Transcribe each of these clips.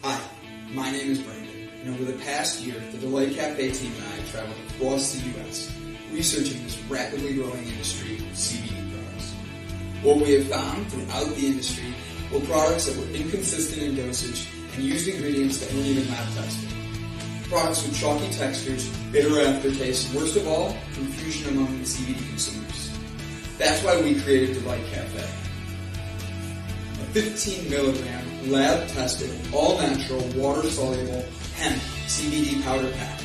Hi, my name is Brandon, and over the past year, the Delight Cafe team and I have traveled across the U.S. researching this rapidly growing industry of CBD products. What we have found throughout the industry were products that were inconsistent in dosage and used ingredients that weren't even lab tested. Products with chalky textures, bitter aftertaste, and worst of all, confusion among the CBD consumers. That's why we created Delight Cafe. A 15 milligram lab-tested, all-natural, water-soluble hemp CBD powder pack.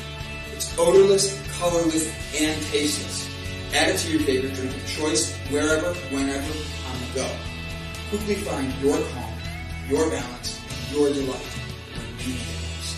It's odorless, colorless, and tasteless. Add it to your favorite drink of choice, wherever, whenever, on the go. Quickly find your calm, your balance, and your delight when you need it most.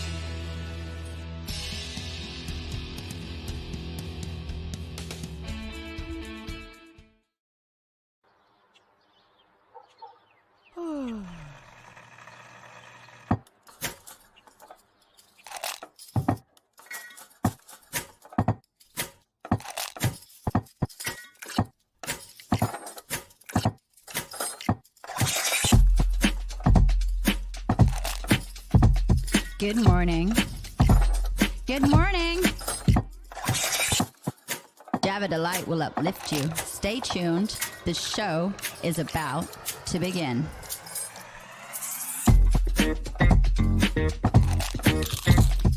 Good morning. Good morning. Java Delight will uplift you. Stay tuned. The show is about to begin.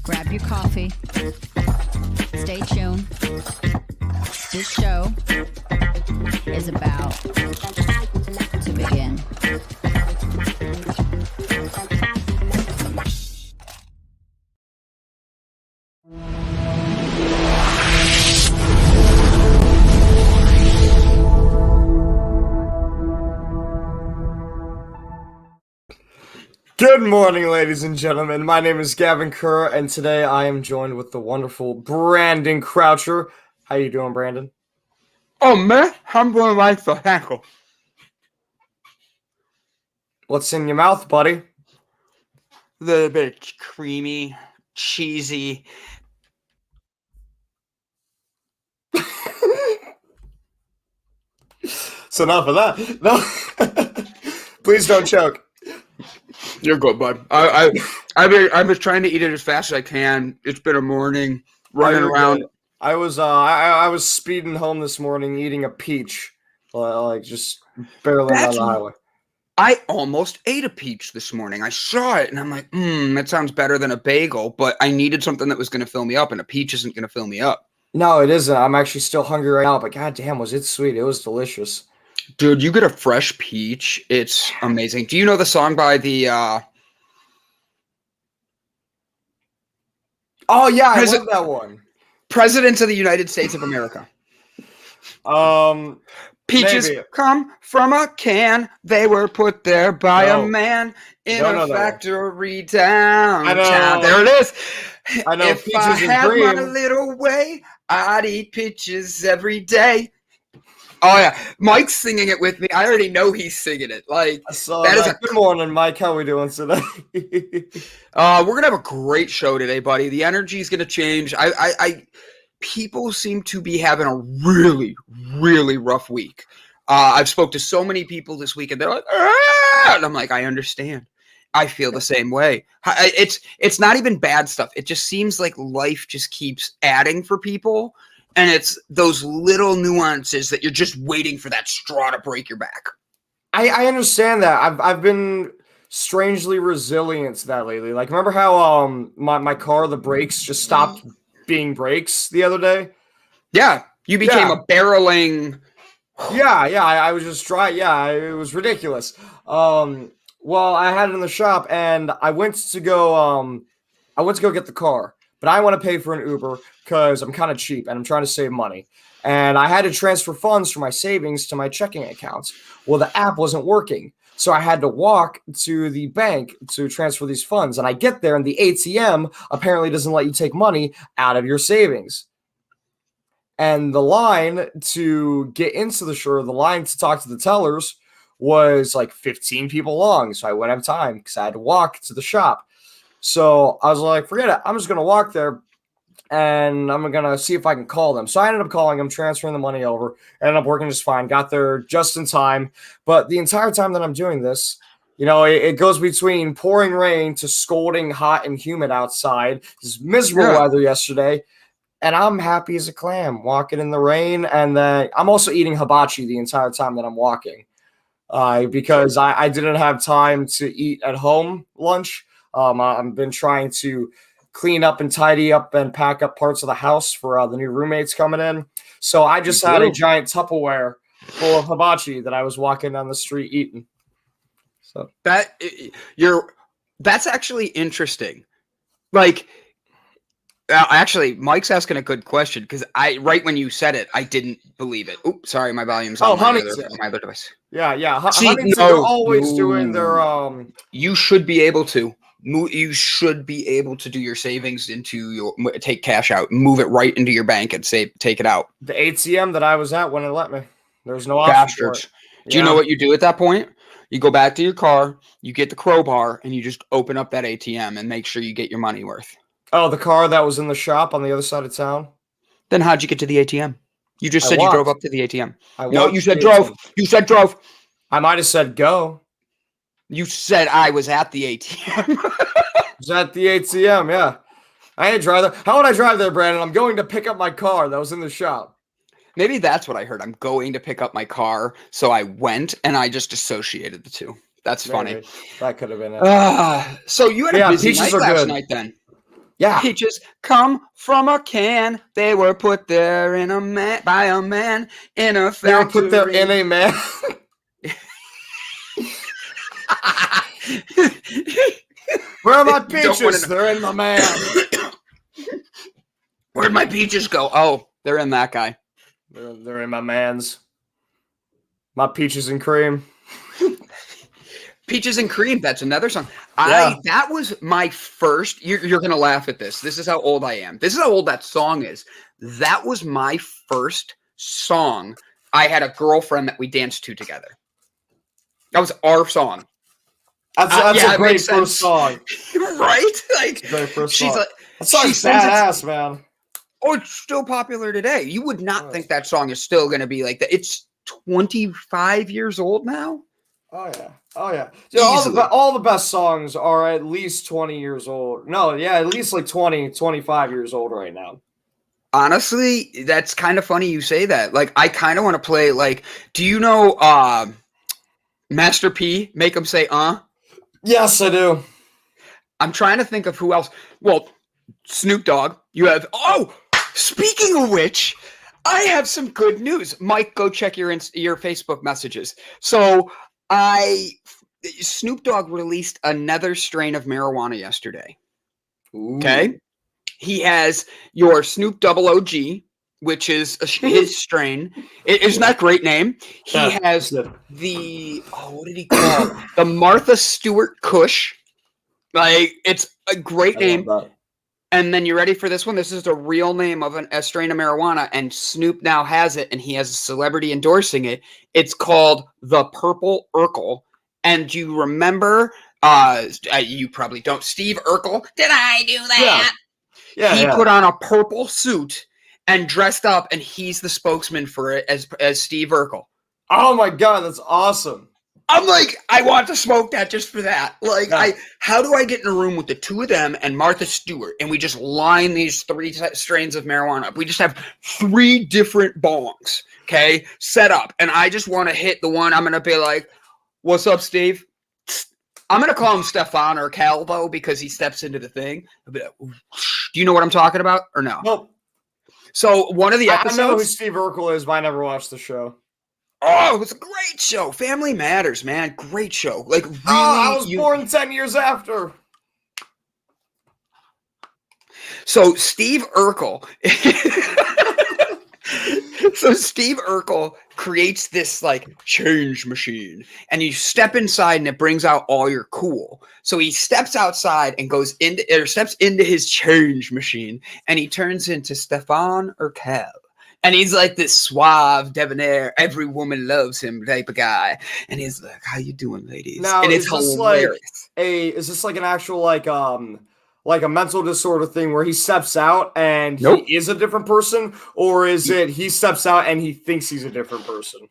Grab your coffee. Stay tuned. This show is about to begin. Good morning, ladies and gentlemen. My name is Gavin Kerr, and today I am joined with the wonderful Brandon Croucher. How you doing, Brandon? Oh, man, I'm going to like the hackle. What's in your mouth, buddy? A little bit creamy, cheesy. So enough of that. No, please don't choke. You're good, bud. I've been trying to eat it as fast as I can. It's been a morning running around. I was speeding home this morning eating a peach, like just barely on the highway. I almost ate a peach this morning. I saw it, and I'm like, that sounds better than a bagel, but I needed something that was going to fill me up, and a peach isn't going to fill me up. No, it isn't. I'm actually still hungry right now, but goddamn, was it sweet. It was delicious. Dude, you get a fresh peach. It's amazing. Do you know the song by the Oh, yeah, I love that one. President of the United States of America. Peaches maybe. Come from a can. They were put there by a man in a factory downtown. There it is. I know. If I had my little way, I'd eat peaches every day. Oh yeah, Mike's singing it with me. I already know he's singing it. Like that is a good morning, Mike. How we doing today? We're gonna have a great show today, buddy. The energy is gonna change. People seem to be having a really, really rough week. I've spoke to so many people this week, and they're like, "Ah!" And I'm like, I understand. I feel the same way. It's not even bad stuff. It just seems like life just keeps adding for people. And it's those little nuances that you're just waiting for that straw to break your back. I understand that. I've been strangely resilient to that lately. Like, remember how my car, the brakes just stopped being brakes the other day? Yeah, you became a barreling. Yeah, I was just dry. Yeah, it was ridiculous. Well, I had it in the shop, and I went to go get the car. But I want to pay for an Uber because I'm kind of cheap and I'm trying to save money. And I had to transfer funds from my savings to my checking accounts. Well, the app wasn't working. So I had to walk to the bank to transfer these funds. And I get there and the ATM apparently doesn't let you take money out of your savings. And the line to get into the line to talk to the tellers was like 15 people long. So I wouldn't have time because I had to walk to the shop. So I was like, forget it. I'm just going to walk there and I'm going to see if I can call them. So I ended up calling them, transferring the money over, ended up working just fine, got there just in time. But the entire time that I'm doing this, You know, it goes between pouring rain to scalding hot and humid outside. It's miserable weather yesterday. And I'm happy as a clam walking in the rain. And then I'm also eating hibachi the entire time that I'm walking because I didn't have time to eat at home lunch. I've been trying to clean up and tidy up and pack up parts of the house for the new roommates coming in. So I just had a giant Tupperware full of hibachi that I was walking down the street eating. So that's actually interesting. Like, actually, Mike's asking a good question because right when you said it, I didn't believe it. Oops, sorry, my volume's on my other device. Yeah. Huntington, they're always doing their You should be able to. You should be able to do your savings into take cash out, move it right into your bank and take it out. The ATM that I was at wouldn't let me. There was no option for it. Do you know what you do at that point? You go back to your car, you get the crowbar, and you just open up that ATM and make sure you get your money worth. Oh, the car that was in the shop on the other side of town? Then how'd you get to the ATM? You just said you drove up to the ATM. No, you said drove. You said drove. I might have said go. You said I was at the ATM. I was at the ATM, yeah. I ain't drive there. How would I drive there, Brandon? I'm going to pick up my car that was in the shop. Maybe that's what I heard. I'm going to pick up my car. So I went and I just associated the two. That's funny. That could have been it. So you had a busy night last night then. Yeah. Peaches come from a can. They were put there by a man in a factory. They were put there in a man. Where are my peaches? They're in my man. Where'd my peaches go? Oh, they're in that guy. They're in my man's. My peaches and cream. Peaches and Cream. That's another song. That was my first. You're gonna laugh at this. This is how old I am. This is how old that song is. That was my first song. I had a girlfriend that we danced to together. That was our song. That's a great first song, right? Like, great first she's song. like, that song's badass, man. Oh, it's still popular today. You would not think that song is still going to be like that. It's 25 years old now. Oh yeah. All the best songs are at least 20 years old. No, yeah, at least like 20, 25 years old right now. Honestly, that's kind of funny you say that. Like, I kind of want to play, like, do you know Master P, Make 'Em Say Yes, I do. I'm trying to think of who else. Well, Snoop Dogg. You have, speaking of which, I have some good news. Mike, go check your Facebook messages. So Snoop Dogg released another strain of marijuana yesterday. Ooh. Okay. He has your Snoop Double OG, which is his strain. Isn't that a great name? He has what did he call it? The Martha Stewart Kush. Like, it's a great name. And then you ready for this one? This is the real name of a strain of marijuana, and Snoop now has it, and he has a celebrity endorsing it. It's called the Purple Urkel. And you remember, you probably don't, Steve Urkel. Did I do that? Yeah. He put on a purple suit and dressed up, and he's the spokesman for it as Steve Urkel. Oh my God, that's awesome. I'm like, I want to smoke that just for that. Like, how do I get in a room with the two of them and Martha Stewart, and we just line these 3 strains of marijuana up? We just have 3 different bongs, okay, set up. And I just want to hit the one. I'm going to be like, what's up, Steve? I'm going to call him Stefan or Cal, though, because he steps into the thing. I'll be like, do you know what I'm talking about or no? Nope. So one of the episodes. I know who Steve Urkel is, but I never watched the show. Oh, it was a great show. Family Matters, man. Great show. Like, really, I was born 10 years after. So Steve Urkel. Steve Urkel creates this like change machine, and you step inside and it brings out all your cool. So he steps outside and steps into his change machine, and he turns into Stefan Urkel. And he's like this suave, debonair, every woman loves him type of guy. And he's like, how you doing, ladies? Now, and it's hilarious. Is this like an actual like a mental disorder thing where he steps out and Nope. he is a different person? Or is it he steps out and he thinks he's a different person?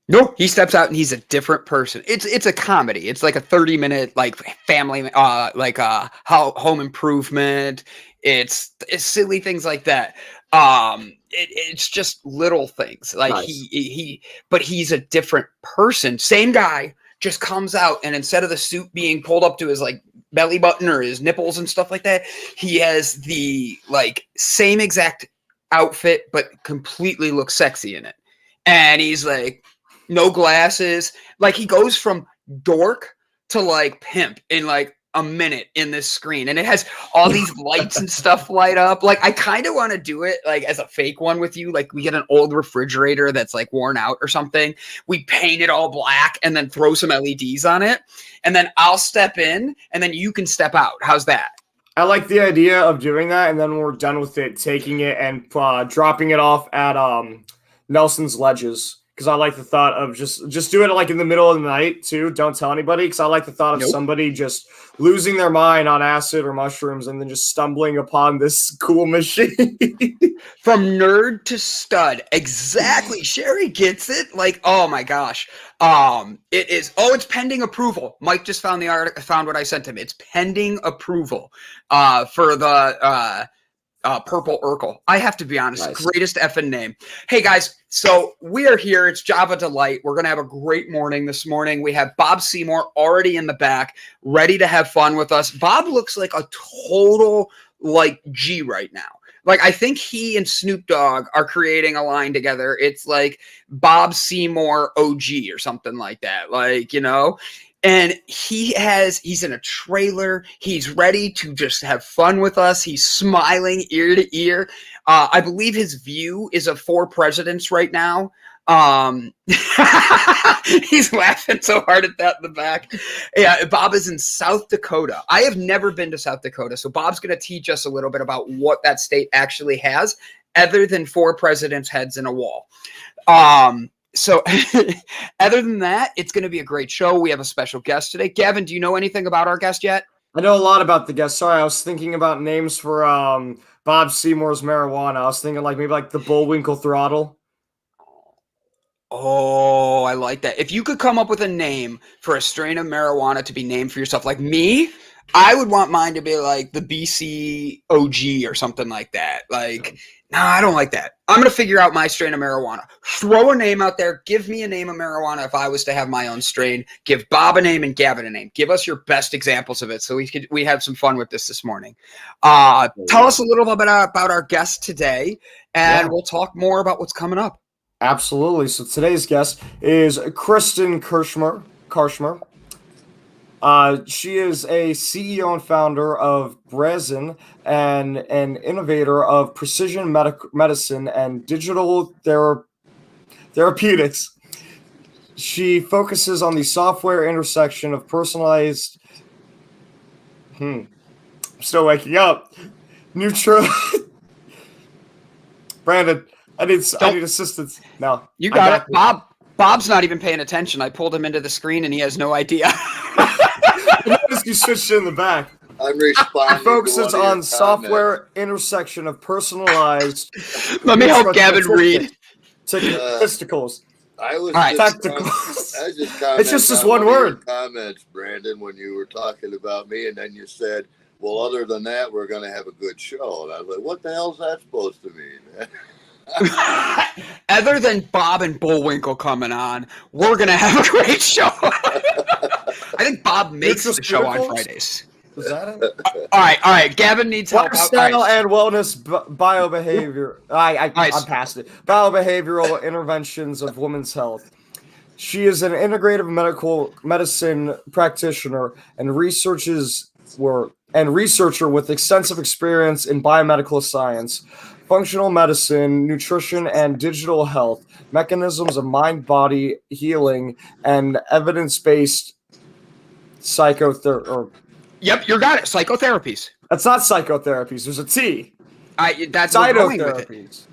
No, he steps out and he's a different person. It's a comedy. It's like a 30-minute like family home improvement. It's silly things like that. It's just little things. Like Nice. but he's a different person. Same guy just comes out, and instead of the suit being pulled up to his like belly button or his nipples and stuff like that, he has the like same exact outfit but completely looks sexy in it. And he's like, no glasses. Like he goes from dork to like pimp in like a minute in this screen. And it has all these lights and stuff light up. Like I kind of want to do it like as a fake one with you. Like we get an old refrigerator that's like worn out or something. We paint it all black and then throw some LEDs on it. And then I'll step in and then you can step out. How's that? I like the idea of doing that, and then when we're done with it, taking it and dropping it off at Nelson's Ledges. Because I like the thought of just do it like in the middle of the night too. Don't tell anybody. Because I like the thought of somebody just losing their mind on acid or mushrooms and then just stumbling upon this cool machine. From nerd to stud. Exactly. Sherry gets it. Like, oh my gosh. It is. Oh, it's pending approval. Mike just found the article. Found what I sent him. It's pending approval. For the Purple Urkel. I have to be honest, Nice. Greatest effing name. Hey guys, so we are here. It's Java Delight. We're going to have a great morning this morning. We have Bob Seymour already in the back, ready to have fun with us. Bob looks like a total like G right now. Like I think he and Snoop Dogg are creating a line together. It's like Bob Seymour OG or something like that. Like, you know, and he's in a trailer. He's ready to just have fun with us. He's smiling ear to ear. I believe his view is of 4 presidents right now. He's laughing so hard at that in the back. Yeah, Bob is in South Dakota. I have never been to South Dakota, so Bob's going to teach us a little bit about what that state actually has, other than 4 presidents' heads in a wall. So other than that, it's going to be a great show. We have a special guest today. Gavin, do you know anything about our guest yet? I know a lot about the guest. Sorry, I was thinking about names for Bob Seymour's marijuana. I was thinking like maybe like the Bullwinkle Throttle. Oh, I like that. If you could come up with a name for a strain of marijuana to be named for yourself, like me, I would want mine to be like the BC OG or something like that. Like, no, I don't like that. I'm going to figure out my strain of marijuana. Throw a name out there. Give me a name of marijuana if I was to have my own strain. Give Bob a name and Gavin a name. Give us your best examples of it so we have some fun with this morning. Tell us a little bit about our guest today, and we'll talk more about what's coming up. Absolutely. So today's guest is Kirsten Karchmer. She is a CEO and founder of Brazen and an innovator of precision medicine and digital therapeutics. She focuses on the software intersection of personalized. I'm still waking up. Brandon, I need assistance. No, you got it, Bob. Bob's not even paying attention. I pulled him into the screen, and he has no idea. You switched in the back. I'm responding. It focuses on software intersection of personalized. Let me help Gavin read. Testicles. I was Tacticals. It's just this one word. Comments, Brandon, when you were talking about me, and then you said, "Well, other than that, we're going to have a good show." And I was like, "What the hell is that supposed to mean?" Other than Bob and Bullwinkle coming on, we're going to have a great show. I think Bob makes the show on Fridays. Is that it? All right. Gavin needs help. Lifestyle and wellness biobehavior. I'm past it. Biobehavioral interventions of women's health. She is an integrative medicine practitioner and researcher with extensive experience in biomedical science, functional medicine, nutrition, and digital health, mechanisms of mind-body healing, and evidence-based psychotherapy. Yep, you got it. Psychotherapies. That's not psychotherapies. There's a T. That's cytotherapies.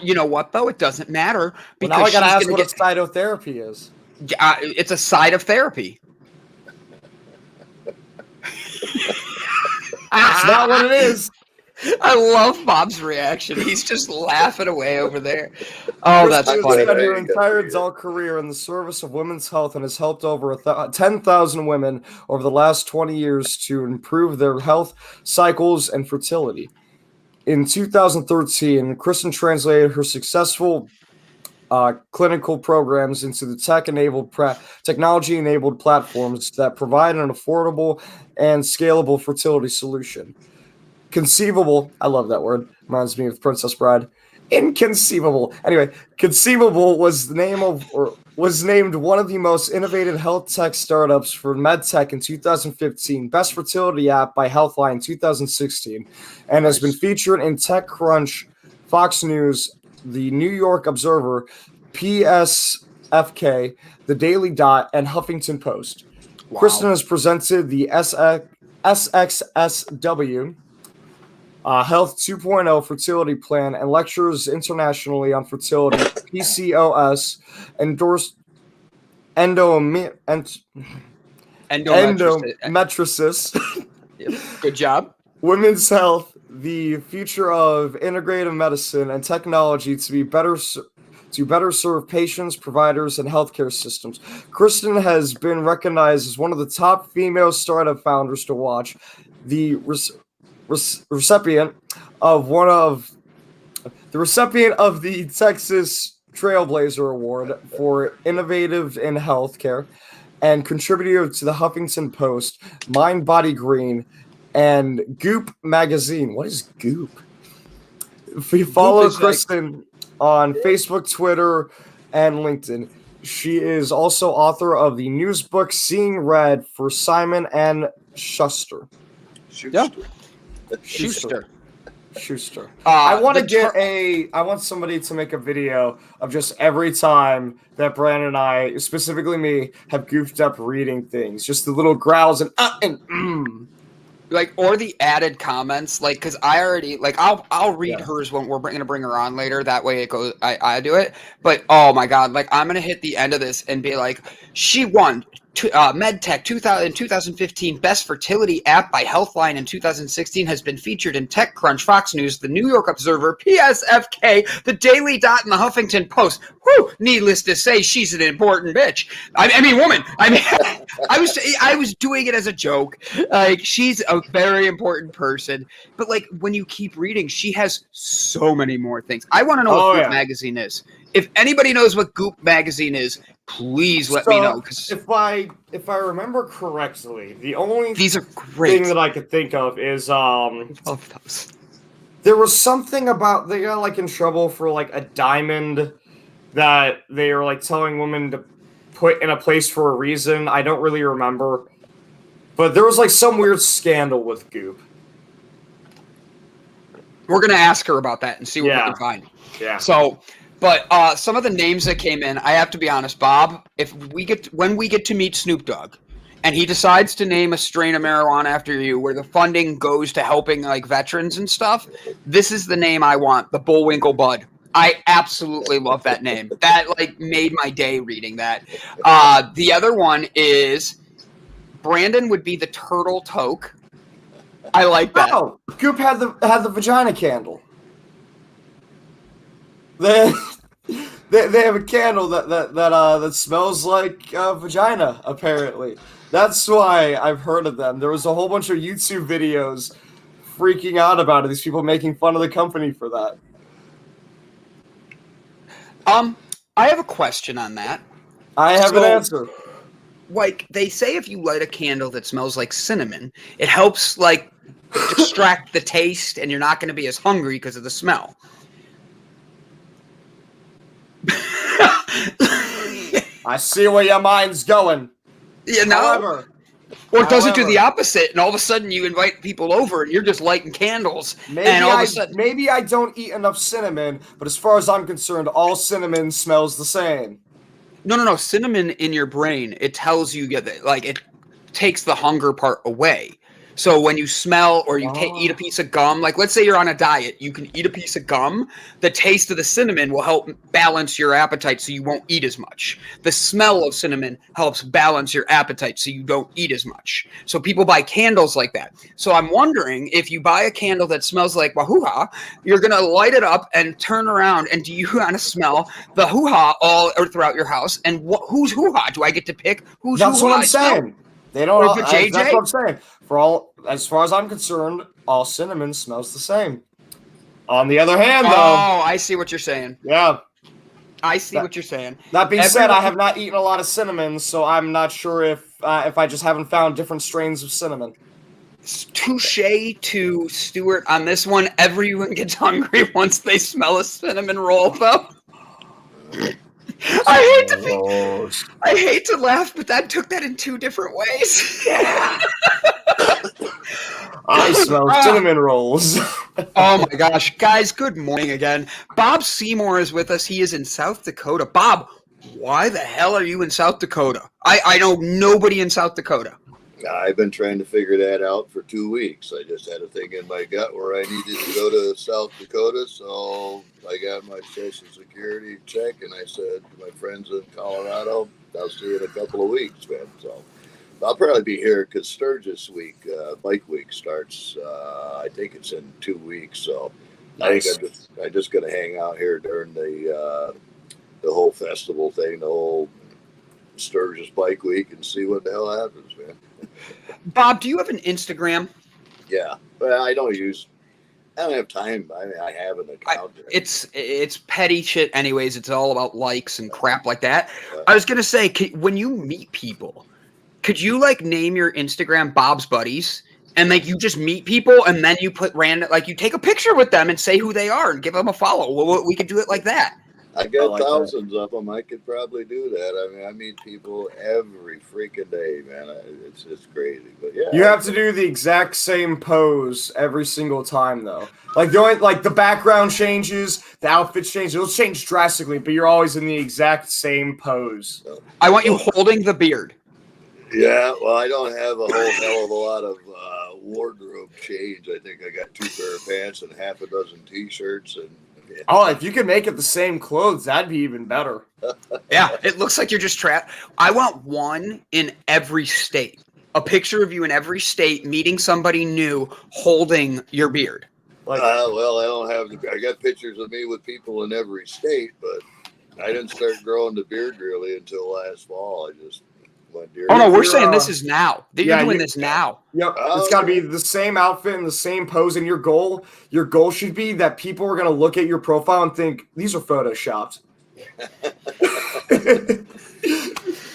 You know what, though? It doesn't matter. Because now I got to ask what a cytotherapy is. It's a side of therapy. It's not what it is. I love Bob's reaction. He's just laughing away over there. Oh, that's Kristen funny. has spent her entire adult career in the service of women's health and has helped over 10,000 women over the last 20 years to improve their health cycles and fertility. In 2013, Kristen translated her successful clinical programs into the technology-enabled platforms that provide an affordable and scalable fertility solution. Conceivable, I love that word. Reminds me of Princess Bride. Inconceivable. Anyway, Conceivable was named one of the most innovative health tech startups for MedTech in 2015, Best Fertility App by Healthline in 2016, and has been featured in TechCrunch, Fox News, the New York Observer, PSFK, the Daily Dot, and Huffington Post. Wow. Kristen has presented the SXSW Health 2.0 fertility plan and lectures internationally on fertility, PCOS, endometriosis. Good job. Women's health, the future of integrative medicine and technology to better serve patients, providers, and healthcare systems. Kristen has been recognized as one of the top female startup founders to watch. The recipient of the Texas Trailblazer Award for Innovative in Healthcare, and contributor to the Huffington Post, Mind Body Green, and Goop magazine. What is Goop? If you follow Kristen on Facebook, Twitter, and LinkedIn, she is also author of the news book Seeing Red for Simon and Schuster. Yeah. Schuster. I want somebody to make a video of just every time that Brandon and I, specifically me, have goofed up reading things. Just the little growls and like, or the added comments, like, because I already, like, I'll read hers when we're going to bring her on later. That way it goes, I do it. But, oh my God, like, I'm going to hit the end of this and be like, she won MedTech 2015 Best Fertility App by Healthline in 2016, has been featured in TechCrunch, Fox News, the New York Observer, PSFK, the Daily Dot, and the Huffington Post. Whew, needless to say, she's an important bitch. I mean, woman. I mean, I was doing it as a joke. Like, she's a very important person. But, like, when you keep reading, she has so many more things. I want to know what Goop magazine is. If anybody knows what Goop magazine is, please let me know. If I remember correctly, the only these are great thing that I could think of is there was something about they got like in trouble for like a diamond that they were like telling women to put in a place for a reason. I don't really remember, but there was like some weird scandal with Goop. We're gonna ask her about that and see what we can find. Yeah. So. But some of the names that came in, I have to be honest, Bob, when we get to meet Snoop Dogg and he decides to name a strain of marijuana after you where the funding goes to helping like veterans and stuff, this is the name I want, the Bullwinkle Bud. I absolutely love that name. That like made my day reading that. The other one is Brandon would be the Turtle Toke. I like that. Oh, Goop had the vagina candle. They have a candle that smells like vagina, apparently. That's why I've heard of them. There was a whole bunch of YouTube videos freaking out about it. These people making fun of the company for that. I have a question on that. I have an answer. Like, they say if you light a candle that smells like cinnamon, it helps, like, distract the taste, and you're not going to be as hungry because of the smell. I see where your mind's going. You know? However, or does it do the opposite, and all of a sudden you invite people over, and you're just lighting candles, and all of a sudden... Maybe I don't eat enough cinnamon, but as far as I'm concerned, all cinnamon smells the same. No. Cinnamon in your brain, it tells you, like, it takes the hunger part away. So when you smell or you eat a piece of gum, like let's say you're on a diet, you can eat a piece of gum. The taste of the cinnamon will help balance your appetite so you won't eat as much. The smell of cinnamon helps balance your appetite so you don't eat as much. So people buy candles like that. So I'm wondering if you buy a candle that smells like wahoo-ha, you're going to light it up and turn around, and do you want to smell the hoo-ha all or throughout your house? And whose hoo-ha? Do I get to pick whose hoo-ha? That's what I'm saying. They don't. Or the JJ? That's what I'm saying. As far as I'm concerned, all cinnamon smells the same. On the other hand, though, I see what you're saying. Yeah, I see what you're saying. That being said, I have not eaten a lot of cinnamon, so I'm not sure if I just haven't found different strains of cinnamon. Touche to Stuart on this one. Everyone gets hungry once they smell a cinnamon roll, though. I hate to laugh, but that took that in two different ways. Yeah. I smell cinnamon rolls. Oh my gosh. Guys, good morning again. Bob Seymour is with us. He is in South Dakota. Bob, why the hell are you in South Dakota? I know nobody in South Dakota. I've been trying to figure that out for 2 weeks. I just had a thing in my gut where I needed to go to South Dakota, so I got my Social Security check, and I said to my friends in Colorado, I'll see you in a couple of weeks, man. So I'll probably be here because Sturgis week, bike week starts, I think it's in 2 weeks, so nice. I think I'm just going to hang out here during the whole festival thing, the whole Sturgis bike week, and see what the hell happens, man. Bob, do you have an Instagram? Yeah, but I don't have time. I have an account. It's petty shit anyways. It's all about likes and crap like that. I was going to say, when you meet people, could you like name your Instagram Bob's Buddies? And like you just meet people and then you put random, like you take a picture with them and say who they are and give them a follow. Well, we could do it like that. I got thousands of them. I could probably do that. I mean, I meet people every freaking day, man. It's crazy, but yeah. You have to do the exact same pose every single time, though. Like the background changes, the outfit changes. It'll change drastically, but you're always in the exact same pose. I want you holding the beard. Yeah, well, I don't have a whole hell of a lot of wardrobe change. I think I got 2 pair of pants and half a dozen T-shirts and. Yeah. Oh, if you could make it the same clothes, that'd be even better. Yeah, it looks like you're just trapped. I want one in every state. A picture of you in every state meeting somebody new holding your beard. Well, I don't have. I got pictures of me with people in every state, but I didn't start growing the beard really until last fall. I just went. Oh no, we're saying this is now. You're doing this now. Yep, it's got to be the same outfit and the same pose. And your goal should be that people are going to look at your profile and think these are photoshopped. It's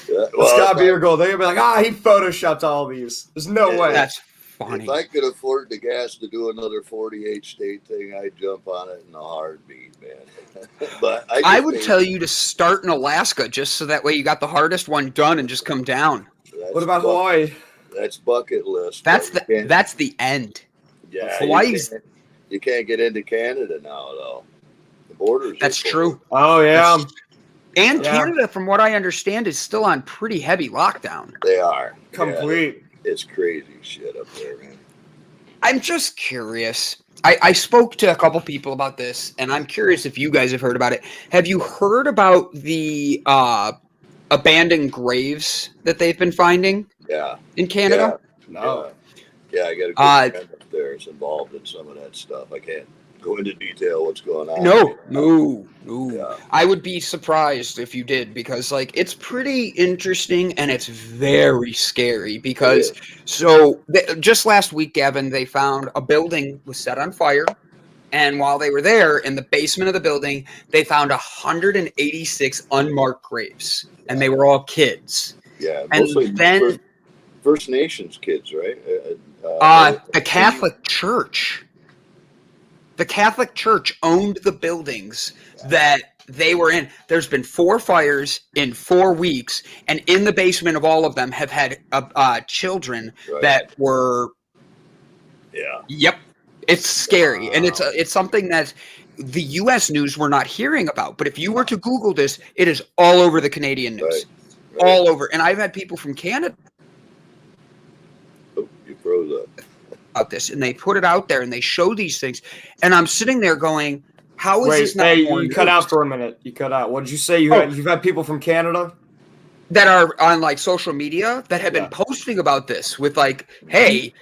got to be your goal. They're going to be like, he photoshopped all these. There's no way. That's funny. If I could afford the gas to do another 48 state thing, I'd jump on it in a heartbeat, man. But I would tell you to start in Alaska just so that way you got the hardest one done and just come down. What about Hawaii? That's bucket list. That's the end. Yeah, Hawaii's. You can't get into Canada now, though. The borders. That's true. Oh yeah. And Canada, from what I understand, is still on pretty heavy lockdown. They are complete. Yeah, it's crazy shit up there, man. I'm just curious. I spoke to a couple people about this, and I'm curious if you guys have heard about it. Have you heard about the abandoned graves that they've been finding? Yeah. In Canada? Yeah. No. Yeah, I got a good friend up there that's involved in some of that stuff. I can't go into detail what's going on. No. Yeah. I would be surprised if you did, because like it's pretty interesting and it's very scary because just last week, Gavin, they found a building was set on fire. And while they were there in the basement of the building, they found 186 unmarked graves, and they were all kids. Yeah, and mostly then First Nations kids, right? The Catholic Church. The Catholic Church owned the buildings that they were in. There's been 4 fires in 4 weeks, and in the basement of all of them have had children that were. Yeah. Yep. It's scary, and it's something that the U.S. news we're not hearing about. But if you were to Google this, it is all over the Canadian news, all over. And I've had people from Canada. Oh, you froze up. about this, and they put it out there and they show these things, and I'm sitting there going, how is this not more you cut news? out for a minute. You cut out. What did you say? You've had people from Canada that are on like social media that have been posting about this with like, hey,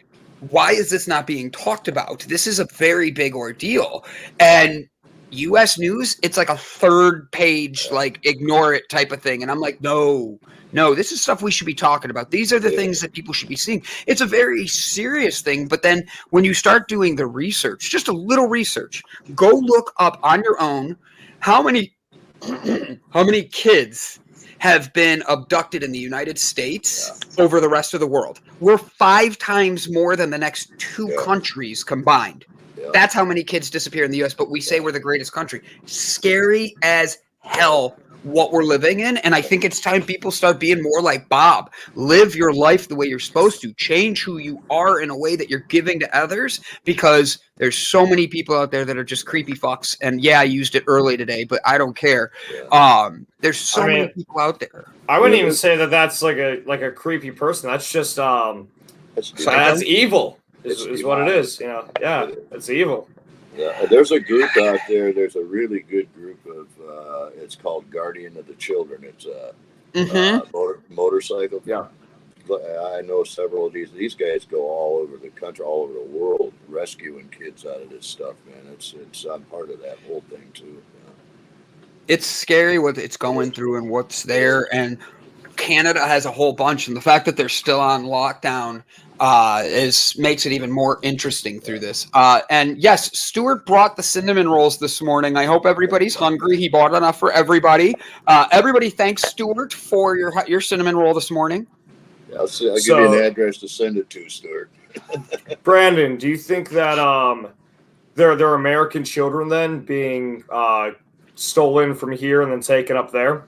why is this not being talked about? This is a very big ordeal. And US news, it's like a third page, like ignore it type of thing. And I'm like, no, this is stuff we should be talking about. These are the things that people should be seeing. It's a very serious thing. But then when you start doing the research, just a little research, go look up on your own how many kids have been abducted in the United States over the rest of the world. We're 5 times more than the next 2 countries combined. That's how many kids disappear in the U.S., but we say we're the greatest country. Scary as hell what we're living in, and I think it's time people start being more like Bob. Live your life the way you're supposed to. Change who you are in a way that you're giving to others, because there's so many people out there that are just creepy fucks. And yeah, I used it early today, but I don't care. There's so many people out there. I wouldn't even say that that's like a creepy person. That's just that's evil. Is what it is. You know, yeah, it's evil. Yeah, there's a group out there. There's a really good group of. It's called Guardian of the Children. It's a motorcycle. Yeah, I know several of these guys go all over the country, all over the world, rescuing kids out of this stuff. Man, I'm part of that whole thing too. Yeah. It's scary what it's going through and what's there, and Canada has a whole bunch, and the fact that they're still on lockdown makes it even more interesting through this. And yes, Stuart brought the cinnamon rolls this morning. I hope everybody's hungry. He bought enough for everybody. Everybody, thanks Stuart for your cinnamon roll this morning. Yeah, I'll give you an address to send it to, Stuart. Brandon, do you think that there are American children then being stolen from here and then taken up there?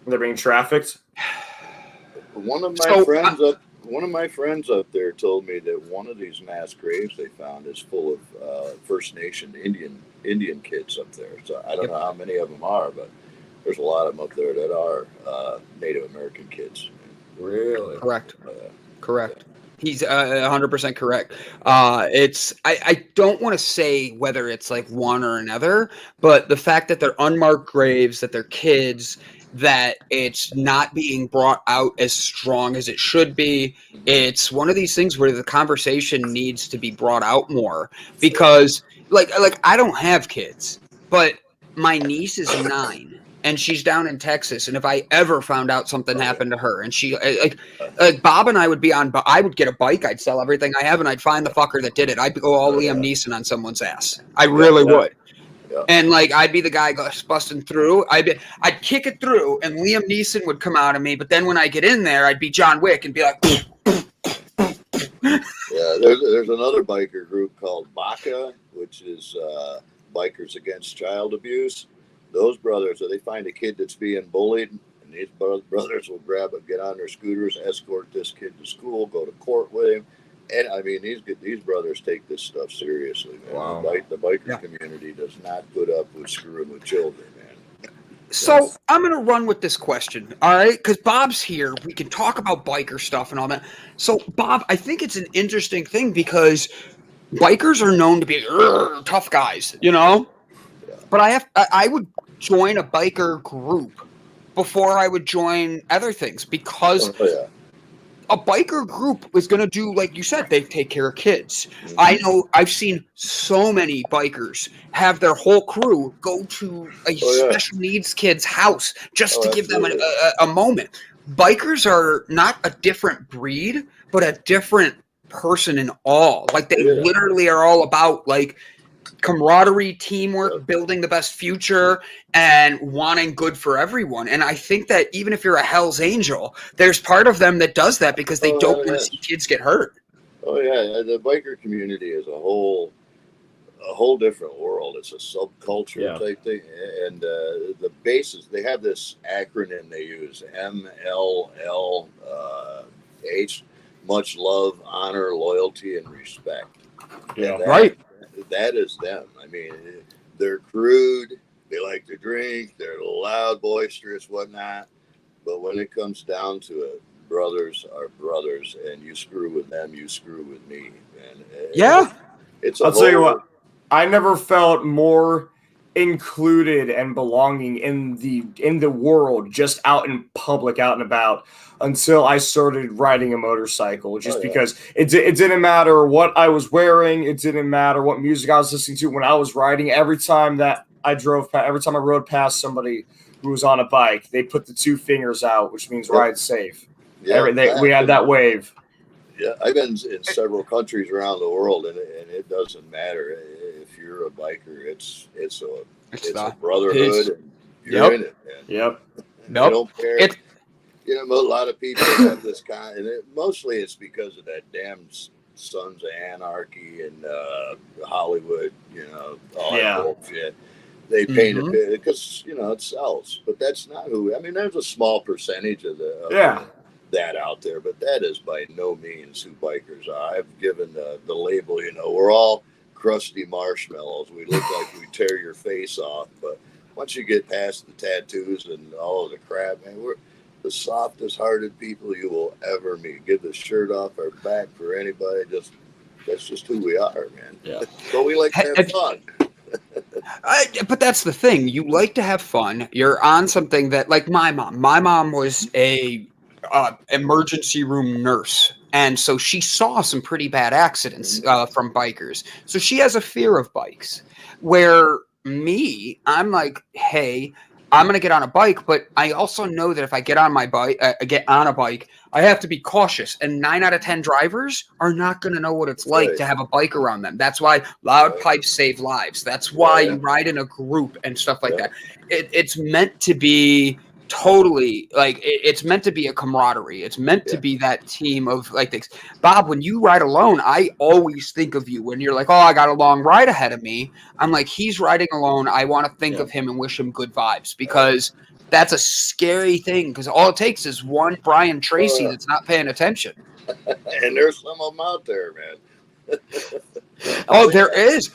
They're being trafficked. One of my friends up there told me that one of these mass graves they found is full of First Nation Indian kids up there. So I don't know how many of them are, but there's a lot of them up there that are Native American kids. Really? Correct. Correct. He's 100% correct. I don't want to say whether it's like one or another, but the fact that they're unmarked graves, that they're kids, that it's not being brought out as strong as it should be. It's one of these things where the conversation needs to be brought out more, because like I don't have kids, but my niece is 9 and she's down in Texas. And if I ever found out something happened to her and she like Bob and I would be on, I would get a bike. I'd sell everything I have and I'd find the fucker that did it. I'd go all Liam Neeson on someone's ass. I really would. Yeah. And like I'd be the guy busting through. I'd kick it through, and Liam Neeson would come out of me. But then when I get in there, I'd be John Wick and be like. Yeah, there's another biker group called BACA, which is Bikers Against Child Abuse. Those brothers, they find a kid that's being bullied, and these brothers will get on their scooters, escort this kid to school, go to court with him. And I mean, these brothers take this stuff seriously, man. Wow. The biker community does not put up with screwing with children, man. So I'm going to run with this question, all right? Because Bob's here. We can talk about biker stuff and all that. So, Bob, I think it's an interesting thing because bikers are known to be tough guys, you know? Yeah. But I would join a biker group before I would join other things, because a biker group is going to do, like you said, they take care of kids. Mm-hmm. I've seen so many bikers have their whole crew go to a special needs kid's house just to give them a moment. Bikers are not a different breed, but a different person in all. Like they literally are all about like camaraderie, teamwork, building the best future, and wanting good for everyone. And I think that even if you're a Hell's Angel, there's part of them that does that because they don't want to see kids get hurt. Oh yeah, the biker community is a whole different world. It's a subculture type thing, and the basis, they have this acronym they use, MLL, much love, honor, loyalty, and respect. Yeah, and that is them. I mean, they're crude. They like to drink. They're loud, boisterous, whatnot. But when it comes down to it, brothers are brothers, and you screw with them, you screw with me. And Yeah. it's a I'll tell you whole- what, I never felt more included and belonging in the world, just out in public, out and about, until I started riding a motorcycle. Just because it didn't matter what I was wearing, it didn't matter what music I was listening to when I was riding. Every time I rode past somebody who was on a bike, they put the two fingers out, which means ride safe. Yeah, We had that wave. Yeah, I've been in several countries around the world, and it doesn't matter if you're a biker. It's a brotherhood, and you're in it, man. Yep. You don't care. A lot of people have this kind, and mostly it's because of that damn Sons of Anarchy and Hollywood. All that bullshit. They paint it because it sells, but that's not who. I mean, there's a small percentage of that out there, but that is by no means who bikers are. I've given the label, we're all crusty marshmallows. We look like we tear your face off, but once you get past the tattoos and all of the crap, man, we're the softest hearted people you will ever meet. Give the shirt off our back for anybody. That's just who we are, man. Yeah. But we like to have fun. But that's the thing. You like to have fun. You're on something that, like my mom. My mom was a emergency room nurse, and so she saw some pretty bad accidents from bikers. So she has a fear of bikes. Where I'm like, hey, I'm gonna get on a bike, but I also know that if I get on a bike, I have to be cautious. And 9 out of 10 drivers are not gonna know what it's like to have a bike around them. That's why loud pipes save lives. That's why you ride in a group and stuff like that. It's meant to be totally it's meant to be a camaraderie. It's meant to be that team of like things. Bob, when you ride alone, I always think of you when you're like, oh, I got a long ride ahead of me. I'm like, he's riding alone. I want to think of him and wish him good vibes, because that's a scary thing, because all it takes is one Brian Tracy that's not paying attention. And there's some of them out there, man. Oh, there is.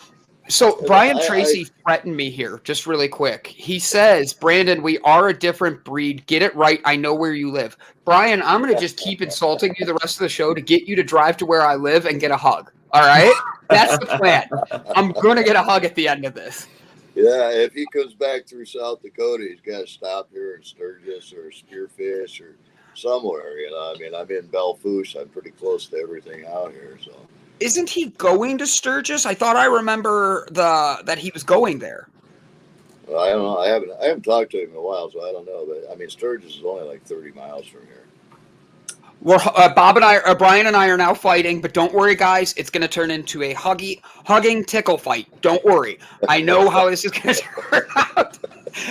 So Brian Tracy threatened me here, just really quick. He says, Brandon, we are a different breed. Get it right. I know where you live. Brian, I'm going to just keep insulting you the rest of the show to get you to drive to where I live and get a hug. All right? That's the plan. I'm going to get a hug at the end of this. Yeah, if he comes back through South Dakota, he's got to stop here in Sturgis or Spearfish or somewhere. I mean, I'm in Belfouche. I'm pretty close to everything out here, so. Isn't he going to Sturgis? I thought I remember that he was going there. Well, I don't know. I haven't talked to him in a while, so I don't know. But I mean, Sturgis is only like 30 miles from here. We're Brian and I are now fighting, but don't worry, guys. It's going to turn into a hugging tickle fight. Don't worry. I know how this is going to turn out.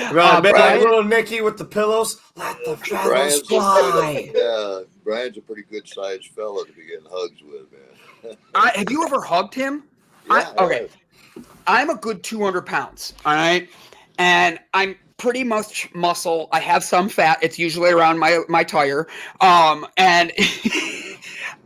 Brian, little Nicky with the pillows. Let the feathers fly. Yeah, Brian's a pretty good sized fella to be getting hugs with, man. Have you ever hugged him? Yeah, I'm a good 200 pounds. All right. And I'm pretty much muscle. I have some fat. It's usually around my tire. And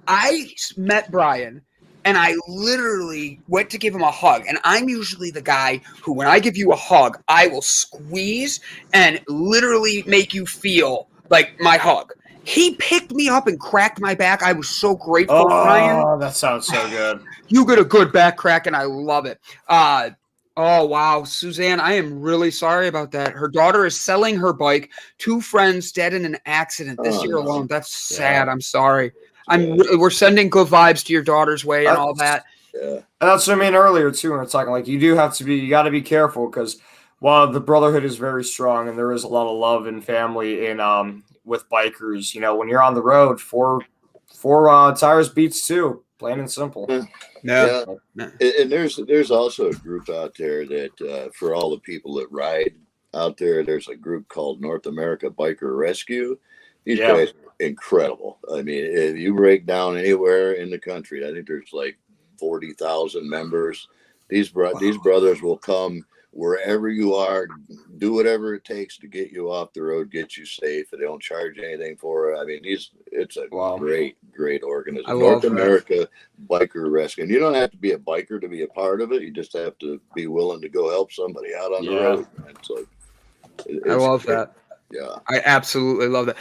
I met Brian, and I literally went to give him a hug. And I'm usually the guy who, when I give you a hug, I will squeeze and literally make you feel like my hug. He picked me up and cracked my back. I was so grateful, Brian. Oh, that sounds so good. You get a good back crack, and I love it. Oh, wow. Suzanne, I am really sorry about that. Her daughter is selling her bike. 2 friends dead in an accident this year alone. That's sad. I'm sorry. We're sending good vibes to your daughter's way and all that. Yeah. And that's what I mean earlier, too, when we're talking, like, you got to be careful, because while the brotherhood is very strong and there is a lot of love and family in with bikers, when you're on the road, four tires beats 2, plain and simple. Yeah. And there's also a group out there that for all the people that ride out there, there's a group called North America Biker Rescue. These guys are incredible. I mean, if you break down anywhere in the country, I think there's like 40,000 members. These brothers will come wherever you are, do whatever it takes to get you off the road, get you safe. They don't charge anything for it. I mean, it's a great organization. North America Biker Rescue. And you don't have to be a biker to be a part of it. You just have to be willing to go help somebody out on the road. Man. So I love that. Yeah. I absolutely love that.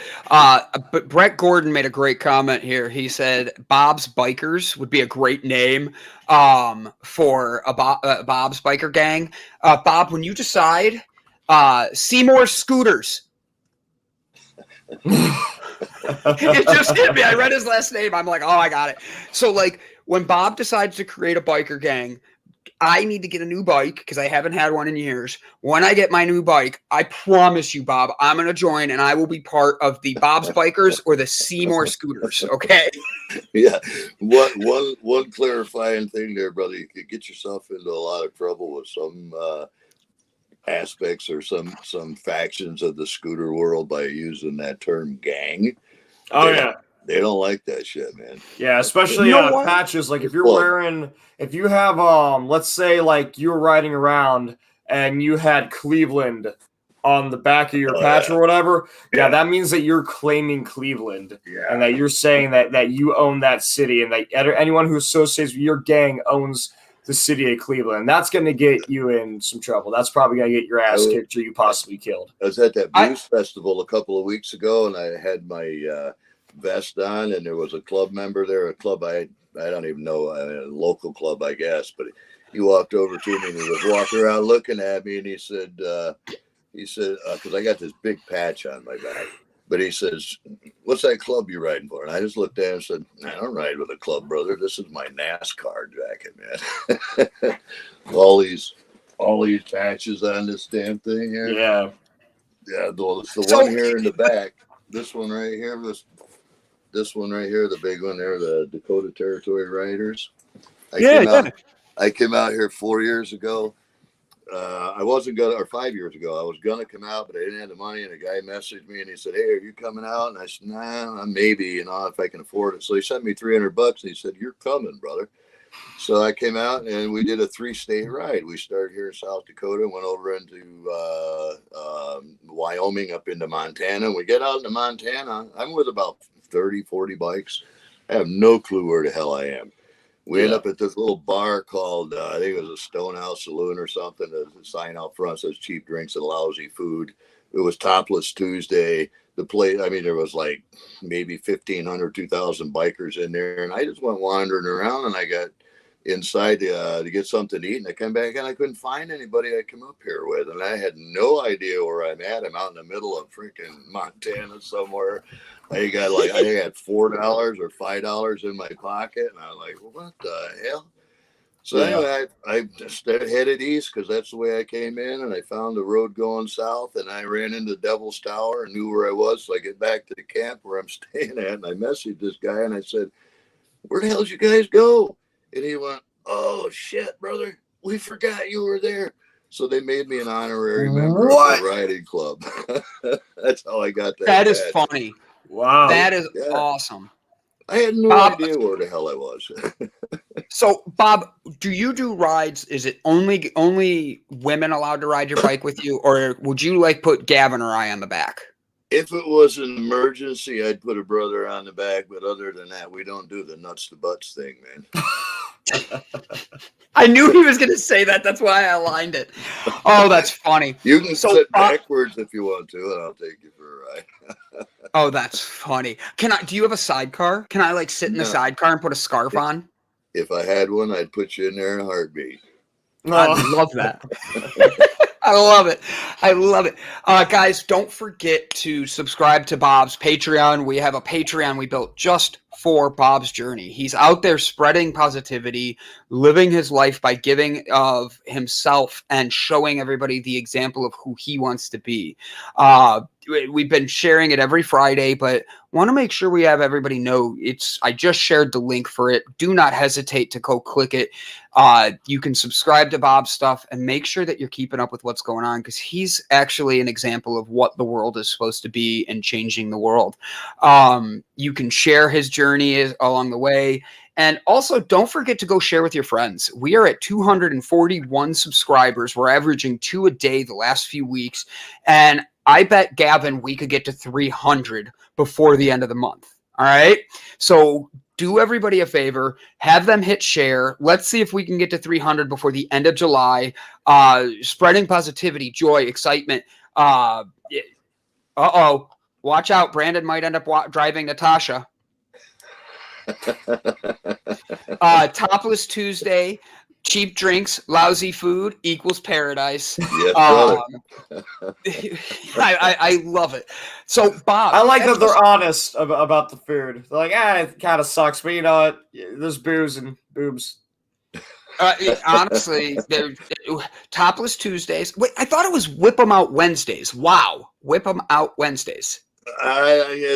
But Brett Gordon made a great comment here. He said Bob's Bikers would be a great name for a Bob's Biker Gang. Bob, when you decide, Seymour Scooters. It just hit me. I read his last name. I'm like, oh, I got it. So, like, when Bob decides to create a biker gang, I need to get a new bike because I haven't had one in years. When I get my new bike, I promise you, Bob, I'm going to join and I will be part of the Bob's Bikers or the Seymour Scooters. Okay. Yeah. One clarifying thing there, brother. You could get yourself into a lot of trouble with some aspects or some factions of the scooter world by using that term gang. Oh yeah. They don't like that shit, man. Yeah, especially patches. Like if you're wearing, if you have, let's say like you were riding around and you had Cleveland on the back of your patch or whatever. Yeah, that means that you're claiming Cleveland and that you're saying that you own that city and that anyone who associates with your gang owns the city of Cleveland. That's going to get you in some trouble. That's probably going to get your ass kicked or you possibly killed. I was at that blues festival a couple of weeks ago and I had my vest on and there was a club member there, a club I don't even know, a local club, I guess, but he walked over to me and he was walking around looking at me and he said, because I got this big patch on my back, but he says, what's that club you riding for? And I just looked at him and said, I don't ride with a club, brother. This is my NASCAR jacket, man. all these patches on this damn thing here. Yeah. Yeah, the one here in the back, this one right here, this one right here, the big one there, the Dakota Territory Riders. I came out here 4 years ago. I wasn't gonna, or 5 years ago, I was gonna come out, but I didn't have the money. And a guy messaged me and he said, "Hey, are you coming out?" And I said, "Nah, maybe, if I can afford it." So he sent me $300 and he said, "You're coming, brother." So I came out and we did a 3-state ride. We started here in South Dakota, went over into Wyoming, up into Montana. We get out into Montana. I'm with about 30, 40 bikes. I have no clue where the hell I am. We end up at this little bar called, I think it was a Stonehouse Saloon or something. The sign out front says cheap drinks and lousy food. It was Topless Tuesday. The place, there was like maybe 1,500, 2,000 bikers in there. And I just went wandering around and I got inside to get something to eat. And I come back and I couldn't find anybody I come up here with. And I had no idea where I'm at. I'm out in the middle of freaking Montana somewhere. I think I had $4 or $5 in my pocket, and I was like, well, "What the hell?" So anyway, I just headed east because that's the way I came in, and I found the road going south, and I ran into Devil's Tower and knew where I was. So I get back to the camp where I'm staying at, and I messaged this guy, and I said, "Where the hell did you guys go?" And he went, "Oh shit, brother, we forgot you were there." So they made me an honorary member of the riding club. That's how I got that. That is funny. Wow. That is awesome. I had no idea where the hell I was. So, Bob, do you do rides? Is it only women allowed to ride your bike with you? Or would you put Gavin or I on the back? If it was an emergency, I'd put a brother on the back. But other than that, we don't do the nuts to butts thing, man. I knew he was going to say that. That's why I aligned it. Oh, that's funny. You can sit backwards if you want to, and I'll take you for a ride. Oh, that's funny. Do you have a sidecar? Can I sit in the sidecar and put a scarf on? If I had one, I'd put you in there in a heartbeat. I love that. I love it. I love it. Guys, don't forget to subscribe to Bob's Patreon. We have a Patreon we built just for Bob's journey. He's out there spreading positivity, living his life by giving of himself and showing everybody the example of who he wants to be. We've been sharing it every Friday, but want to make sure we have everybody know I just shared the link for it. Do not hesitate to go click it. You can subscribe to Bob's stuff and make sure that you're keeping up with what's going on because he's actually an example of what the world is supposed to be and changing the world. You can share his journey along the way. And also, don't forget to go share with your friends. We are at 241 subscribers. We're averaging 2 a day the last few weeks. And I bet, Gavin, we could get to 300 before the end of the month. All right? So do everybody a favor. Have them hit share. Let's see if we can get to 300 before the end of July. Spreading positivity, joy, excitement. Uh-oh. Watch out. Brandon might end up driving Natasha. Topless Tuesday, cheap drinks, lousy food equals paradise. Yes, brother. I love it. So, Bob, I like that they're honest about the food. They're like, it kind of sucks, but you know what? There's booze and boobs. Honestly, Topless Tuesdays. Wait, I thought it was Whip 'em Out Wednesdays. Wow, Whip 'em Out Wednesdays.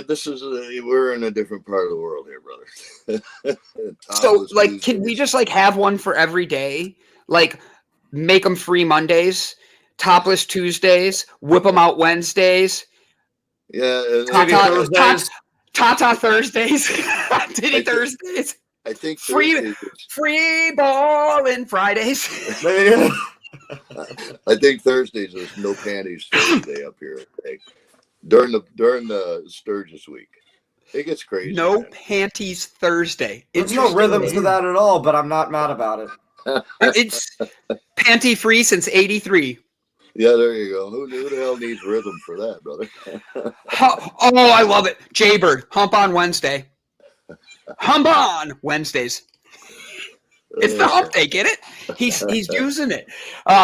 This is we're in a different part of the world here, brother. So, like, can we just like have one for every day? Like, make them free Mondays, Topless Tuesdays, Whip 'em Out Wednesdays. Yeah, Tata Thursdays, Titty Thursdays. I think free balling Fridays. I think Thursdays is no panties Thursday up here. Okay? During the Sturgis week, it gets crazy. No man. Panties Thursday. There's no rhythm to that at all, but I'm not mad about it. It's panty free since '83. Yeah, there you go. Who the hell needs rhythm for that, brother? Oh, I love it. Jaybird, hump on Wednesday. Hump on Wednesdays. It's the hump day, get it? He's using it.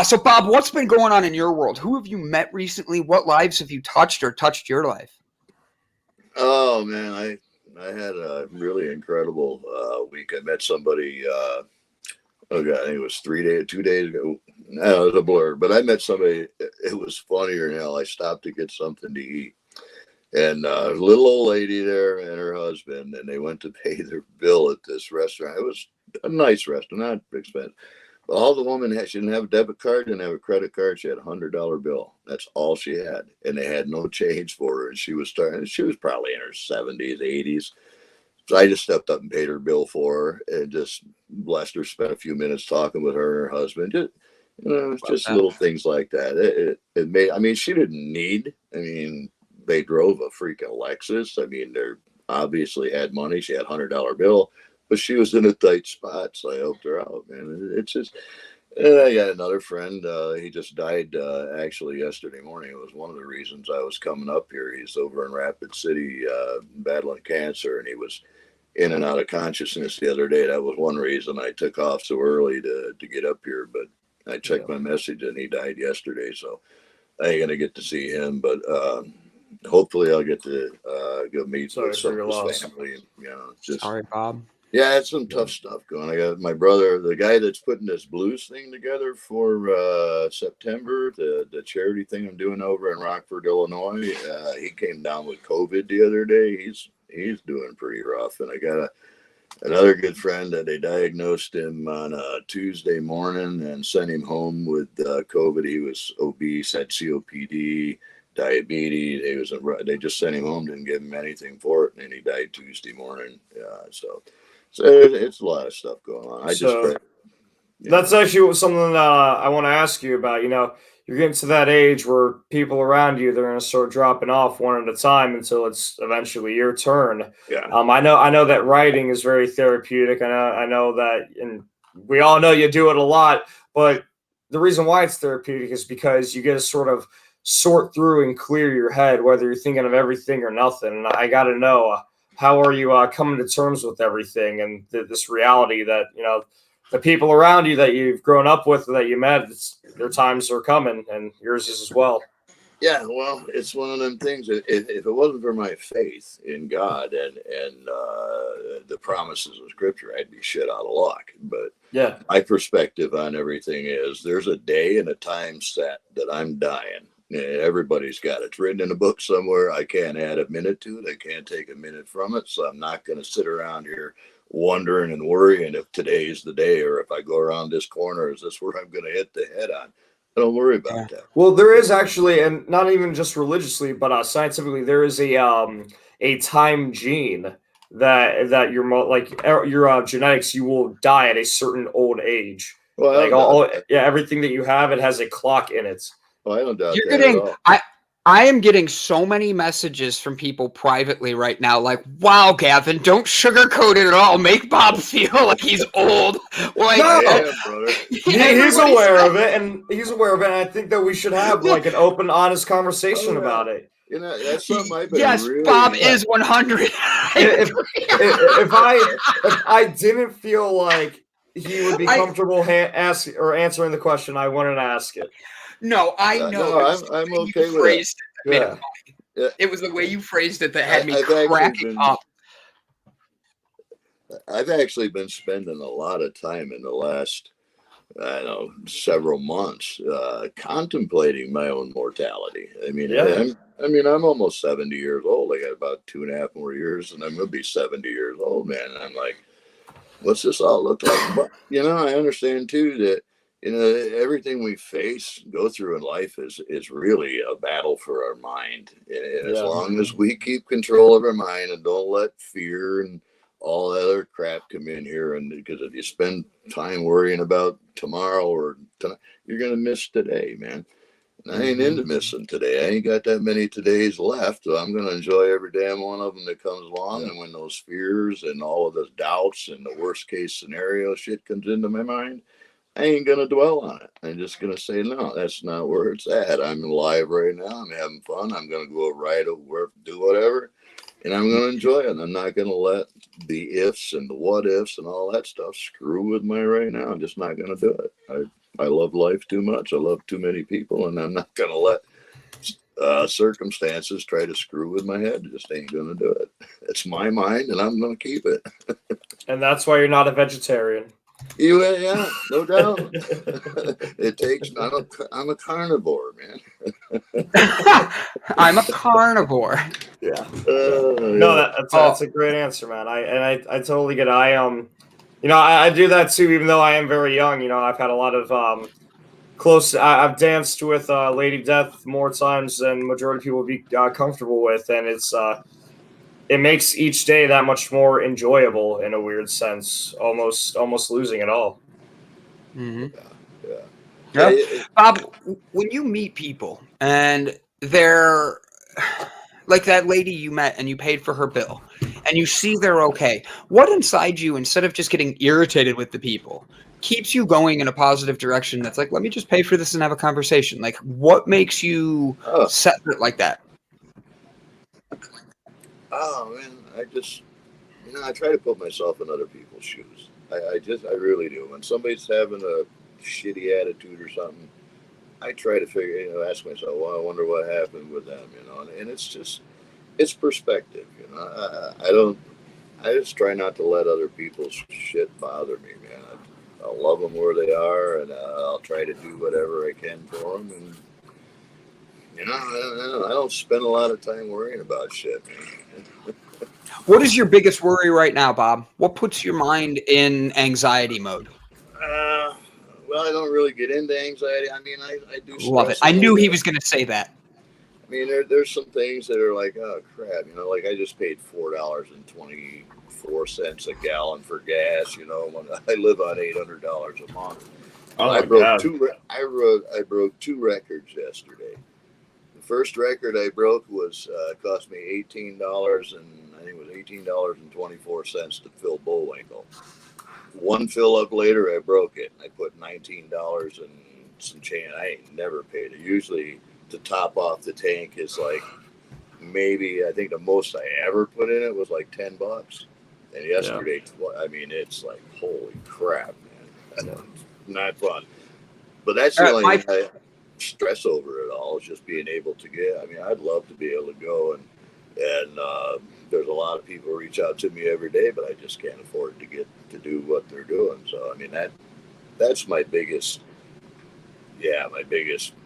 So, Bob, what's been going on in your world? Who have you met recently? What lives have you touched or touched your life? Oh man, I had a really incredible week. I met somebody. Oh god, I think it was 2 days ago. No, it was a blur. But I met somebody. It was funnier than hell. I stopped to get something to eat, and a little old lady there and her husband, and they went to pay their bill at this restaurant. It was a nice restaurant, not expensive. But all the woman had, she didn't have a debit card, didn't have a credit card. She had $100 bill. That's all she had, and they had no change for her. And she was probably in her 70s, 80s. So I just stepped up and paid her bill for her, and just blessed her. Spent a few minutes talking with her and her husband. Just, just little things like that. It made. I mean, she didn't need. I mean, they drove a freaking Lexus. I mean, they're obviously had money. She had $100 bill. But she was in a tight spot, so I helped her out, man. It's just, and I got another friend. He just died actually yesterday morning. It was one of the reasons I was coming up here. He's over in Rapid City battling cancer, and he was in and out of consciousness the other day. That was one reason I took off so early to get up here. But I checked my message, and he died yesterday, so I ain't gonna get to see him. But hopefully, I'll get to go meet some of his family. And, sorry, Bob. Yeah, it's some tough stuff going. I got my brother, the guy that's putting this blues thing together for September, the charity thing I'm doing over in Rockford, Illinois. He came down with COVID the other day. He's doing pretty rough. And I got another good friend that they diagnosed him on a Tuesday morning and sent him home with COVID. He was obese, had COPD, diabetes. They just sent him home, didn't give him anything for it, and he died Tuesday morning. So it's a lot of stuff going on. That's actually something that I want to ask you about. You're getting to that age where people around you, they're going to start dropping off one at a time until it's eventually your turn. Yeah. I know that writing is very therapeutic. I know that, and we all know you do it a lot. But the reason why it's therapeutic is because you get to sort of sort through and clear your head, whether you're thinking of everything or nothing. And I got to know. How are you coming to terms with everything and this reality that, the people around you that you've grown up with, that you met, their times are coming, and yours is as well. Yeah, well, it's one of them things. If it wasn't for my faith in God and the promises of Scripture, I'd be shit out of luck. But yeah, my perspective on everything is there's a day and a time set that I'm dying. Everybody's got it. It's written in a book somewhere. I can't add a minute to it. I can't take a minute from it. So I'm not going to sit around here wondering and worrying if today's the day, or if I go around this corner, is this where I'm going to hit the head on? I don't worry about that. Well, there is actually, and not even just religiously, but scientifically, there is a time gene that your genetics, you will die at a certain old age. Well, everything that you have, it has a clock in it. I don't doubt that at all. I am getting so many messages from people privately right now, like, wow, Gavin, don't sugarcoat it at all. Make Bob feel like he's old. Like, brother. He's aware of it, and I think that we should have like an open, honest conversation about it. You know, that's something I've been Yes, really. Bob is 100. If I didn't feel like he would be comfortable answering the question, I wouldn't ask it. No, I know. No, I'm okay with it. Yeah. It was the way you phrased it that had me I've actually cracking up. I've actually been spending a lot of time in the last, I don't know, several months contemplating my own mortality. I mean, I'm almost 70 years old. I got about 2.5 more years, and I'm going to be 70 years old, man. And I'm like, what's this all look like? But, you know, I understand too that, you know, everything we go through in life is really a battle for our mind. And as long as we keep control of our mind and don't let fear and all that other crap come in here, and because if you spend time worrying about tomorrow or tonight, you're going to miss today, man. And I ain't into missing today. I ain't got that many todays left, so I'm going to enjoy every damn one of them that comes along. And when those fears and all of those doubts and the worst case scenario shit comes into my mind, I ain't going to dwell on it. I'm just going to say, no, that's not where it's at. I'm alive right now. I'm having fun. I'm going to go ride over, do whatever, and I'm going to enjoy it. And I'm not going to let the ifs and the what ifs and all that stuff screw with my right now. I'm just not going to do it. I love life too much. I love too many people, and I'm not going to let circumstances try to screw with my head. I just ain't going to do it. It's my mind, and I'm going to keep it. And that's why you're not a vegetarian. Yeah, no doubt. It takes. I'm a carnivore, man. I'm a carnivore. Yeah. No, that's a great answer, man. I totally get it. I do that too, even though I am very young. You know, I've had a lot of I've danced with Lady Death more times than majority of people would be comfortable with, and it makes each day that much more enjoyable in a weird sense, almost losing it all. Mm-hmm. Yeah. Bob, when you meet people and they're like that lady you met and you paid for her bill and you see they're okay, what inside you, instead of just getting irritated with the people, keeps you going in a positive direction that's like, let me just pay for this and have a conversation? Like, what makes you set it like that? Oh, man, I try to put myself in other people's shoes. I really do. When somebody's having a shitty attitude or something, I try to ask myself, well, I wonder what happened with them, and it's perspective, I just try not to let other people's shit bother me, man. I'll love them where they are, and I'll try to do whatever I can for them, and, I don't spend a lot of time worrying about shit, man. What is your biggest worry right now, Bob? What puts your mind in anxiety mode? Well, I don't really get into anxiety. I mean, I do Love it. stress. I knew he was going to say that. I mean, there's some things that are like, oh crap, like I just paid $4.24 a gallon for gas. When I live on $800 a month. Oh, I broke two records yesterday. The first record I broke was cost me $18, and I think it was $18.24 to fill Bullwinkle. One fill up later, I broke it. I put $19 and some change. I ain't never paid it. Usually, to top off the tank is like maybe, I think the most I ever put in it was like $10. And yesterday, I mean, it's like, holy crap, man. Not fun. But that's the only thing I stress over it all, is just being able to get. I mean, I'd love to be able to go and there's a lot of people who reach out to me every day, but I just can't afford to get to do what they're doing. So, I mean, that's my biggest, I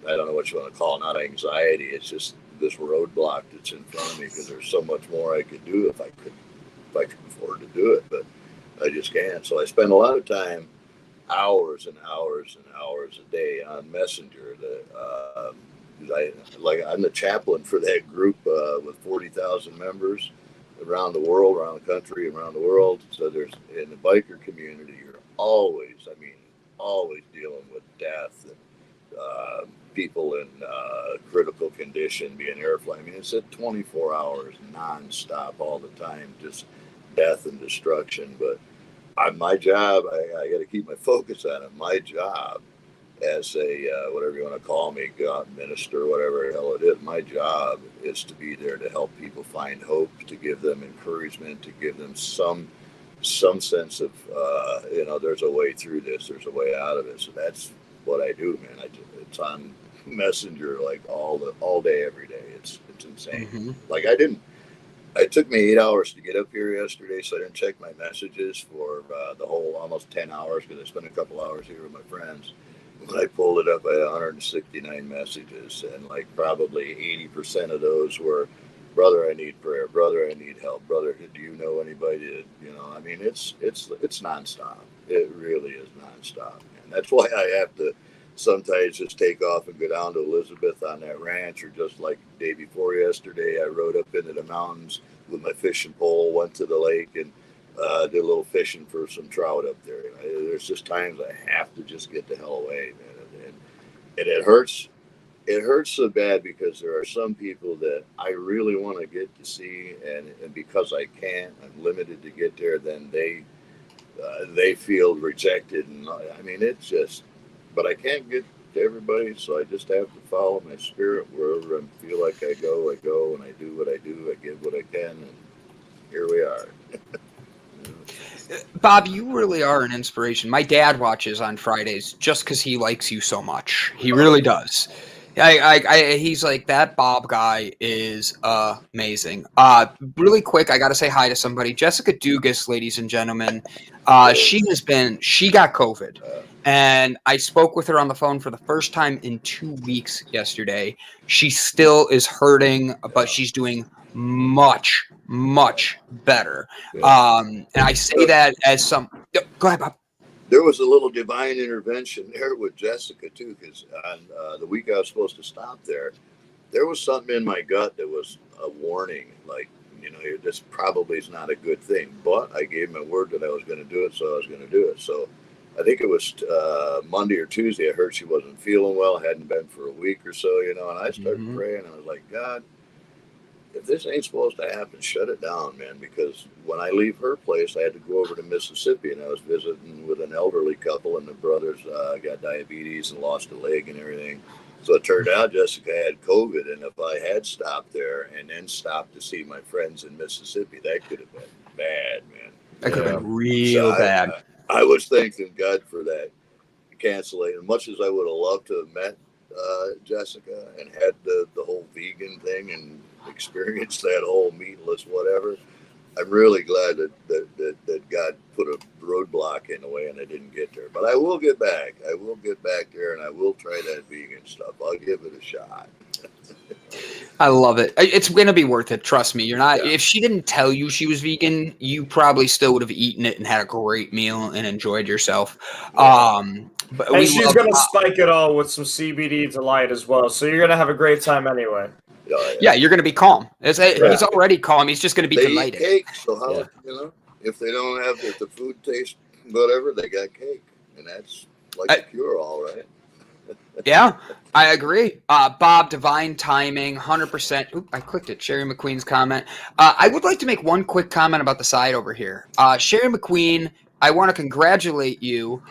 don't know what you want to call it, not anxiety. It's just this roadblock that's in front of me, because there's so much more I could do if I could afford to do it, but I just can't. So I spend a lot of time, hours and hours and hours a day on Messenger. I'm the chaplain for that group with 40,000 members around the world, around the country, around the world. So there's, in the biker community, you're always dealing with death and people in critical condition, being airflown. I mean, it's at 24 hours nonstop all the time, just death and destruction. But my job, I got to keep my focus on it. My job as a whatever you want to call me, God, minister, whatever the hell it is. My job is to be there to help people find hope, to give them encouragement, to give them some sense of there's a way through this, there's a way out of it. So that's what I do, man. It's on Messenger like all day, every day. It's insane. Mm-hmm. Like it took me 8 hours to get up here yesterday, so I didn't check my messages for the whole almost 10 hours because I spent a couple hours here with my friends. When I pulled it up, I had 169 messages, and like probably 80% of those were, brother, I need prayer. Brother, I need help. Brother, do you know anybody? I mean, it's nonstop. It really is nonstop, and that's why I have to sometimes just take off and go down to Elizabeth on that ranch, or just like the day before yesterday, I rode up into the mountains with my fishing pole, went to the lake, and did a little fishing for some trout up there. There's just times I have to just get the hell away, man, and it hurts. It hurts so bad because there are some people that I really want to get to see, and because I can't, I'm limited to get there. Then they feel rejected, and I mean it's just. But I can't get to everybody, so I just have to follow my spirit wherever I feel like I go, and I do what I do. I give what I can, and here we are. Bob, you really are an inspiration. My dad watches on Fridays just because he likes you so much. He really does. He's like, that Bob guy is amazing. Really quick, I got to say hi to somebody. Jessica Dugas, ladies and gentlemen. She got COVID. And I spoke with her on the phone for the first time in 2 weeks yesterday. She still is hurting, but she's doing much, much better. And I say that as some. Go ahead, Bob. There was a little divine intervention there with Jessica too, because on the week I was supposed to stop there was something in my gut that was a warning, like, this probably is not a good thing. But I gave my word that I was going to do it, so I was going to do it. So I think it was Monday or Tuesday. I heard she wasn't feeling well, hadn't been for a week or so, and I started praying. I was like, God, if this ain't supposed to happen, shut it down, man. Because when I leave her place, I had to go over to Mississippi, and I was visiting with an elderly couple, and the brothers got diabetes and lost a leg and everything. So it turned out Jessica had COVID, and if I had stopped there and then stopped to see my friends in Mississippi, that could have been bad, man. That could have been real bad. I was thanking God for that cancellation. Much as I would have loved to have met Jessica and had the whole vegan thing and experienced that whole meatless whatever, I'm really glad that God put a roadblock in the way and I didn't get there. But I will get back. I will get back there, and I will try that vegan stuff. I'll give it a shot. I love it. It's going to be worth it. Trust me. You're not. Yeah. If she didn't tell you she was vegan, you probably still would have eaten it and had a great meal and enjoyed yourself. Yeah. And she's going to spike it all with some CBD delight as well. So you're going to have a great time anyway. Yeah, you're going to be calm. He's already calm. He's just going to be delighted. Eat cake, so how, if they don't have, if the food tastes whatever, they got cake. And that's like a cure-all, right? Yeah, I agree. Bob, divine timing, 100%. Oop, I clicked it. Sherry McQueen's comment. I would like to make one quick comment about the side over here. Sherry McQueen, I want to congratulate you.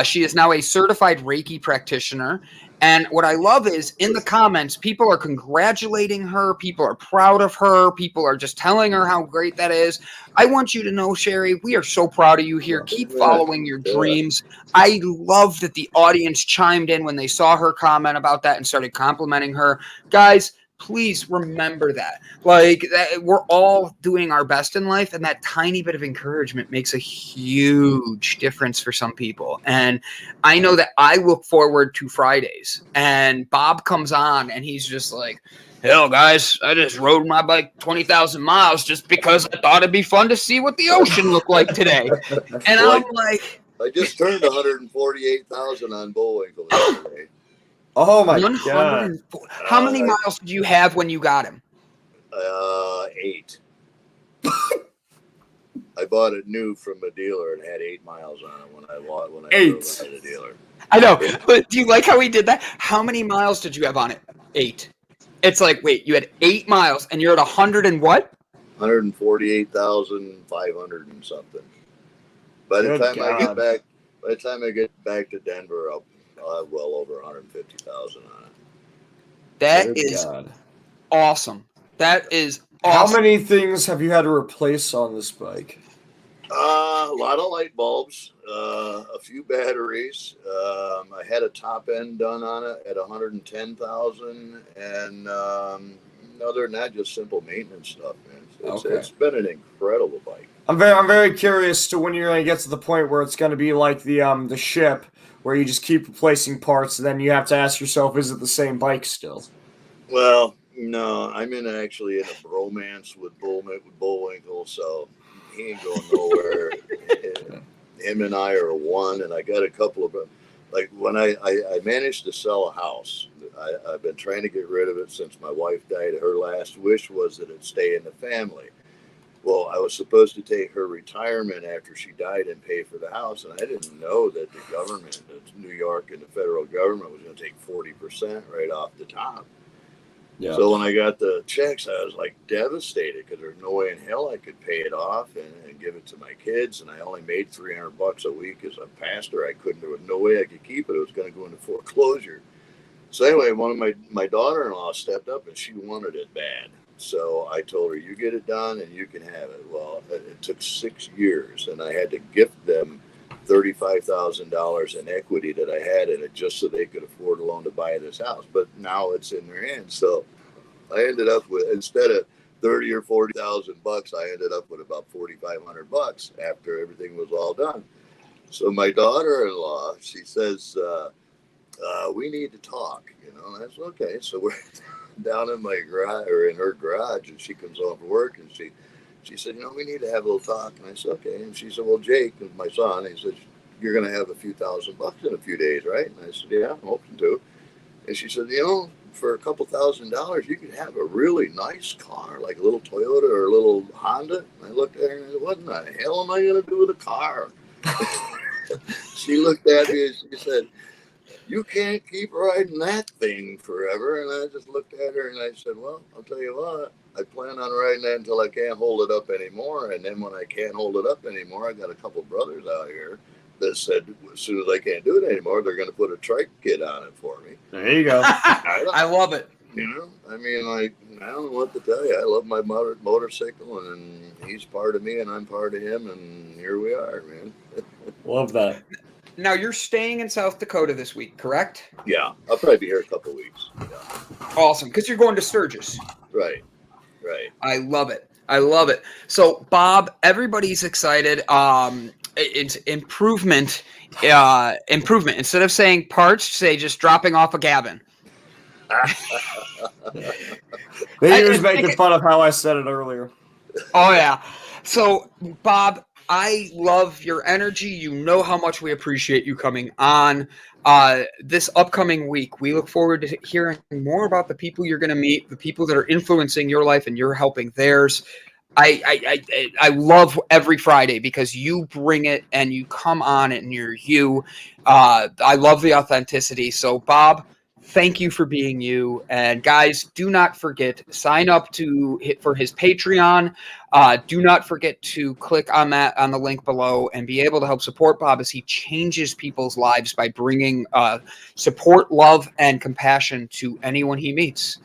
She is now a certified Reiki practitioner. And what I love is in the comments, people are congratulating her. People are proud of her. People are just telling her how great that is. I want you to know, Sherry, we are so proud of you here. Keep following your dreams. I love that the audience chimed in when they saw her comment about that and started complimenting her. Guys, please remember that. We're all doing our best in life, and that tiny bit of encouragement makes a huge difference for some people. And I know that I look forward to Fridays, and Bob comes on, and he's just like, hell, guys, I just rode my bike 20,000 miles just because I thought it'd be fun to see what the ocean looked like today. And I'm like, I just turned 148,000 on Bullwinkle yesterday. Oh my God. How many miles did you have when you got him? 8. I bought it new from a dealer and had 8 miles on it when I drove it to the dealer. I know, but do you like how he did that? How many miles did you have on it? 8. It's like, wait, you had 8 miles and you're at 100 and what? 148,500 and something. By the time I get back to Denver, I'll I'll have well over 150,000 on it. That Good is God. awesome. That is How awesome. many things have you had to replace on this bike? A lot of light bulbs, a few batteries. I had a top end done on it at 110,000, and other than that, just simple maintenance stuff, man. It's been an incredible bike. I'm very curious to when you're going to get to the point where it's going to be like the ship, where you just keep replacing parts, and then you have to ask yourself, is it the same bike still? Well, no, I'm actually in a bromance with Bullwinkle, so he ain't going nowhere. Him and I are one, and I got a couple of, like when I managed to sell a house. I've been trying to get rid of it since my wife died. Her last wish was that it stay in the family. Well, I was supposed to take her retirement after she died and pay for the house, and I didn't know that the government, New York and the federal government, was going to take 40% right off the top. Yeah. So when I got the checks, I was like devastated because there's no way in hell I could pay it off and give it to my kids. And I only made $300 a week as a pastor. There was no way I could keep it. It was going to go into foreclosure. So anyway, one of my daughter-in-law stepped up and she wanted it bad. So I told her, you get it done and you can have it. Well, it took 6 years and I had to gift them $35,000 in equity that I had in it just so they could afford a loan to buy this house. But now it's in their hands. So I ended up with, instead of 30 or 40,000 bucks, I ended up with about 4,500 bucks after everything was all done. So my daughter-in-law, she says, we need to talk, and that's okay. So we're down in my garage or in her garage, and she comes home from work and she said, we need to have a little talk. And I said, okay. And she said, well, Jake, my son, he said, you're going to have a few $1,000 in a few days, right? And I said, yeah, I'm hoping to. And she said, for a couple $1,000, you could have a really nice car, like a little Toyota or a little Honda. And I looked at her and I said, what in the hell am I going to do with a car? She looked at me and she said, you can't keep riding that thing forever. And I just looked at her and I said, well, I'll tell you what, I plan on riding that until I can't hold it up anymore. And then when I can't hold it up anymore, I got a couple brothers out here that said, as soon as I can't do it anymore, they're going to put a trike kit on it for me. There you go. I love it. I don't know what to tell you. I love my motorcycle, and he's part of me, and I'm part of him, and here we are, man. Love that. Now, you're staying in South Dakota this week, correct? Yeah, I'll probably be here a couple of weeks. Yeah. Awesome, because you're going to Sturgis. Right. I love it. So, Bob, everybody's excited. It's improvement. Instead of saying parts, say just dropping off a Gavin. He was making fun of how I said it earlier. Oh, yeah. So, Bob, I love your energy. You know how much we appreciate you coming on. This upcoming week, we look forward to hearing more about the people you're going to meet, the people that are influencing your life and you're helping theirs. I love every Friday because you bring it and you come on it and you're you. I love the authenticity. So, Bob, thank you for being you. And guys, do not forget, sign up for his Patreon. Do not forget to click on the link below and be able to help support Bob as he changes people's lives by bringing support, love, and compassion to anyone he meets.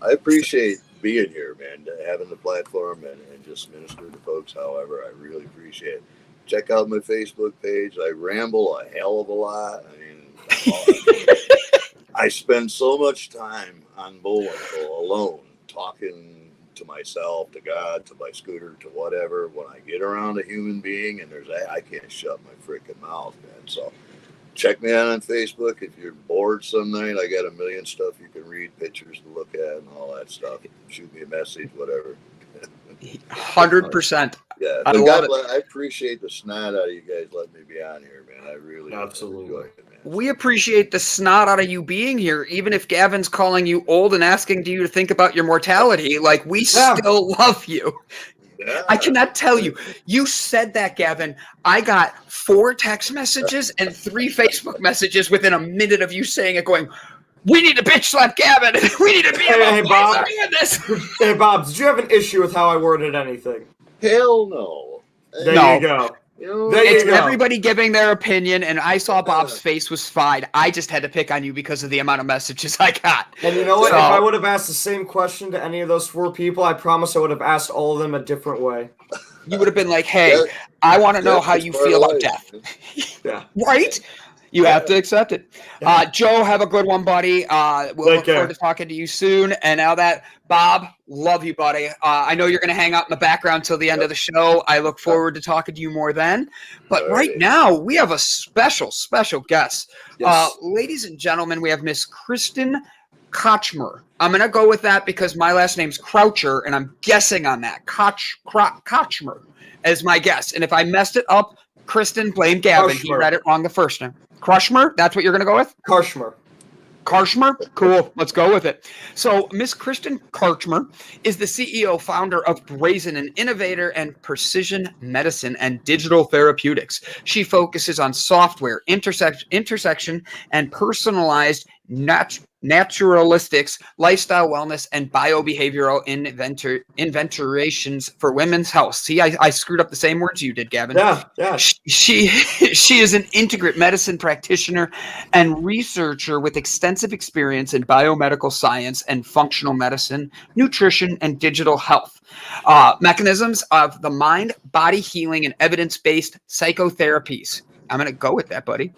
I appreciate being here, man, having the platform and just minister to folks. However, I really appreciate it. Check out my Facebook page. I ramble a hell of a lot. I spend so much time on Bullwinkle alone, talking to myself, to God, to my scooter, to whatever. When I get around a human being and I can't shut my freaking mouth, man. So check me out on Facebook. If you're bored some night, I got a million stuff you can read, pictures to look at and all that stuff. Shoot me a message, whatever. 100%. Yeah, I love it. I appreciate the snot out of you guys letting me be on here, man. I really Absolutely enjoy it, man. We appreciate the snot out of you being here, even if Gavin's calling you old and asking you to think about your mortality. Like, we still love you. Yeah. I cannot tell you. You said that, Gavin. I got 4 text messages and 3 Facebook messages within a minute of you saying it, going, we need to bitch slap Gavin. We need to be able to doing this. Hey, Bob, did you have an issue with how I worded anything? Hell no. There you go. There you It's go. everybody giving their opinion, and I saw Bob's face was fine. I just had to pick on you because of the amount of messages I got. And you know what? So- If I would have asked the same question to any of those 4 people, I promise I would have asked all of them a different way. You would have been like, hey, Yeah, I want to know how is you part feel of about life, death. man. Yeah. Right? You have to accept it. Joe, have a good one, buddy. We'll Take look care. forward to talking to you soon. And now that, Bob, love you, buddy. I know you're going to hang out in the background till the end of the show. I look forward to talking to you more then. But right Alrighty. now, we have a special guest. Yes. Ladies and gentlemen, we have Miss Kirsten Karchmer. I'm going to go with that because my last name's Croucher, and I'm guessing on that. Karchmer as my guess. And if I messed it up, Kristen, blame Gavin. He Karchmer. read it wrong the first time. Karchmer? That's what you're going to go with? Karchmer. Karchmer? Cool. Let's go with it. So, Miss Kirsten Karchmer is the CEO, founder of Brazen, an innovator and precision medicine and digital therapeutics. She focuses on software, intersection, and personalized naturalistics, lifestyle wellness, and biobehavioral inventurations for women's health. See, I screwed up the same words you did, Gavin. Yeah. She is an integrative medicine practitioner and researcher with extensive experience in biomedical science and functional medicine, nutrition, and digital health. Mechanisms of the mind, body healing, and evidence-based psychotherapies. I'm going to go with that, buddy.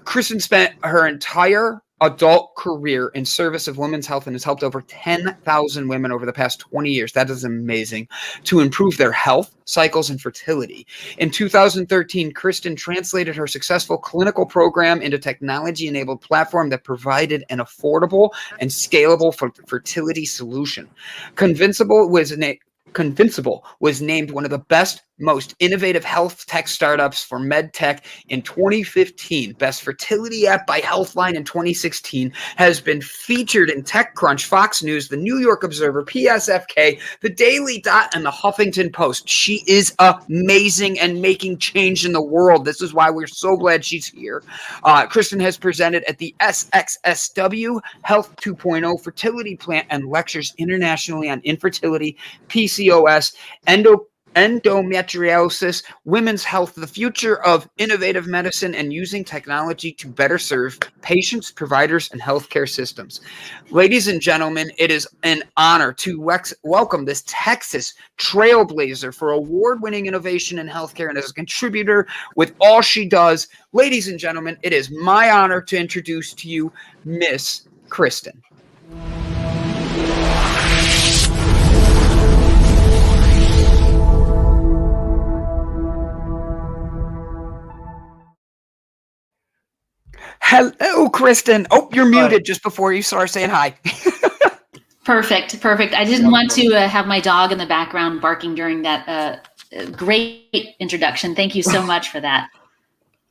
Kristen spent her entire adult career in service of women's health and has helped over 10,000 women over the past 20 years. That is amazing. To improve their health, cycles, and fertility. In 2013, Kristen translated her successful clinical program into technology-enabled platform that provided an affordable and scalable fertility solution. Conceivable was named one of the best, most innovative health tech startups for MedTech in 2015. Best Fertility App by Healthline in 2016 has been featured in TechCrunch, Fox News, The New York Observer, PSFK, The Daily Dot, and The Huffington Post. She is amazing and making change in the world. This is why we're so glad she's here. Kristen has presented at the SXSW Health 2.0 Fertility Plant and lectures internationally on infertility, PCOS, endometriosis, women's health, the future of innovative medicine, and using technology to better serve patients, providers, and healthcare systems. Ladies and gentlemen, it is an honor to welcome this Texas trailblazer for award-winning innovation in healthcare and as a contributor with all she does. Ladies and gentlemen, it is my honor to introduce to you Miss Kristen. Hello, Kristen. Oh, you're muted just before you start saying hi. Perfect. I didn't want to have my dog in the background barking during that great introduction. Thank you so much for that.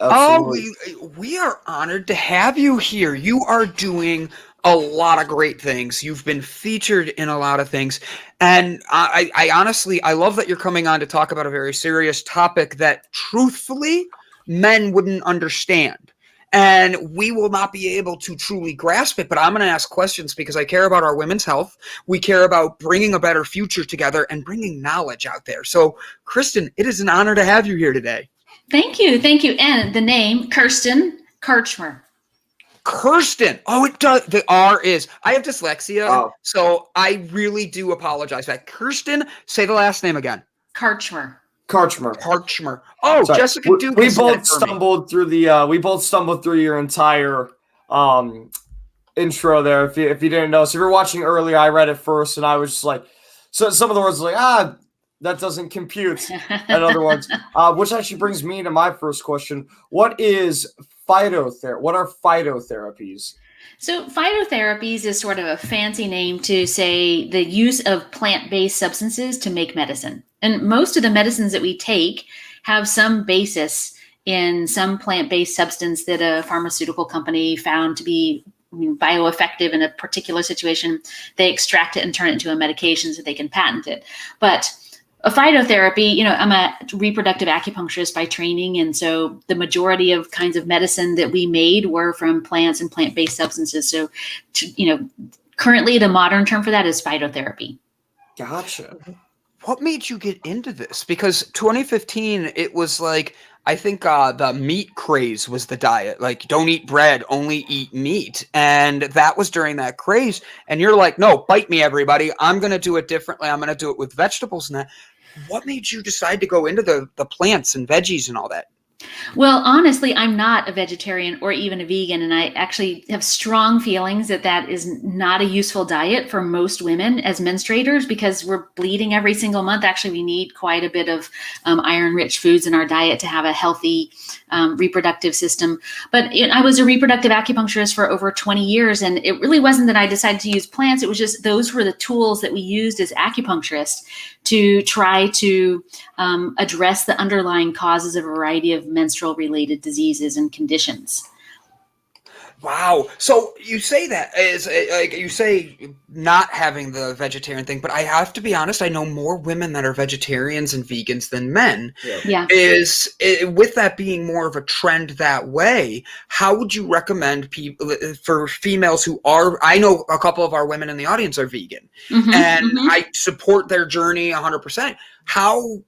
Absolutely. Oh, we are honored to have you here. You are doing a lot of great things. You've been featured in a lot of things. And I honestly, I love that you're coming on to talk about a very serious topic that truthfully men wouldn't understand. And we will not be able to truly grasp it, but I'm going to ask questions because I care about our women's health. We care about bringing a better future together and bringing knowledge out there. So, Kristen, it is an honor to have you here today. Thank you. And the name, Kirsten Karchmer. Kirsten. Oh, it does. The R is. I have dyslexia, so I really do apologize for that. Kirsten, say the last name again. Karchmer. Oh, Sorry. Jessica Duke. We both stumbled through your entire intro there. If you didn't know, so if you're watching earlier, I read it first, and I was just like, so some of the words were like, that doesn't compute, and other ones, which actually brings me to my first question: What is phytotherapy? What are phytotherapies? So phytotherapies is sort of a fancy name to say the use of plant-based substances to make medicine. And most of the medicines that we take have some basis in some plant-based substance that a pharmaceutical company found to be bioeffective in a particular situation. They extract it and turn it into a medication so they can patent it. But a phytotherapy, I'm a reproductive acupuncturist by training. And so the majority of kinds of medicine that we made were from plants and plant-based substances. So, currently the modern term for that is phytotherapy. Gotcha. What made you get into this? Because 2015, it was like, I think the meat craze was the diet. Like, don't eat bread, only eat meat. And that was during that craze. And you're like, no, bite me, everybody. I'm going to do it differently. I'm going to do it with vegetables and that. What made you decide to go into the plants and veggies and all that? Well, honestly, I'm not a vegetarian or even a vegan, and I actually have strong feelings that that is not a useful diet for most women as menstruators because we're bleeding every single month. Actually, we need quite a bit of iron-rich foods in our diet to have a healthy reproductive system. But I was a reproductive acupuncturist for over 20 years, and it really wasn't that I decided to use plants. It was just those were the tools that we used as acupuncturists to try to address the underlying causes of a variety of menstrual related diseases and conditions. Wow. So you say that is like you say not having the vegetarian thing, but I have to be honest, I know more women that are vegetarians and vegans than men. Yeah. With that being more of a trend that way, how would you recommend people for females who are, I know a couple of our women in the audience are vegan and I support their journey 100%. How,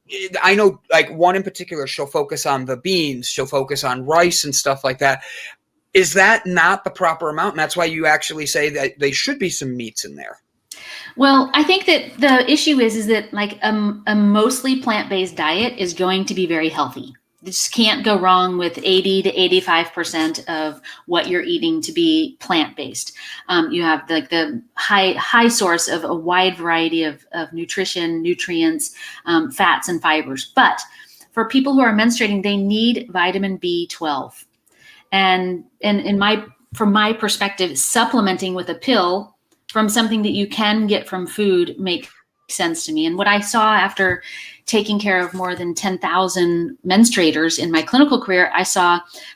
I know like one in particular, she'll focus on the beans, she'll focus on rice and stuff like that. Is that not the proper amount? And that's why you actually say that they should be some meats in there. Well, I think that the issue is that like a mostly plant-based diet is going to be very healthy. You just can't go wrong with 80 to 85% of what you're eating to be plant-based. You have like the high source of a wide variety of nutrition, nutrients, fats, and fibers. But for people who are menstruating, they need vitamin B12. And from my perspective, supplementing with a pill from something that you can get from food makes sense to me. And what I saw after taking care of more than 10,000 menstruators in my clinical career,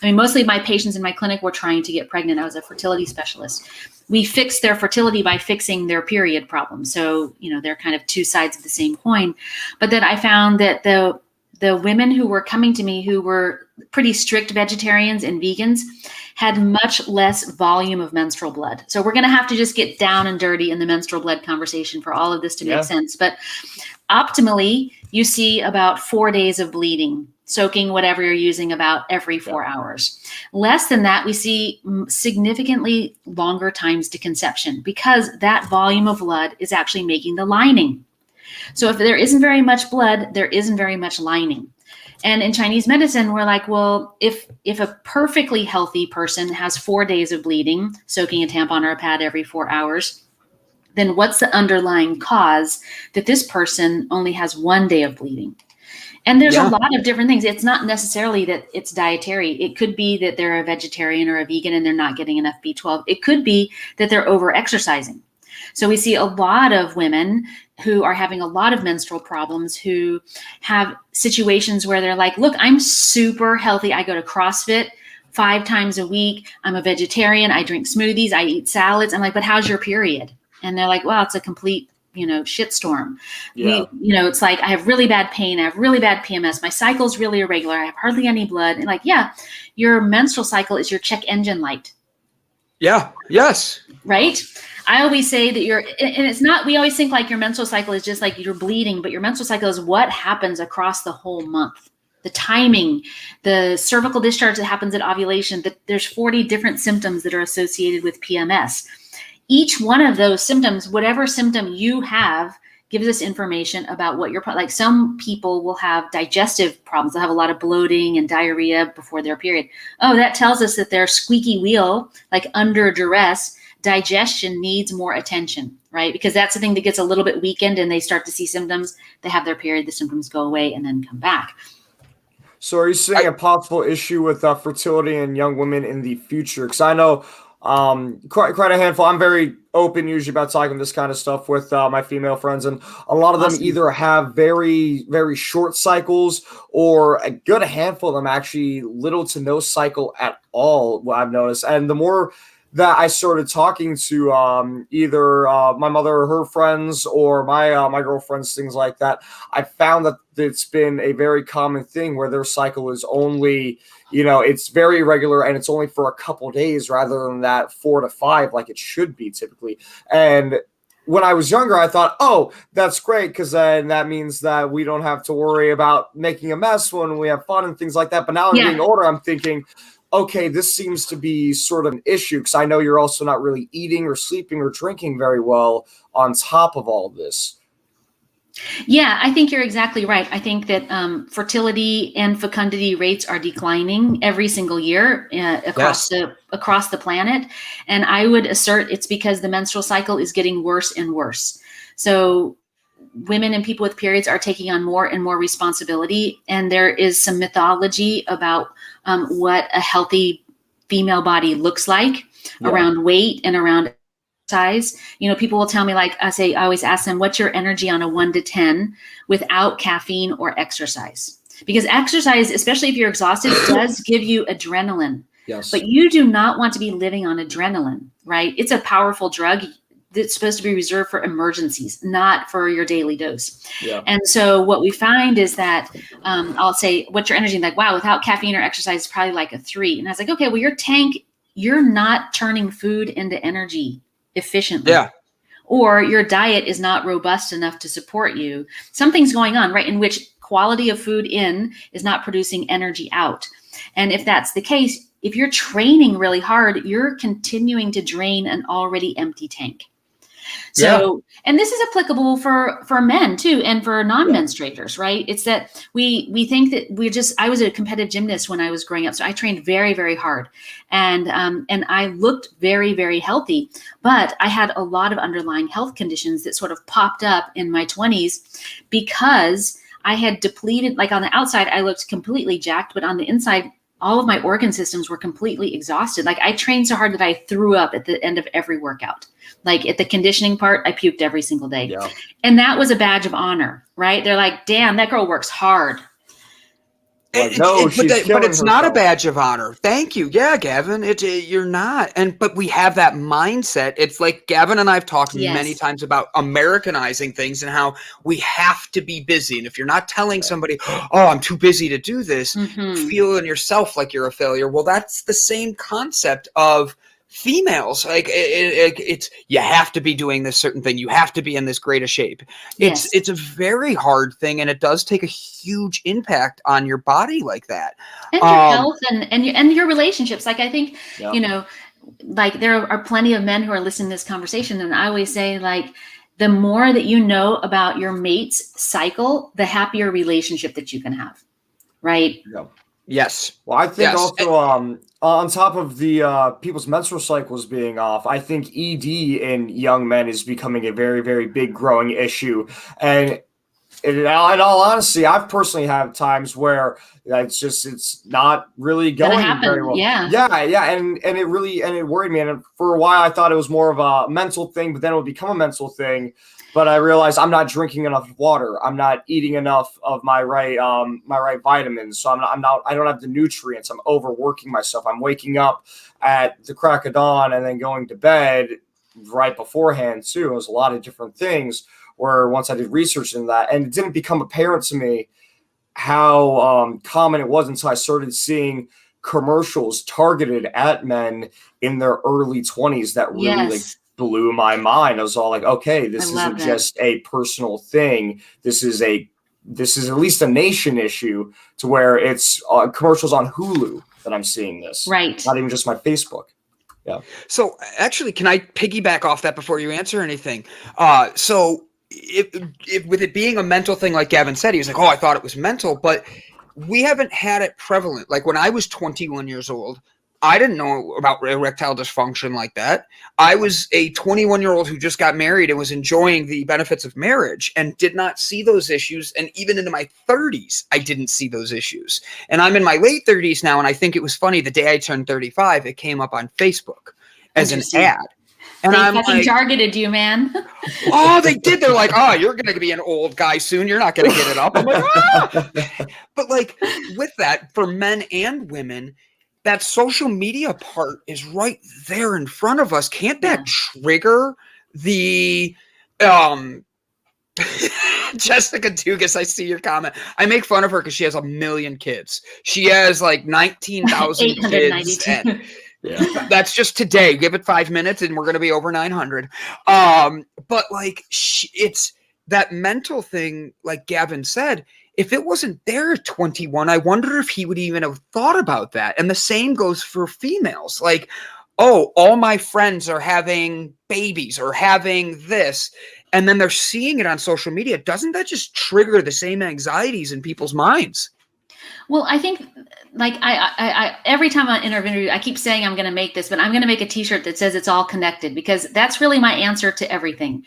mostly my patients in my clinic were trying to get pregnant. I was a fertility specialist. We fixed their fertility by fixing their period problem. So, they're kind of two sides of the same coin. But then I found that the women who were coming to me who were pretty strict vegetarians and vegans had much less volume of menstrual blood. So we're going to have to just get down and dirty in the menstrual blood conversation for all of this to make sense. But optimally, you see about 4 days of bleeding, soaking whatever you're using about every 4 hours. Less than that, we see significantly longer times to conception because that volume of blood is actually making the lining. So if there isn't very much blood, there isn't very much lining. And in Chinese medicine, we're like, well, if a perfectly healthy person has 4 days of bleeding, soaking a tampon or a pad every 4 hours, then what's the underlying cause that this person only has 1 day of bleeding? And there's a lot of different things. It's not necessarily that it's dietary. It could be that they're a vegetarian or a vegan and they're not getting enough B12. It could be that they're over-exercising. So we see a lot of women who are having a lot of menstrual problems who have situations where they're like, look, I'm super healthy. I go to CrossFit 5 times a week. I'm a vegetarian. I drink smoothies. I eat salads. I'm like, but how's your period? And they're like, well, it's a complete, shitstorm. Yeah. It's like, I have really bad pain. I have really bad PMS. My cycle's really irregular. I have hardly any blood. And like, yeah, your menstrual cycle is your check engine light. Yeah. Yes. Right. I always say that and it's not, we always think like your menstrual cycle is just like you're bleeding, but your menstrual cycle is what happens across the whole month. The timing, the cervical discharge that happens at ovulation, there's 40 different symptoms that are associated with PMS. Each one of those symptoms, whatever symptom you have, gives us information about what you're, like some people will have digestive problems. They'll have a lot of bloating and diarrhea before their period. Oh, that tells us that their squeaky wheel, like under duress, digestion needs more attention, right? Because that's the thing that gets a little bit weakened and they start to see symptoms. They have their period, the symptoms go away and then come back. So are you seeing a possible issue with fertility in young women in the future? Because I know quite a handful. I'm very open usually about talking this kind of stuff with my female friends, and a lot of them either have very, very short cycles or a good handful of them actually little to no cycle at all, what I've noticed. And the more that I started talking to either my mother or her friends or my girlfriends, things like that, I found that it's been a very common thing where their cycle is only, it's very irregular and it's only for a couple days rather than that 4 to 5 like it should be typically. And when I was younger, I thought, oh, that's great, because then that means that we don't have to worry about making a mess when we have fun and things like that. But now I'm getting older, I'm thinking, okay, this seems to be sort of an issue, because I know you're also not really eating or sleeping or drinking very well on top of all this. Yeah, I think you're exactly right. I think that fertility and fecundity rates are declining every single year across the planet, and I would assert it's because the menstrual cycle is getting worse and worse. So women and people with periods are taking on more and more responsibility, and there is some mythology about what a healthy female body looks like around weight and around size. People will tell me, like I always ask them, what's your energy on a 1 to 10 without caffeine or exercise? Because exercise, especially if you're exhausted, does give you adrenaline. Yes. But you do not want to be living on adrenaline, right? It's a powerful drug that's supposed to be reserved for emergencies, not for your daily dose. Yeah. And so what we find is that I'll say, what's your energy? Like, wow, without caffeine or exercise, it's probably like a 3. And I was like, okay, well, your tank, you're not turning food into energy efficiently. Yeah. Or your diet is not robust enough to support you. Something's going on, right? In which quality of food in is not producing energy out. And if that's the case, if you're training really hard, you're continuing to drain an already empty tank. So, and this is applicable for men too, and for non-menstruators, right? It's that we think that I was a competitive gymnast when I was growing up. So I trained very, very hard, and I looked very, very healthy, but I had a lot of underlying health conditions that sort of popped up in my 20s because I had depleted, like on the outside, I looked completely jacked, but on the inside, all of my organ systems were completely exhausted. Like I trained so hard that I threw up at the end of every workout. Like at the conditioning part, I puked every single day. Yeah. And that was a badge of honor, right? They're like, damn, that girl works hard. Like, no, but it's not a badge of honor. Thank you. Yeah, Gavin, you're not. But we have that mindset. It's like Gavin and I have talked many times about Americanizing things and how we have to be busy. And if you're not telling somebody, oh, I'm too busy to do this, feel in yourself like you're a failure. Well, that's the same concept of females. Like it's you have to be doing this certain thing. You have to be in this great a shape. It's a very hard thing, and it does take a huge impact on your body like that, and your health and your relationships. Like I think like there are plenty of men who are listening to this conversation, and I always say, like, the more that you know about your mate's cycle, the happier relationship that you can have, right? Yes. Well, I think also on top of the people's menstrual cycles being off, I think ED in young men is becoming a very, very big growing issue. And in all honesty, I've personally had times where it's not really going very well. Yeah. And it worried me. And for a while, I thought it was more of a mental thing, but then it would become a mental thing. But I realized I'm not drinking enough water. I'm not eating enough of my right vitamins. So I don't have the nutrients. I'm overworking myself. I'm waking up at the crack of dawn and then going to bed right beforehand too. It was a lot of different things where once I did research into that, and it didn't become apparent to me how common it was until I started seeing commercials targeted at men in their early 20s that really blew my mind. I was all like, okay, this isn't just a personal thing. This is at least a nation issue, to where it's commercials on Hulu that I'm seeing this. Right. Not even just my Facebook. Yeah. So actually, can I piggyback off that before you answer anything? So if with it being a mental thing, like Gavin said, he was like, oh, I thought it was mental, but we haven't had it prevalent. Like when I was 21 years old, I didn't know about erectile dysfunction like that. I was a 21-year-old who just got married and was enjoying the benefits of marriage and did not see those issues. And even into my 30s, I didn't see those issues. And I'm in my late 30s now, and I think it was funny, the day I turned 35, it came up on Facebook as an ad. And I'm like, targeted you, man. Oh, they did. They're like, oh, you're going to be an old guy soon. You're not going to get it up. I'm like, ah! But like with that, for men and women, that social media part is right there in front of us. Can't that trigger the Jessica Dugas, I see your comment. I make fun of her because she has 1 million kids. She has like 19,000 kids. And Yeah. That's just today. Give it 5 minutes and we're going to be over 900. But like, it's that mental thing, like Gavin said, if it wasn't there at 21, I wonder if he would even have thought about that. And the same goes for females. Like, oh, all my friends are having babies or having this, and then they're seeing it on social media. Doesn't that just trigger the same anxieties in people's minds? Well, I think like I every time I interview, I keep saying I'm going to make this, but I'm going to make a t-shirt that says it's all connected, because that's really my answer to everything.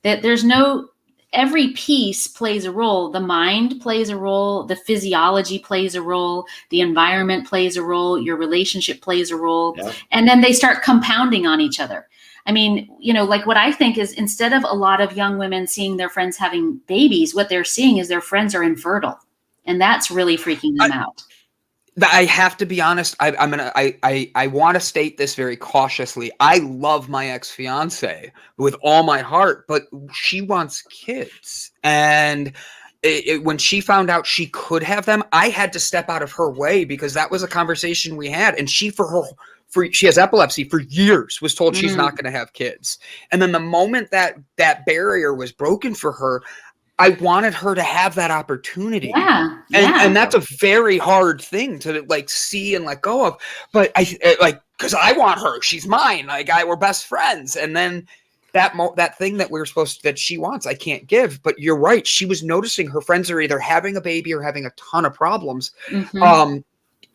That there's no, every piece plays a role. The mind plays a role. The physiology plays a role. The environment plays a role. Your relationship plays a role. Yeah. And then they start compounding on each other. I mean, you know, like what I think is, instead of a lot of young women seeing their friends having babies, what they're seeing is their friends are infertile. And that's really freaking them out. I have to be honest. I want to state this very cautiously. I love my ex-fiance with all my heart, but she wants kids. And when she found out she could have them, I had to step out of her way, because that was a conversation we had. And she, she has epilepsy, for years was told she's not going to have kids. And then the moment that barrier was broken for her, I wanted her to have that opportunity. Yeah. And that's a very hard thing to like see and let go of. But cause I want her, she's mine. Like we're best friends. And then that thing that that she wants, I can't give. But you're right. She was noticing her friends are either having a baby or having a ton of problems. Mm-hmm.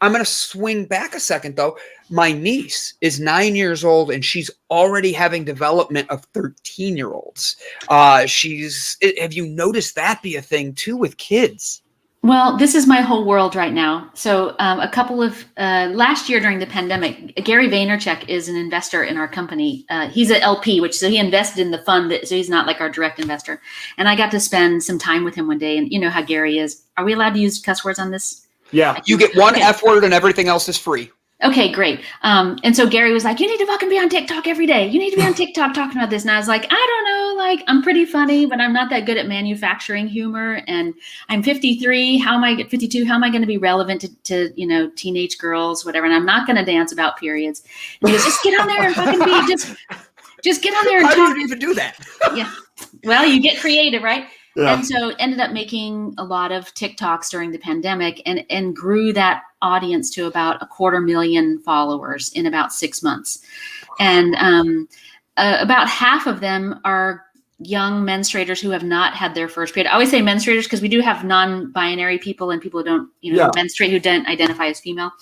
I'm going to swing back a second though. My niece is 9 years old and she's already having development of 13-year-olds. Have you noticed that be a thing too with kids? Well, this is my whole world right now. So a couple of last year during the pandemic, Gary Vaynerchuk is an investor in our company. He's an LP, so he invested in the fund. So he's not like our direct investor. And I got to spend some time with him one day. And you know how Gary is. Are we allowed to use cuss words on this? Yeah. You get one F word and everything else is free. Okay, great. And so Gary was like, you need to fucking be on TikTok every day. You need to be on TikTok talking about this. And I was like, I don't know, like I'm pretty funny, but I'm not that good at manufacturing humor. And I'm 53. 52? How am I going to be relevant to, you know, teenage girls, whatever. And I'm not going to dance about periods. And he goes, just get on there and fucking be, just get on there and talk. How do you even do that? Yeah. Well, you get creative, right? Yeah. And so ended up making a lot of TikToks during the pandemic and grew that audience to about 250,000 followers in about 6 months. And about half of them are young menstruators who have not had their first period. I always say menstruators because we do have non-binary people and people who don't, menstruate, who don't identify as female.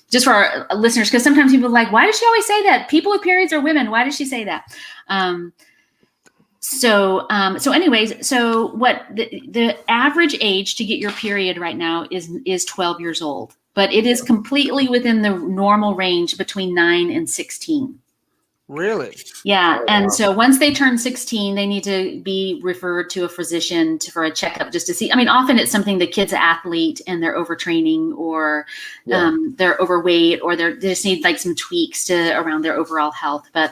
Just for our listeners, because sometimes people are like, why does she always say that? People with periods are women. Why does she say that? So anyways, so what the average age to get your period right now is 12 years old, but it is completely within the normal range between 9 and 16. Really? Yeah. Oh, and wow. so once they turn 16, they need to be referred to a physician for a checkup just to see. I mean, often it's something the kid's an athlete and they're overtraining or they're overweight or they just need like some tweaks around their overall health. But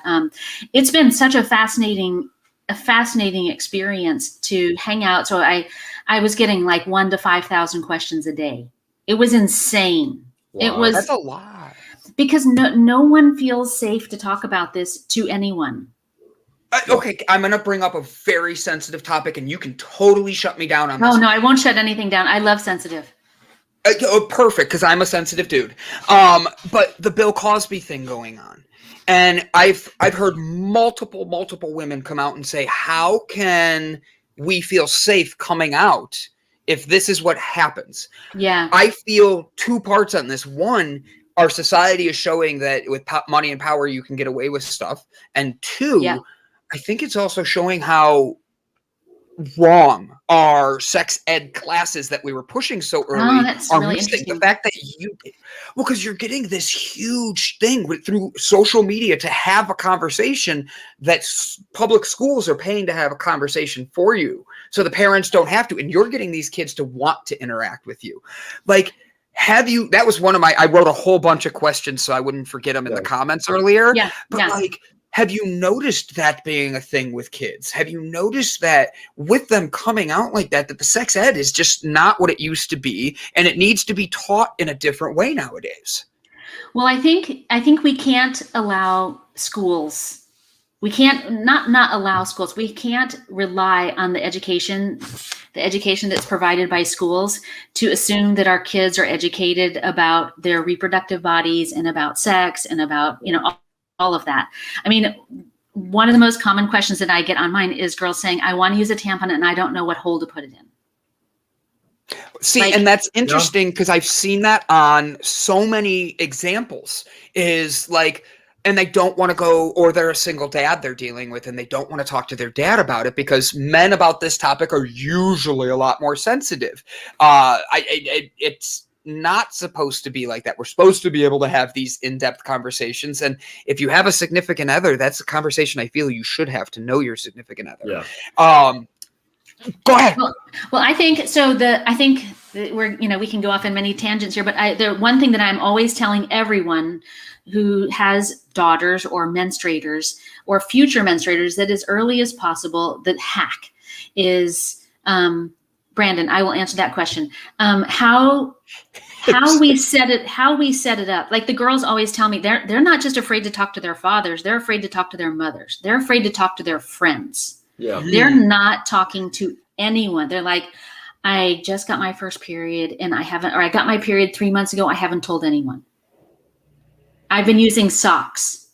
it's been such a fascinating experience to hang out. So I was getting like 1,000 to 5,000 questions a day. It was insane. Wow. That's a lot. Because no one feels safe to talk about this to anyone. Okay, I'm going to bring up a very sensitive topic and you can totally shut me down on this. Oh, no, I won't shut anything down. I love sensitive. Perfect, because I'm a sensitive dude. But the Bill Cosby thing going on. And I've heard multiple women come out and say, how can we feel safe coming out if this is what happens? Yeah. I feel two parts on this. One, our society is showing that with money and power, you can get away with stuff. And two, I think it's also showing how wrong our sex ed classes that we were pushing so early are really missing. The fact that because you're getting this huge thing through social media to have a conversation that public schools are paying to have a conversation for you. So the parents don't have to, and you're getting these kids to want to interact with you. Like, that was one of I wrote a whole bunch of questions so I wouldn't forget them in the comments earlier. Yeah. But have you noticed that being a thing with kids? Have you noticed that with them coming out like that the sex ed is just not what it used to be and it needs to be taught in a different way nowadays? Well, I think we can't allow schools. We can't not allow schools. We can't rely on the education that's provided by schools to assume that our kids are educated about their reproductive bodies and about sex and about, all of that. I mean, one of the most common questions that I get on mine is girls saying, I want to use a tampon and I don't know what hole to put it in. See, and that's interesting because I've seen that on so many examples is like, and they don't want to go, or they're a single dad they're dealing with and they don't want to talk to their dad about it because men about this topic are usually a lot more sensitive. It's not supposed to be like that. We're supposed to be able to have these in-depth conversations. And if you have a significant other, that's a conversation I feel you should have to know your significant other. Yeah. Go ahead. Well, I think so. I think we're, we can go off in many tangents here, but the one thing that I'm always telling everyone who has daughters or menstruators or future menstruators that as early as possible, the hack is, Brandon, I will answer that question. How we set it up. Like the girls always tell me they're not just afraid to talk to their fathers. They're afraid to talk to their mothers. They're afraid to talk to their friends. Yeah. They're not talking to anyone. They're like, I just got my first period and I got my period 3 months ago. I haven't told anyone. I've been using socks.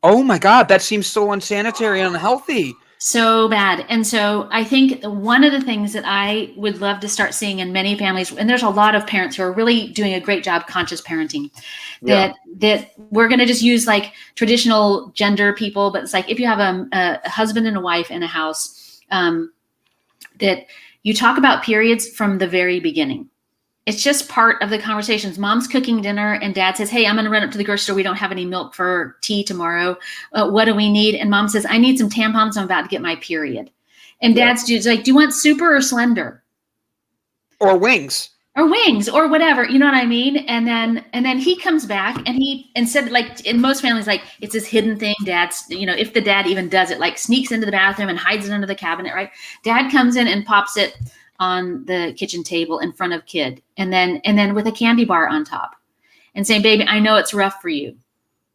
Oh my God. That seems so unsanitary and unhealthy. So bad. And so I think one of the things that I would love to start seeing in many families, and there's a lot of parents who are really doing a great job conscious parenting, that we're going to just use like traditional gender people, but it's like if you have a husband and a wife in a house, that you talk about periods from the very beginning. It's just part of the conversations. Mom's cooking dinner and dad says, hey, I'm going to run up to the grocery store. We don't have any milk for tea tomorrow. What do we need? And mom says, I need some tampons. I'm about to get my period. And dad's like, do you want super or slender? Or wings. Or wings or whatever. You know what I mean? And then he comes back and he, instead, like in most families, like it's this hidden thing. Dad's, if the dad even does it, like sneaks into the bathroom and hides it under the cabinet, right? Dad comes in and pops it on the kitchen table in front of kid. And then with a candy bar on top and saying, baby, I know it's rough for you.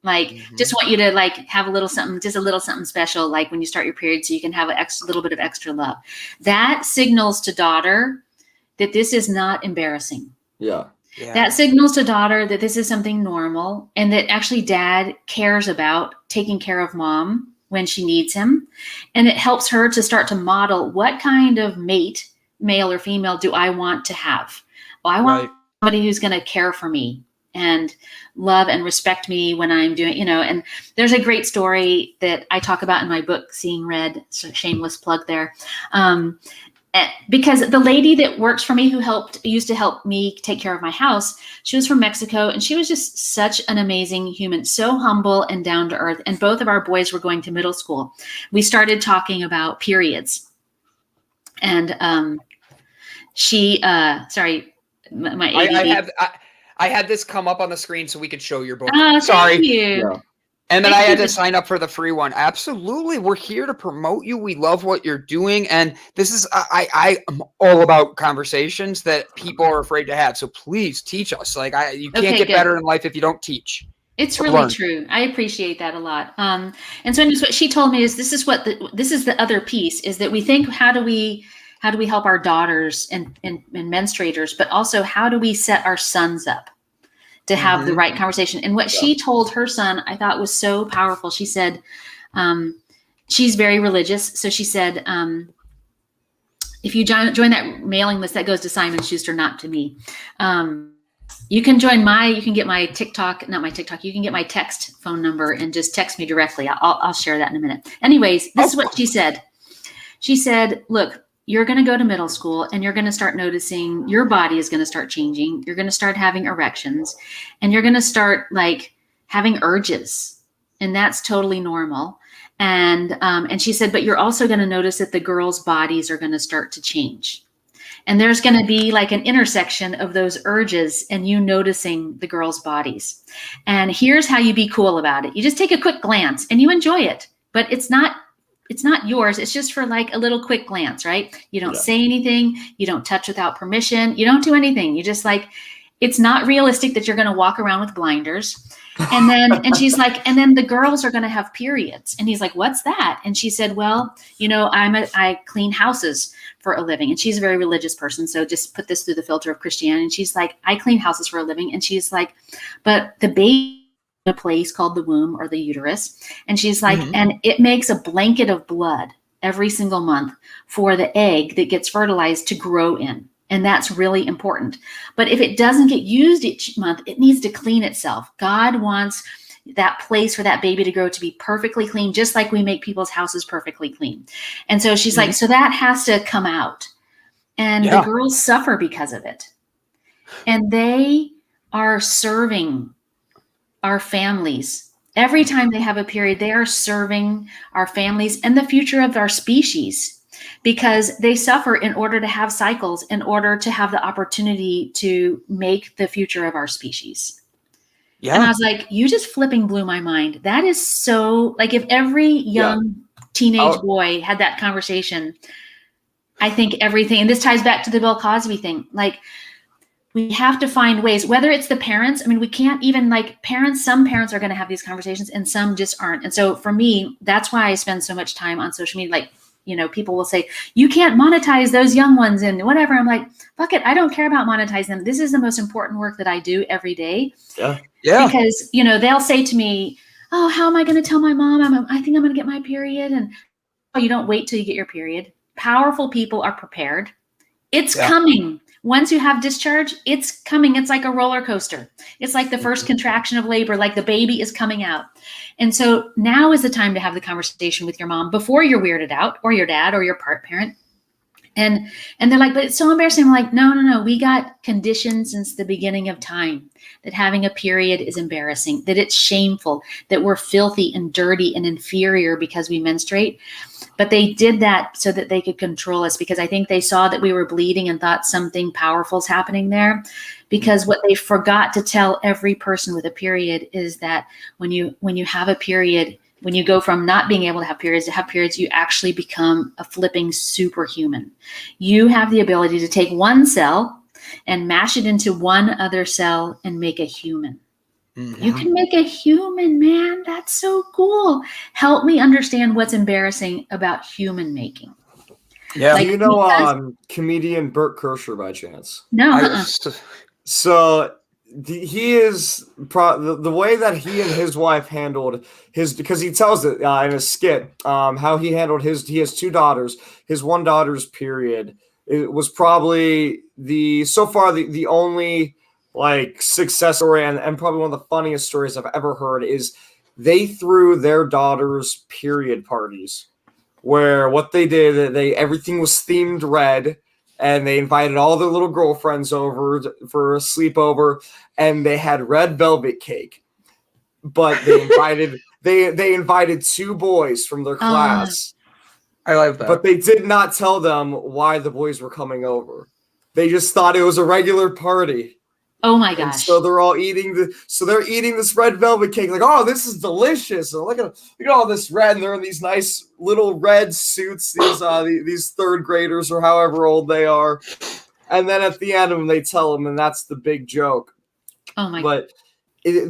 Like, just want you to like have a little something special, like when you start your period, so you can have a little bit of extra love. That signals to daughter that this is not embarrassing. Yeah. That signals to daughter that this is something normal and that actually dad cares about taking care of mom when she needs him. And it helps her to start to model what kind of mate, male or female, do I want to have? Well, I want somebody who's going to care for me and love and respect me when I'm doing, and there's a great story that I talk about in my book, Seeing Red, so shameless plug there. Because the lady that works for me who used to help me take care of my house, she was from Mexico and she was just such an amazing human, so humble and down to earth. And both of our boys were going to middle school. We started talking about periods. And my ADD. I had this come up on the screen so we could show your book. Sorry. Thank you. Yeah. And then I had to sign up for the free one. Absolutely. We're here to promote you. We love what you're doing. And this is, I am all about conversations that people are afraid to have. So please teach us. Like you can't get better in life if you don't teach. It's really true. I appreciate that a lot. And so anyways, what she told me is this is the other piece is that we think, how do we help our daughters and menstruators, but also how do we set our sons up to have the right conversation? And what she told her son, I thought was so powerful. She said, she's very religious. So she said, if you join that mailing list, that goes to Simon Schuster, not to me. You can get my TikTok, not my TikTok. You can get my text phone number and just text me directly. I'll share that in a minute. Anyways, this is what she said. She said, look, you're going to go to middle school and you're going to start noticing your body is going to start changing. You're going to start having erections and you're going to start like having urges. And that's totally normal. And she said, but you're also going to notice that the girls' bodies are going to start to change. And there's going to be like an intersection of those urges and you noticing the girls' bodies. And here's how you be cool about it. You just take a quick glance and you enjoy it, but it's not yours. It's just for like a little quick glance, right? You don't say anything. You don't touch without permission. You don't do anything. You just like, it's not realistic that you're going to walk around with blinders. And she's like, and then the girls are going to have periods. And he's like, what's that? And she said, well, I clean houses for a living. And she's a very religious person. So just put this through the filter of Christianity. And she's like, I clean houses for a living. And she's like, but the baby in a place called the womb or the uterus. And she's like, and it makes a blanket of blood every single month for the egg that gets fertilized to grow in. And that's really important. But if it doesn't get used each month, it needs to clean itself. God wants that place for that baby to grow to be perfectly clean, just like we make people's houses perfectly clean. And so she's like, so that has to come out. And the girls suffer because of it. And they are serving our families. Every time they have a period, they are serving our families and the future of our species, because they suffer in order to have cycles, in order to have the opportunity to make the future of our species. Yeah. And I was like, you just flipping blew my mind. That is so, like, if every young teenage boy had that conversation, I think everything, and this ties back to the Bill Cosby thing, like, we have to find ways, whether it's the parents. I mean, we can't even, like, parents, some parents are going to have these conversations and some just aren't. And so for me, that's why I spend so much time on social media. Like, people will say, you can't monetize those young ones and whatever. I'm like, fuck it. I don't care about monetizing them. This is the most important work that I do every day. Yeah. Because, they'll say to me, oh, how am I going to tell my mom? I think I'm going to get my period. And you don't wait till you get your period. Powerful people are prepared. It's coming. Once you have discharge, it's coming. It's like a roller coaster. It's like the first contraction of labor, like the baby is coming out. And so now is the time to have the conversation with your mom before you're weirded out, or your dad or your parent. And they're like, but it's so embarrassing. I'm like, no. We got conditioned since the beginning of time that having a period is embarrassing, that it's shameful, that we're filthy and dirty and inferior because we menstruate. But they did that so that they could control us, because I think they saw that we were bleeding and thought something powerful is happening there. Because what they forgot to tell every person with a period is that when you have a period, when you go from not being able to have periods to have periods, you actually become a flipping superhuman. You have the ability to take one cell and mash it into one other cell and make a human. You can make a human, man. That's so cool. Help me understand what's embarrassing about human making. Yeah. Like, do you know comedian Bert Kreischer by chance? No. So he is the way that he and his wife handled his, because he tells it in a skit, how he handled he has two daughters. His one daughter's period, it was probably the only like success story, and probably one of the funniest stories I've ever heard, is they threw their daughter's period parties, where what they did, everything was themed red, and they invited all their little girlfriends over for a sleepover, and they had red velvet cake. But they invited they invited two boys from their class. I love that. But they did not tell them why the boys were coming over. They just thought it was a regular party. Oh my gosh! And so they're all eating they're eating this red velvet cake, like, oh, this is delicious. And look at all this red, and they're in these nice little red suits. These third graders or however old they are. And then at the end of them, they tell them, and that's the big joke. Oh my! But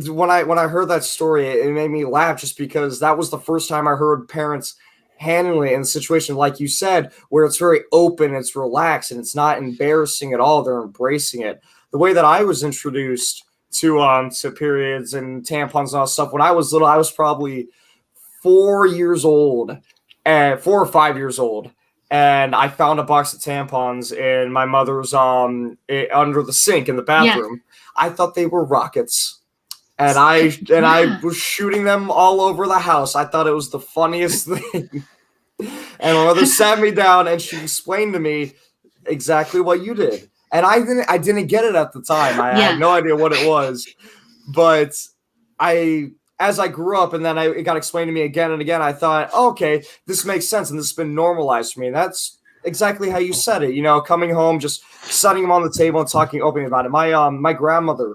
when I heard that story, it made me laugh, just because that was the first time I heard parents handling it in a situation like you said, where it's very open, it's relaxed, and it's not embarrassing at all. They're embracing it. The way that I was introduced to periods and tampons and all that stuff when I was little, I was probably 4 years old, 4 or 5 years old, and I found a box of tampons in my mother's under the sink in the bathroom. Yeah. I thought they were rockets, and I was shooting them all over the house. I thought it was the funniest thing. And my mother sat me down and she explained to me exactly what you did. And I didn't get it at the time. I had no idea what it was. But as I grew up, and then it got explained to me again and again, I thought, oh, okay, this makes sense, and this has been normalized for me. And that's exactly how you said it. Coming home, just setting them on the table and talking openly about it. My grandmother,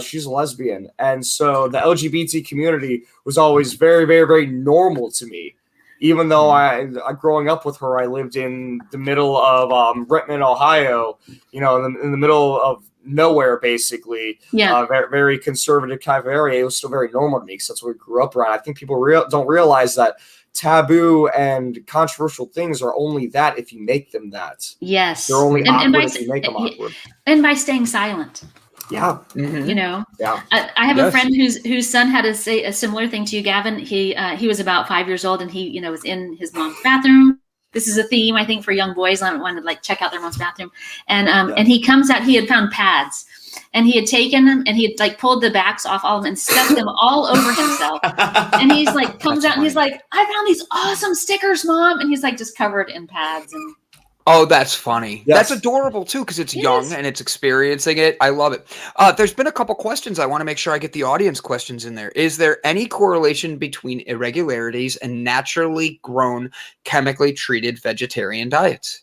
she's a lesbian, and so the LGBT community was always very, very, very normal to me. Even though I growing up with her, I lived in the middle of Rittman, Ohio, in the middle of nowhere, basically. Yeah. Very, very conservative kind of area. It was still very normal to me because that's what we grew up around. I think people don't realize that taboo and controversial things are only that if you make them that. Yes. They're only awkward if you make them awkward. And by staying silent. Yeah. Mhm. You know, Yeah. I have a friend whose son had to say a similar thing to you, Gavin. He was about 5 years old, and he was in his mom's bathroom. This is a theme, I think, for young boys. I want to check out their mom's bathroom, and he comes out. He had found pads, and he had taken them, and he had pulled the backs off all of them and stuck them all over himself. And he's comes out and he's like, "I found these awesome stickers, Mom," and he's just covered in pads and. Oh, that's funny. Yes. That's adorable too, because it's young and it's experiencing it. I love it. There's been a couple questions. I want to make sure I get the audience questions in there. Is there any correlation between irregularities and naturally grown, chemically treated vegetarian diets?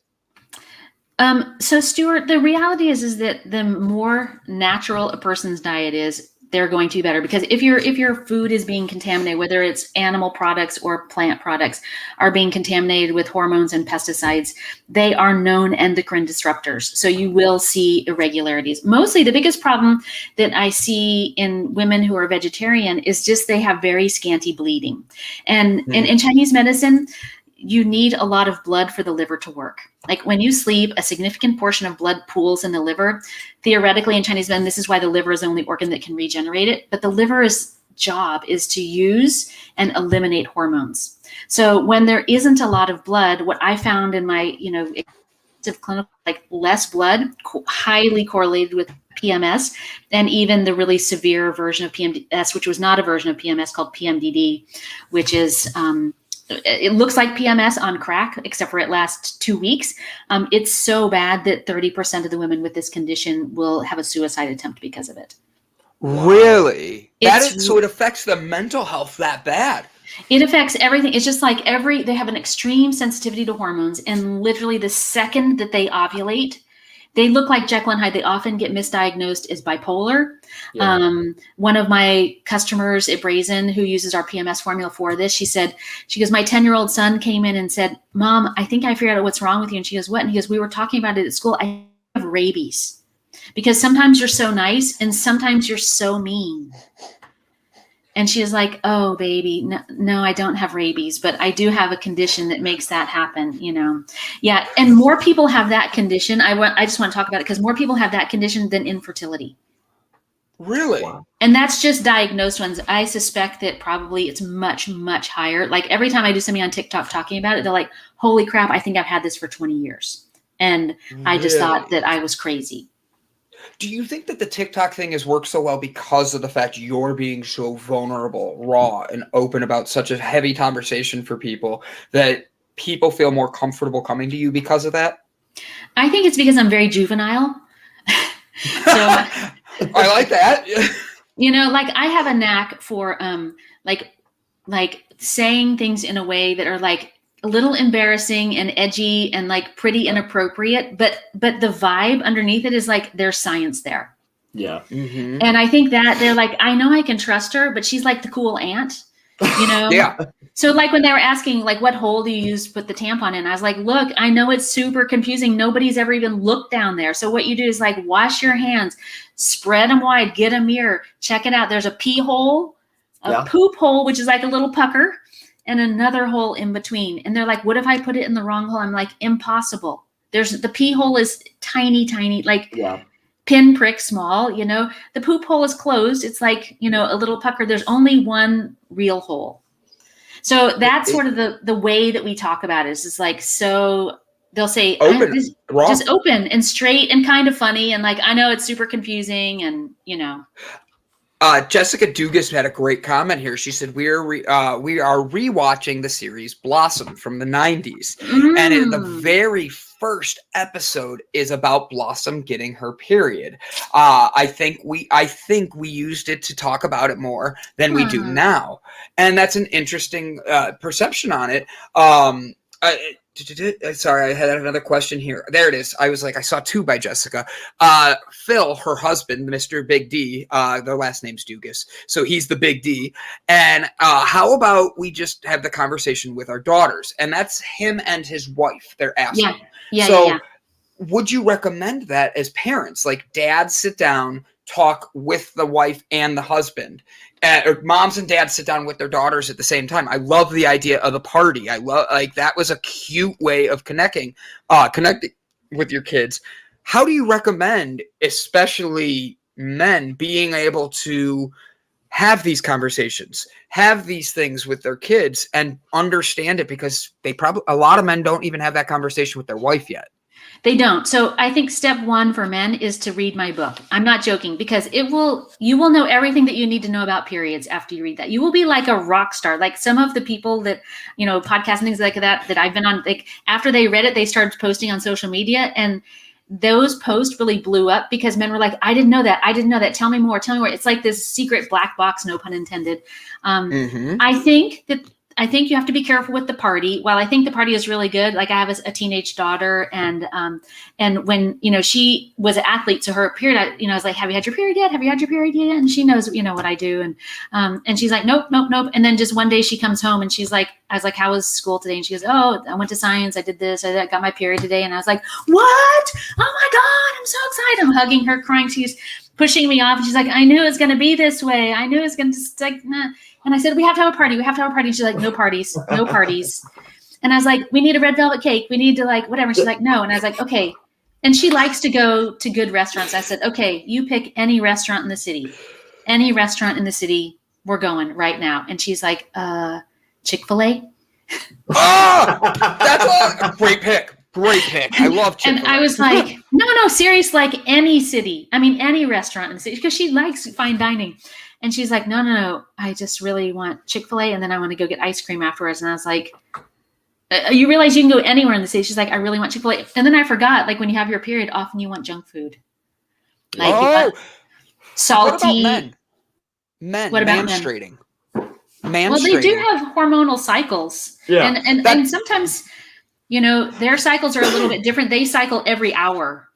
So Stuart, the reality is that the more natural a person's diet is, they're going to be better, because if your food is being contaminated, whether it's animal products or plant products are being contaminated with hormones and pesticides, they are known endocrine disruptors. So you will see irregularities. Mostly the biggest problem that I see in women who are vegetarian is just they have very scanty bleeding. And in Chinese medicine, you need a lot of blood for the liver to work. When you sleep, a significant portion of blood pools in the liver. Theoretically, in Chinese medicine, this is why the liver is the only organ that can regenerate it. But the liver's job is to use and eliminate hormones. So when there isn't a lot of blood, what I found in my, clinical, less blood, highly correlated with PMS, and even the really severe version of PMS, which was not a version of PMS called PMDD, which is it looks like PMS on crack, except for it lasts 2 weeks. It's so bad that 30% of the women with this condition will have a suicide attempt because of it. Really? So it affects the mental health that bad? It affects everything. It's just they have an extreme sensitivity to hormones, and literally the second that they ovulate, they look like Jekyll and Hyde. They often get misdiagnosed as bipolar. Yeah. One of my customers at Brazen, who uses our PMS formula for this, she goes, my 10-year-old son came in and said, Mom, I think I figured out what's wrong with you. And she goes, what? And he goes, we were talking about it at school. I have rabies, because sometimes you're so nice and sometimes you're so mean. And she was like, oh, baby, no, I don't have rabies, but I do have a condition that makes that happen, Yeah, and more people have that condition. I just want to talk about it because more people have that condition than infertility. Really? And that's just diagnosed ones. I suspect that probably it's much, much higher. Every time I do something on TikTok talking about it, they're like, holy crap, I think I've had this for 20 years. And really? I just thought that I was crazy. Do you think that the TikTok thing has worked so well because of the fact you're being so vulnerable, raw, and open about such a heavy conversation for people, that people feel more comfortable coming to you because of that? I think it's because I'm very juvenile. So I like that. I have a knack for saying things in a way that are a little embarrassing and edgy and pretty inappropriate, but the vibe underneath it is there's science there. Yeah. Mm-hmm. And I think that they're I know I can trust her, but she's the cool aunt, Yeah. So when they were asking what hole do you use to put the tampon in, I was look, I know it's super confusing. Nobody's ever even looked down there. So what you do is wash your hands, spread them wide, get a mirror, check it out. There's a pee hole, a poop hole, which is a little pucker, and another hole in between. And they're what if I put it in the wrong hole? I'm impossible. The pee hole is tiny, pinprick small, the poop hole is closed. It's a little pucker. There's only one real hole. So that's sort of the way that we talk about it. Is so they'll say, open, just open and straight and kind of funny. And I know it's super confusing and, Jessica Dugas had a great comment here. She said, we are rewatching the series Blossom from the 90s. And in the very first episode is about Blossom getting her period. I think we used it to talk about it more than we do now. And that's an interesting perception on it. Sorry, I had another question here. There it is. I saw two by Jessica. Phil, her husband, Mr. Big D, their last name's Dugas, so he's the Big D. And how about we just have the conversation with our daughters? And that's him and his wife. They're asking. Yeah. would you recommend that as parents? Like dads sit down, talk with the wife and the husband, or moms and dads sit down with their daughters at the same time. I love the idea of the party. I love, like, that was a cute way of connecting with your kids. How do you recommend, especially men, being able to have these conversations, have these things with their kids and understand it? Because a lot of men don't even have that conversation with their wife yet. They don't. So I think step one for men is to read my book. I'm not joking, because you will know everything that you need to know about periods after you read that. You will be like a rock star. Like some of the people that, podcasts and things like that I've been on, like after they read it, they started posting on social media, and those posts really blew up because men were like, I didn't know that. I didn't know that. Tell me more. Tell me more. It's like this secret black box, no pun intended. I think you have to be careful with the party. While I think the party is really good, like I have a teenage daughter, and when she was an athlete, so her period, I was like, have you had your period yet? Have you had your period yet? And she knows what I do, and she's like, nope. And then just one day she comes home and she's like, I was like, how was school today? And she goes, oh, I went to science. I did this. I got my period today. And I was like, what? Oh my God, I'm so excited. I'm hugging her, crying. She's pushing me off. And she's like, I knew it was going to be this way. I knew it was going to like, nah. And I said, we have to have a party. We have to have a party. And she's like, no parties, no parties. And I was like, we need a red velvet cake. We need to like, whatever. And she's like, no. And I was like, okay. And she likes to go to good restaurants. I said, okay, you pick any restaurant in the city. Any restaurant in the city, we're going right now. And she's like, Chick-fil-A. Oh, that's a great pick. Great pick. I love Chick-fil-A. And I was like, no, serious, like any city. I mean, any restaurant in the city, because she likes fine dining. And she's like, no, I just really want Chick-fil-A, and then I want to go get ice cream afterwards. And I was like, you realize you can go anywhere in the city? She's like, I really want Chick-fil-A. And then I forgot, like when you have your period, often you want junk food. Like you want salty. What about men? What about menstruating? Well, they do have hormonal cycles. Yeah. And sometimes, their cycles are a little bit different. They cycle every hour.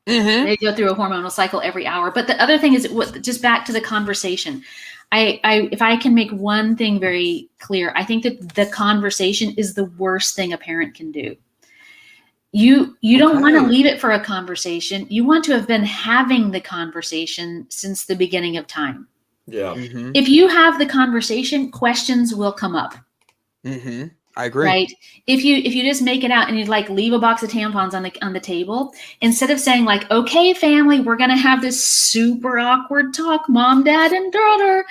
Mm-hmm. They go through a hormonal cycle every hour. But the other thing is, just back to the conversation. If I can make one thing very clear, I think that the conversation is the worst thing a parent can do. You don't want to leave it for a conversation. You want to have been having the conversation since the beginning of time. Yeah. Mm-hmm. If you have the conversation, questions will come up. Mm-hmm. I agree. Right. If you just make it out and you like leave a box of tampons on the table, instead of saying like, okay, family, we're going to have this super awkward talk, mom, dad, and daughter.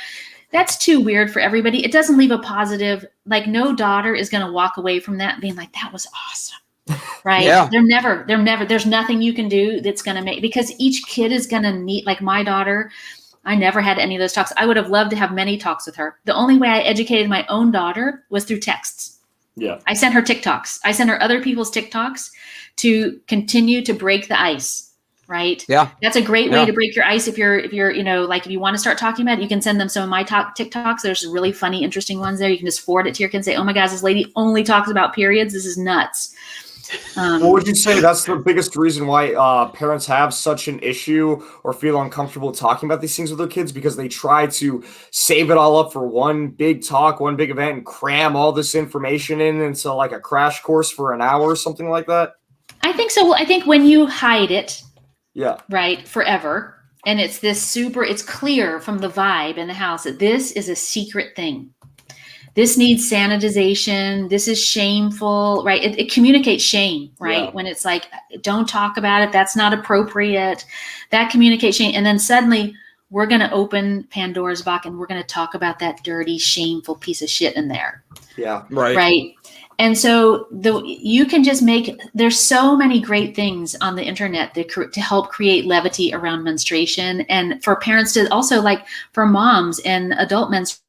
That's too weird for everybody. It doesn't leave a positive, like no daughter is going to walk away from that being like, that was awesome. Right. Yeah. They're never, there's nothing you can do that's going to make, because each kid is going to need, like my daughter, I never had any of those talks. I would have loved to have many talks with her. The only way I educated my own daughter was through texts. Yeah. I sent her TikToks. I sent her other people's TikToks to continue to break the ice. Right. Yeah. That's a great way to break your ice. If you're, like if you want to start talking about it, you can send them some of my TikToks. There's really funny, interesting ones there. You can just forward it to your kid and say, oh my gosh, this lady only talks about periods. This is nuts. What would you say that's the biggest reason why parents have such an issue or feel uncomfortable talking about these things with their kids? Because they try to save it all up for one big talk, one big event, and cram all this information into like a crash course for an hour or something like that? I think so. I think when you hide it, right, forever, and it's it's clear from the vibe in the house that this is a secret thing. This needs sanitization. This is shameful, right? It communicates shame, right? Yeah. When it's like, don't talk about it. That's not appropriate. That communicates shame. And then suddenly we're going to open Pandora's box and we're going to talk about that dirty, shameful piece of shit in there. Yeah. Right. And so you can just there's so many great things on the internet to help create levity around menstruation, and for parents to also, like for moms and adult menstruators,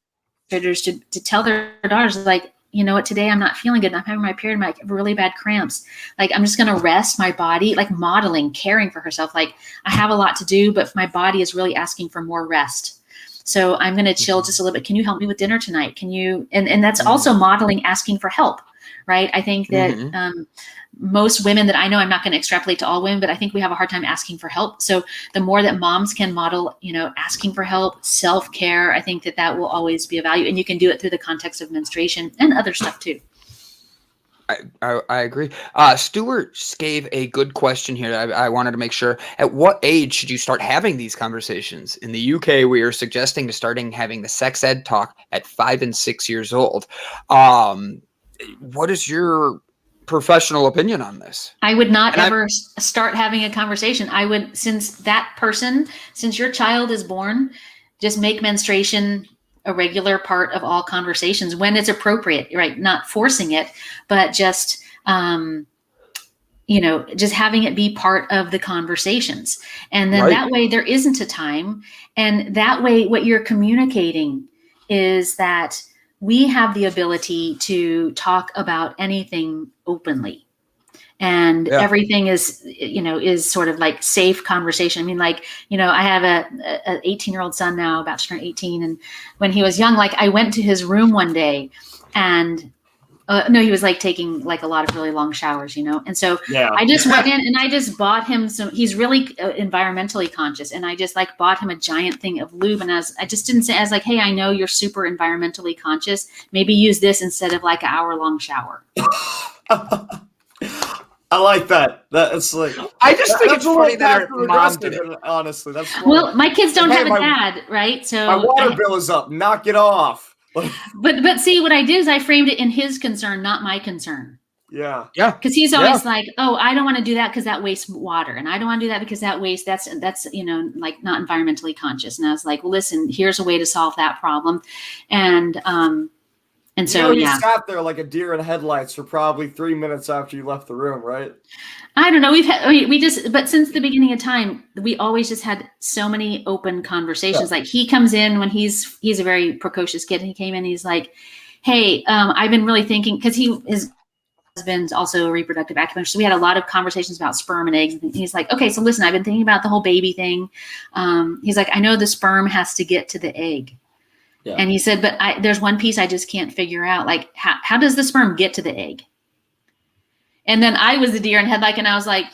to tell their daughters, like, you know what, today I'm not feeling good. I'm having my period, I have really bad cramps. Like, I'm just going to rest my body, like modeling, caring for herself. Like, I have a lot to do, but my body is really asking for more rest. So I'm going to chill just a little bit. Can you help me with dinner tonight? Can you, and that's also modeling, asking for help, right? I think that most women that I know, I'm not going to extrapolate to all women, but I think we have a hard time asking for help. So the more that moms can model, asking for help, self-care, I think that will always be a value. And you can do it through the context of menstruation and other stuff too. I agree. Stuart gave a good question here. I wanted to make sure. At what age should you start having these conversations? In the UK, we are suggesting to starting having the sex ed talk at 5 and 6 years old. What is your professional opinion on this? I would not ever start having a conversation. I would, since your child is born, just make menstruation a regular part of all conversations when it's appropriate, right? Not forcing it, but just, just having it be part of the conversations. And then that way there isn't a time. And that way what you're communicating is that we have the ability to talk about anything openly. And everything is sort of like safe conversation. I mean, like, I have a 18-year-old son now, about to turn 18. And when he was young, like I went to his room one day and he was like taking like a lot of really long showers, And so I just went in and I just bought him he's really environmentally conscious. And I just like bought him a giant thing of lube. And I just didn't say, I was like, hey, I know you're super environmentally conscious. Maybe use this instead of like an hour-long shower. I like that. That's like I just think it's funny that our mom did it. Honestly, that's funny. Well, my kids don't have a dad, right? So my water bill is up. Knock it off. But see, what I did is I framed it in his concern, not my concern. Yeah. Because he's always like, oh, I don't want to do that because that wastes water, and I don't want to do that because that wastes. That's like not environmentally conscious. And I was like, well, listen, here's a way to solve that problem, and so you sat there like a deer in headlights for probably 3 minutes after you left the room, right? I don't know. But since the beginning of time, we always just had so many open conversations. Like he comes in when he's a very precocious kid. And he came in, he's like, hey, I've been really thinking, because his husband's also a reproductive acupuncturist. So we had a lot of conversations about sperm and eggs. And he's like, okay, so listen, I've been thinking about the whole baby thing. He's like, I know the sperm has to get to the egg. Yeah. And he said, but there's one piece I just can't figure out. Like, how does the sperm get to the egg? And then I was the deer in headlight, and I was like,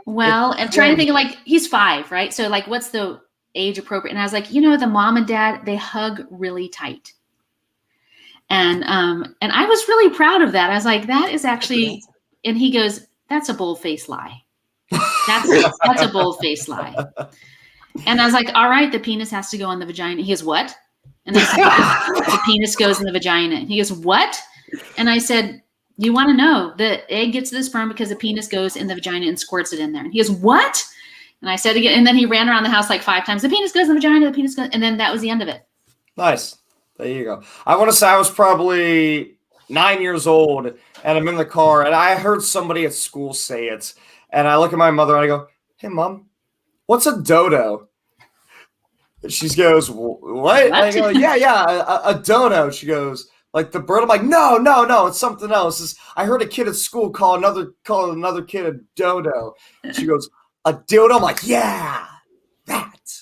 well, and trying to think of like, he's 5, right? So like, what's the age appropriate? And I was like, the mom and dad, they hug really tight. And I was really proud of that. I was like, that is actually, and he goes, that's a bold-faced lie. That's a bold-faced lie. And I was like, all right, the penis has to go in the vagina. He goes, what? And I said, the penis goes in the vagina. And he goes, what? And I said, you want to know, the egg gets to the sperm because the penis goes in the vagina and squirts it in there. And he goes, what? And I said again, and then he ran around the house like 5 times. The penis goes in the vagina, the penis goes, and then that was the end of it. Nice. There you go. I want to say I was probably 9 years old, and I'm in the car, and I heard somebody at school say it. And I look at my mother, and I go, hey, Mom, what's a dodo? And she goes, what? And I go, yeah, a dodo. She goes, like the bird. I'm like, no, it's something else. I heard a kid at school call another kid a dodo. And she goes, a dildo? I'm like, yeah, that.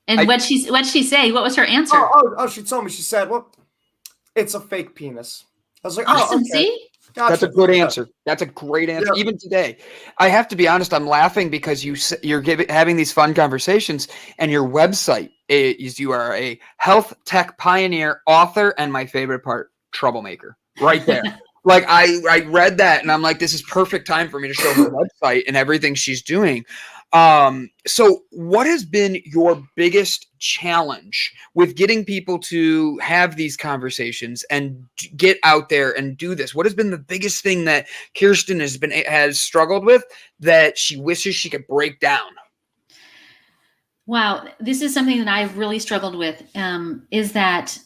And what'd she say? What was her answer? Oh, she told me. She said, well, it's a fake penis. I was like, awesome, okay. See? Gotcha. That's a good answer. That's a great answer. Yeah. Even today, I have to be honest. I'm laughing because you're having these fun conversations, and your website is you are a health tech pioneer, author, and my favorite part, troublemaker. Right there. Like I read that, and I'm like, this is perfect time for me to show her website and everything she's doing. So what has been your biggest challenge with getting people to have these conversations and get out there and do this? What has been the biggest thing that Kirsten has struggled with that she wishes she could break down? Wow. This is something that I've really struggled with, is that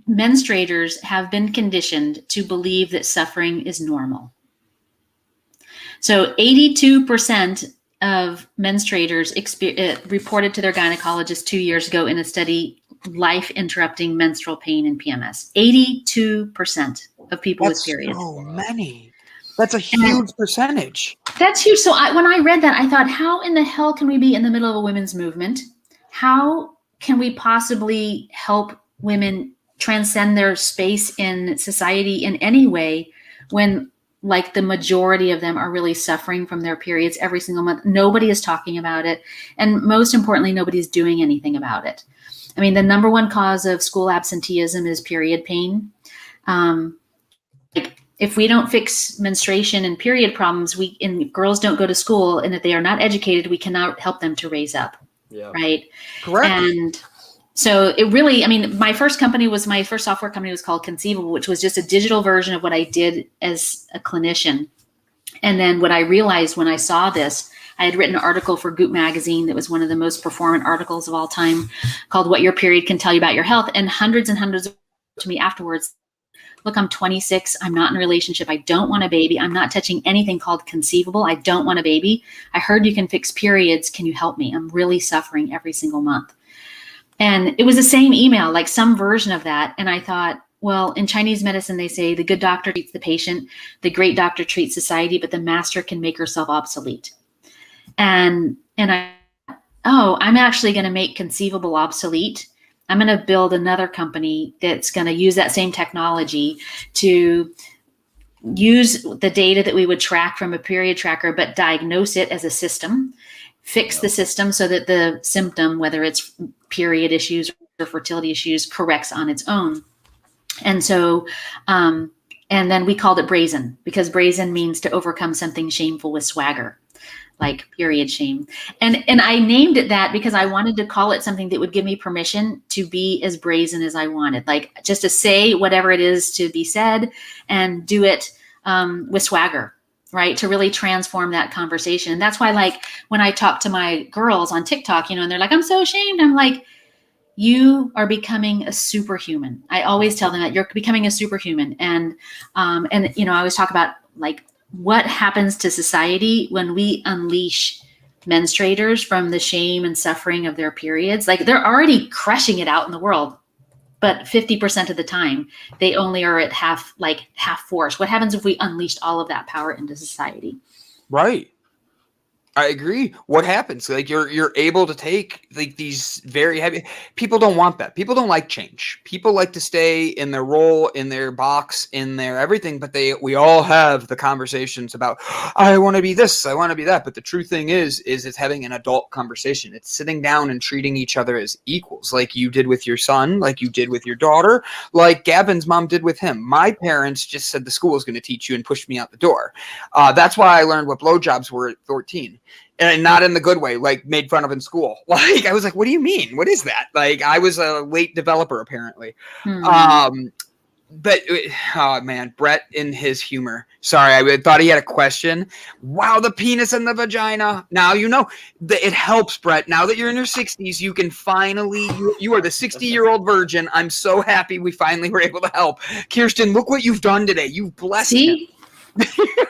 menstruators have been conditioned to believe that suffering is normal. So 82% of menstruators reported to their gynecologist 2 years ago in a study, life-interrupting menstrual pain and PMS. 82% of people with periods. So many. That's a huge percentage. That's huge. So when I read that, I thought, how in the hell can we be in the middle of a women's movement? How can we possibly help women transcend their space in society in any way when like the majority of them are really suffering from their periods every single month? Nobody is talking about it. And most importantly, nobody's doing anything about it. I mean, the number one cause of school absenteeism is period pain. like if we don't fix menstruation and period problems, and girls don't go to school, and if they are not educated, we cannot help them to raise up. Yeah. Right. Correct. And so it really, I mean, my first software company was called Conceivable, which was just a digital version of what I did as a clinician. And then what I realized when I saw this, I had written an article for Goop magazine that was one of the most performant articles of all time, called What Your Period Can Tell You About Your Health. And hundreds to me afterwards, look, I'm 26. I'm not in a relationship. I don't want a baby. I'm not touching anything called Conceivable. I don't want a baby. I heard you can fix periods. Can you help me? I'm really suffering every single month. And it was the same email, like some version of that. And I thought, well, in Chinese medicine, they say the good doctor treats the patient, the great doctor treats society, but the master can make herself obsolete. I'm actually going to make Conceivable obsolete. I'm going to build another company that's going to use that same technology to use the data that we would track from a period tracker, but diagnose it as a system, fix the system so that the symptom, whether it's period issues or fertility issues, corrects on its own. And so, and then we called it Brazen, because Brazen means to overcome something shameful with swagger, like period shame. And I named it that because I wanted to call it something that would give me permission to be as brazen as I wanted, like just to say whatever it is to be said and do it with swagger, right? To really transform that conversation. And that's why, like, when I talk to my girls on TikTok, and they're like, I'm so ashamed. I'm like, you are becoming a superhuman. I always tell them that you're becoming a superhuman. And I always talk about, like, what happens to society when we unleash menstruators from the shame and suffering of their periods. Like, they're already crushing it out in the world, but 50% of the time they only are at half force. What happens if we unleashed all of that power into society? Right. I agree. What happens? Like, you're able to take, like, these very heavy. People don't want that. People don't like change. People like to stay in their role, in their box, in their everything. But we all have the conversations about, I want to be this, I want to be that. But the true thing is it's having an adult conversation. It's sitting down and treating each other as equals, like you did with your son, like you did with your daughter, like Gavin's mom did with him. My parents just said the school is going to teach you and pushed me out the door. That's why I learned what blowjobs were at 14. And not in the good way, like made fun of in school. Like, I was like, what do you mean? What is that? Like, I was a late developer, apparently. But, oh man, Brett in his humor. Sorry, I thought he had a question. Wow, the penis and the vagina. Now you know. It helps, Brett. Now that you're in your 60s, you can finally, you are the 60-year-old virgin. I'm so happy we finally were able to help. Kirsten, look what you've done today. You've blessed him.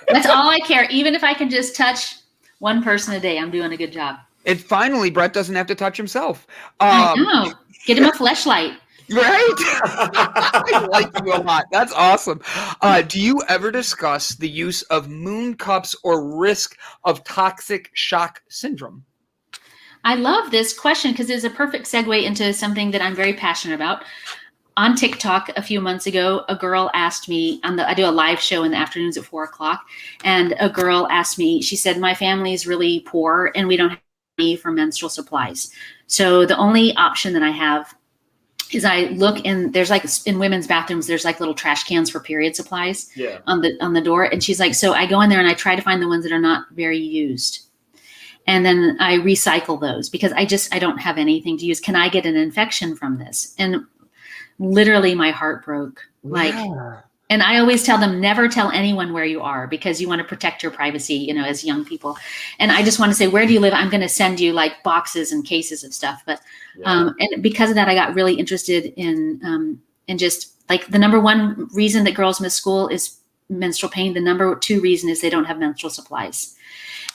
That's all I care. Even if I can just touch one person a day, I'm doing a good job. And finally, Brett doesn't have to touch himself. I know. Get him a fleshlight. Right? I like you a lot. That's awesome. Do you ever discuss the use of moon cups or risk of toxic shock syndrome? I love this question because it's a perfect segue into something that I'm very passionate about. On TikTok a few months ago, a girl asked me, I do a live show in the afternoons at 4:00, and a girl asked me, she said, my family is really poor and we don't have money for menstrual supplies. So the only option that I have is I look in, there's like in women's bathrooms, there's like little trash cans for period supplies on the door. And she's like, so I go in there and I try to find the ones that are not very used. And then I recycle those because I don't have anything to use. Can I get an infection from this? And literally my heart broke. And I always tell them, never tell anyone where you are because you want to protect your privacy, as young people. And I just want to say, where do you live? I'm going to send you like boxes and cases of stuff. But, and because of that, I got really interested in just like the number one reason that girls miss school is menstrual pain. The number two reason is they don't have menstrual supplies.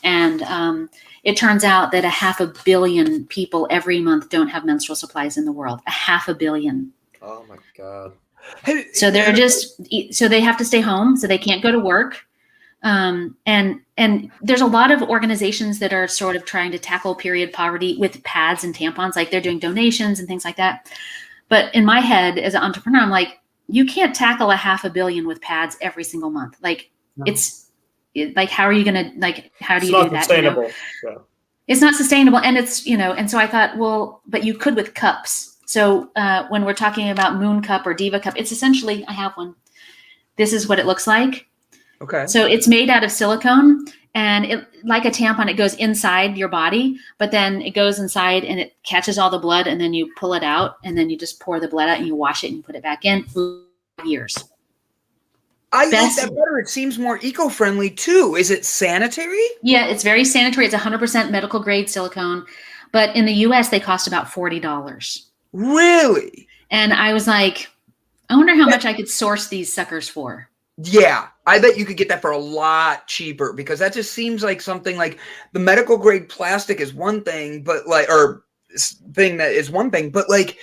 And it turns out that 500 million people every month don't have menstrual supplies in the world. 500 million. Oh my God. So so they have to stay home, so they can't go to work. And there's a lot of organizations that are sort of trying to tackle period poverty with pads and tampons, like they're doing donations and things like that. But in my head as an entrepreneur, I'm like, you can't tackle 500 million with pads every single month. Like like, how are you going to, how do you do that? It's not sustainable. It's not sustainable. And it's, and so I thought, well, but you could with cups. So when we're talking about Moon Cup or Diva Cup, it's essentially, I have one. this is what it looks like. Okay. So it's made out of silicone, and it, like a tampon, it goes inside your body, but then it goes inside and it catches all the blood, and then you pull it out, and then you just pour the blood out and you wash it and put it back in. 5 years. I like that better. It seems more eco-friendly too. Is it sanitary? Yeah, it's very sanitary. It's 100% medical grade silicone, but in the US they cost about $40. Really? And I was like, I wonder how much I could source these suckers for. Yeah, I bet you could get that for a lot cheaper, because that just seems like something like the medical grade plastic is one thing, but like, or thing that is one thing, but like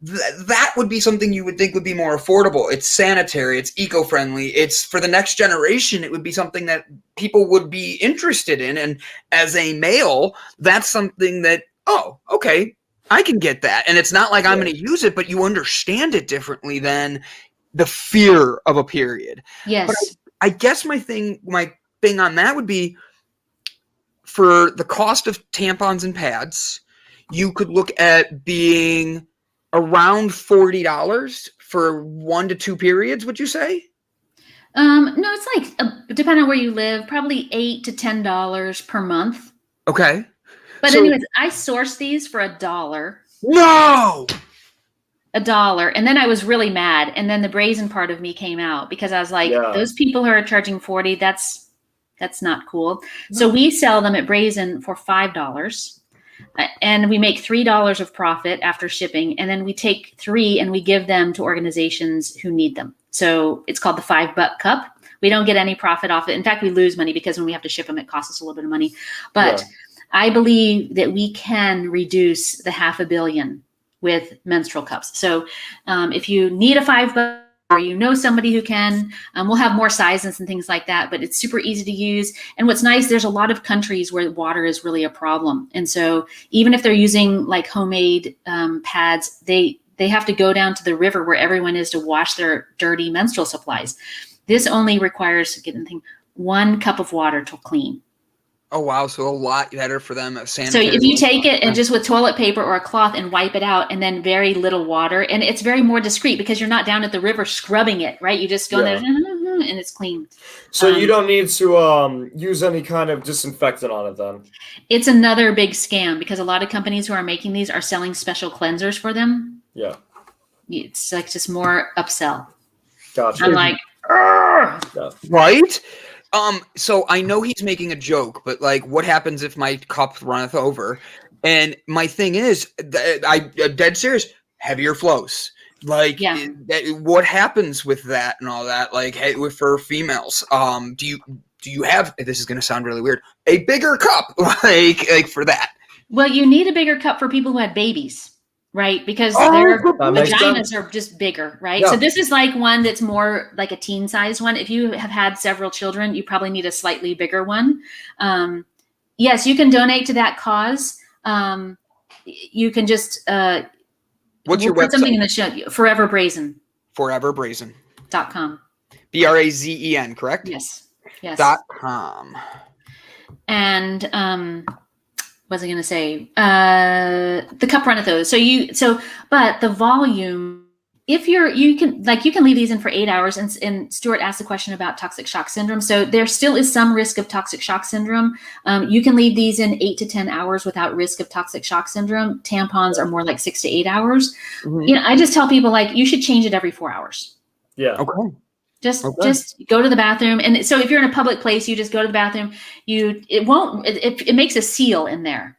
that would be something you would think would be more affordable. It's sanitary, it's eco-friendly, it's for the next generation. It would be something that people would be interested in. And as a male, that's something that, oh, okay, I can get that. And it's not like I'm going to use it, but you understand it differently than the fear of a period. Yes. But I guess my thing on that would be, for the cost of tampons and pads, you could look at being around $40 for 1 to 2 periods, would you say? No, it's like, depending on where you live, probably $8 to $10 per month. Okay. But anyways, I sourced these for $1. No! $1. And then I was really mad. And then the Brazen part of me came out, because I was like, those people who are charging $40, that's not cool. No. So we sell them at Brazen for $5. And we make $3 of profit after shipping. And then we take 3 and we give them to organizations who need them. So it's called the $5 cup. We don't get any profit off it. In fact, we lose money, because when we have to ship them, it costs us a little bit of money. But I believe that we can reduce the $500 million with menstrual cups. So if you need a $5, or you know somebody who can, we'll have more sizes and things like that, but it's super easy to use. And what's nice, there's a lot of countries where water is really a problem. And so even if they're using like homemade pads, they have to go down to the river where everyone is to wash their dirty menstrual supplies. This only requires 1 cup of water to clean. Oh, wow. So a lot better for them. So if you take it and just with toilet paper or a cloth and wipe it out, and then very little water, and it's very more discreet, because you're not down at the river scrubbing it, right? You just go in there and it's clean. So you don't need to use any kind of disinfectant on it then? It's another big scam, because a lot of companies who are making these are selling special cleansers for them. Yeah. It's like just more upsell. Gotcha. I'm like, right? So I know he's making a joke, but like, what happens if my cup runneth over? And my thing is, I'm dead serious, heavier flows. Like, what happens with that and all that? Like, hey, for females, do you have, this is going to sound really weird, a bigger cup, like for that? Well, you need a bigger cup for people who had babies. Right, because their vaginas are just bigger, right? Yeah. So this is like one that's more like a teen size one. If you have had several children, you probably need a slightly bigger one. Yes, you can donate to that cause. You can just what's your put website? Something in the show. Forever Brazen. Foreverbrazen.com. BRAZEN, correct? Yes. .com. And what was I going to say? The cup runneth over. But the volume, if you can leave these in for 8 hours. And Stuart asked the question about toxic shock syndrome. So there still is some risk of toxic shock syndrome. You can leave these in 8 to 10 hours without risk of toxic shock syndrome. Tampons are more like 6 to 8 hours. Mm-hmm. I just tell people, like, you should change it every 4 hours. Yeah. Okay. Just go to the bathroom. And so if you're in a public place, you just go to the bathroom. It makes a seal in there.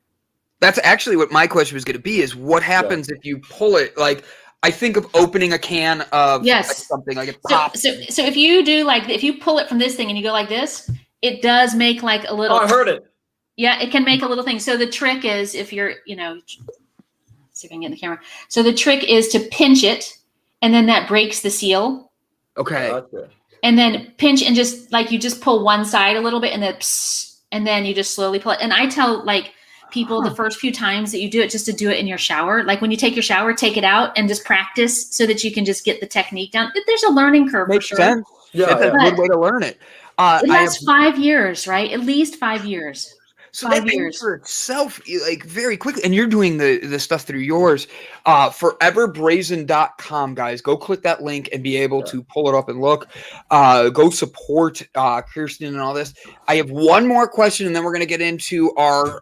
That's actually what my question was going to be, is what happens if you pull it? Like, I think of opening a can of something, like it pops. So if you do, like, if you pull it from this thing and you go like this, it does make like a little. Oh, I heard it. Yeah, it can make a little thing. So the trick is, if you're, see if I can get in the camera. So the trick is to pinch it, and then that breaks the seal. Okay. Gotcha. And then pinch and just pull one side a little bit, and then you just slowly pull it. And I tell people the first few times that you do it, just to do it in your shower. Like when you take your shower, take it out and just practice so that you can just get the technique down. There's a learning curve. Makes for sure. sense. Yeah, that's a good way to learn it. It lasts 5 years, right? At least 5 years. So 5 that pays years. for itself like very quickly. And you're doing the stuff through yours. Foreverbrazen.com, guys. Go click that link and be able to pull it up and look. Go support Kirsten and all this. I have one more question, and then we're going to get into our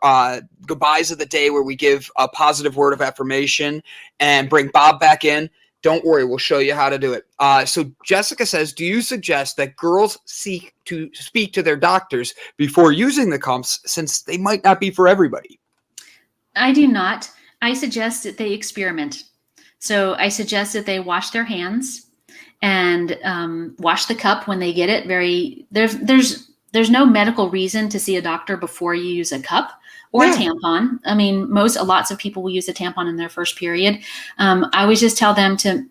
goodbyes of the day, where we give a positive word of affirmation and bring Bob back in. Don't worry, we'll show you how to do it. So Jessica says, do you suggest that girls seek to speak to their doctors before using the pumps, since they might not be for everybody? I do not. I suggest that they experiment. So I suggest that they wash their hands and wash the cup when they get it. There's no medical reason to see a doctor before you use a cup or a tampon. I mean, lots of people will use a tampon in their first period. I always just tell them to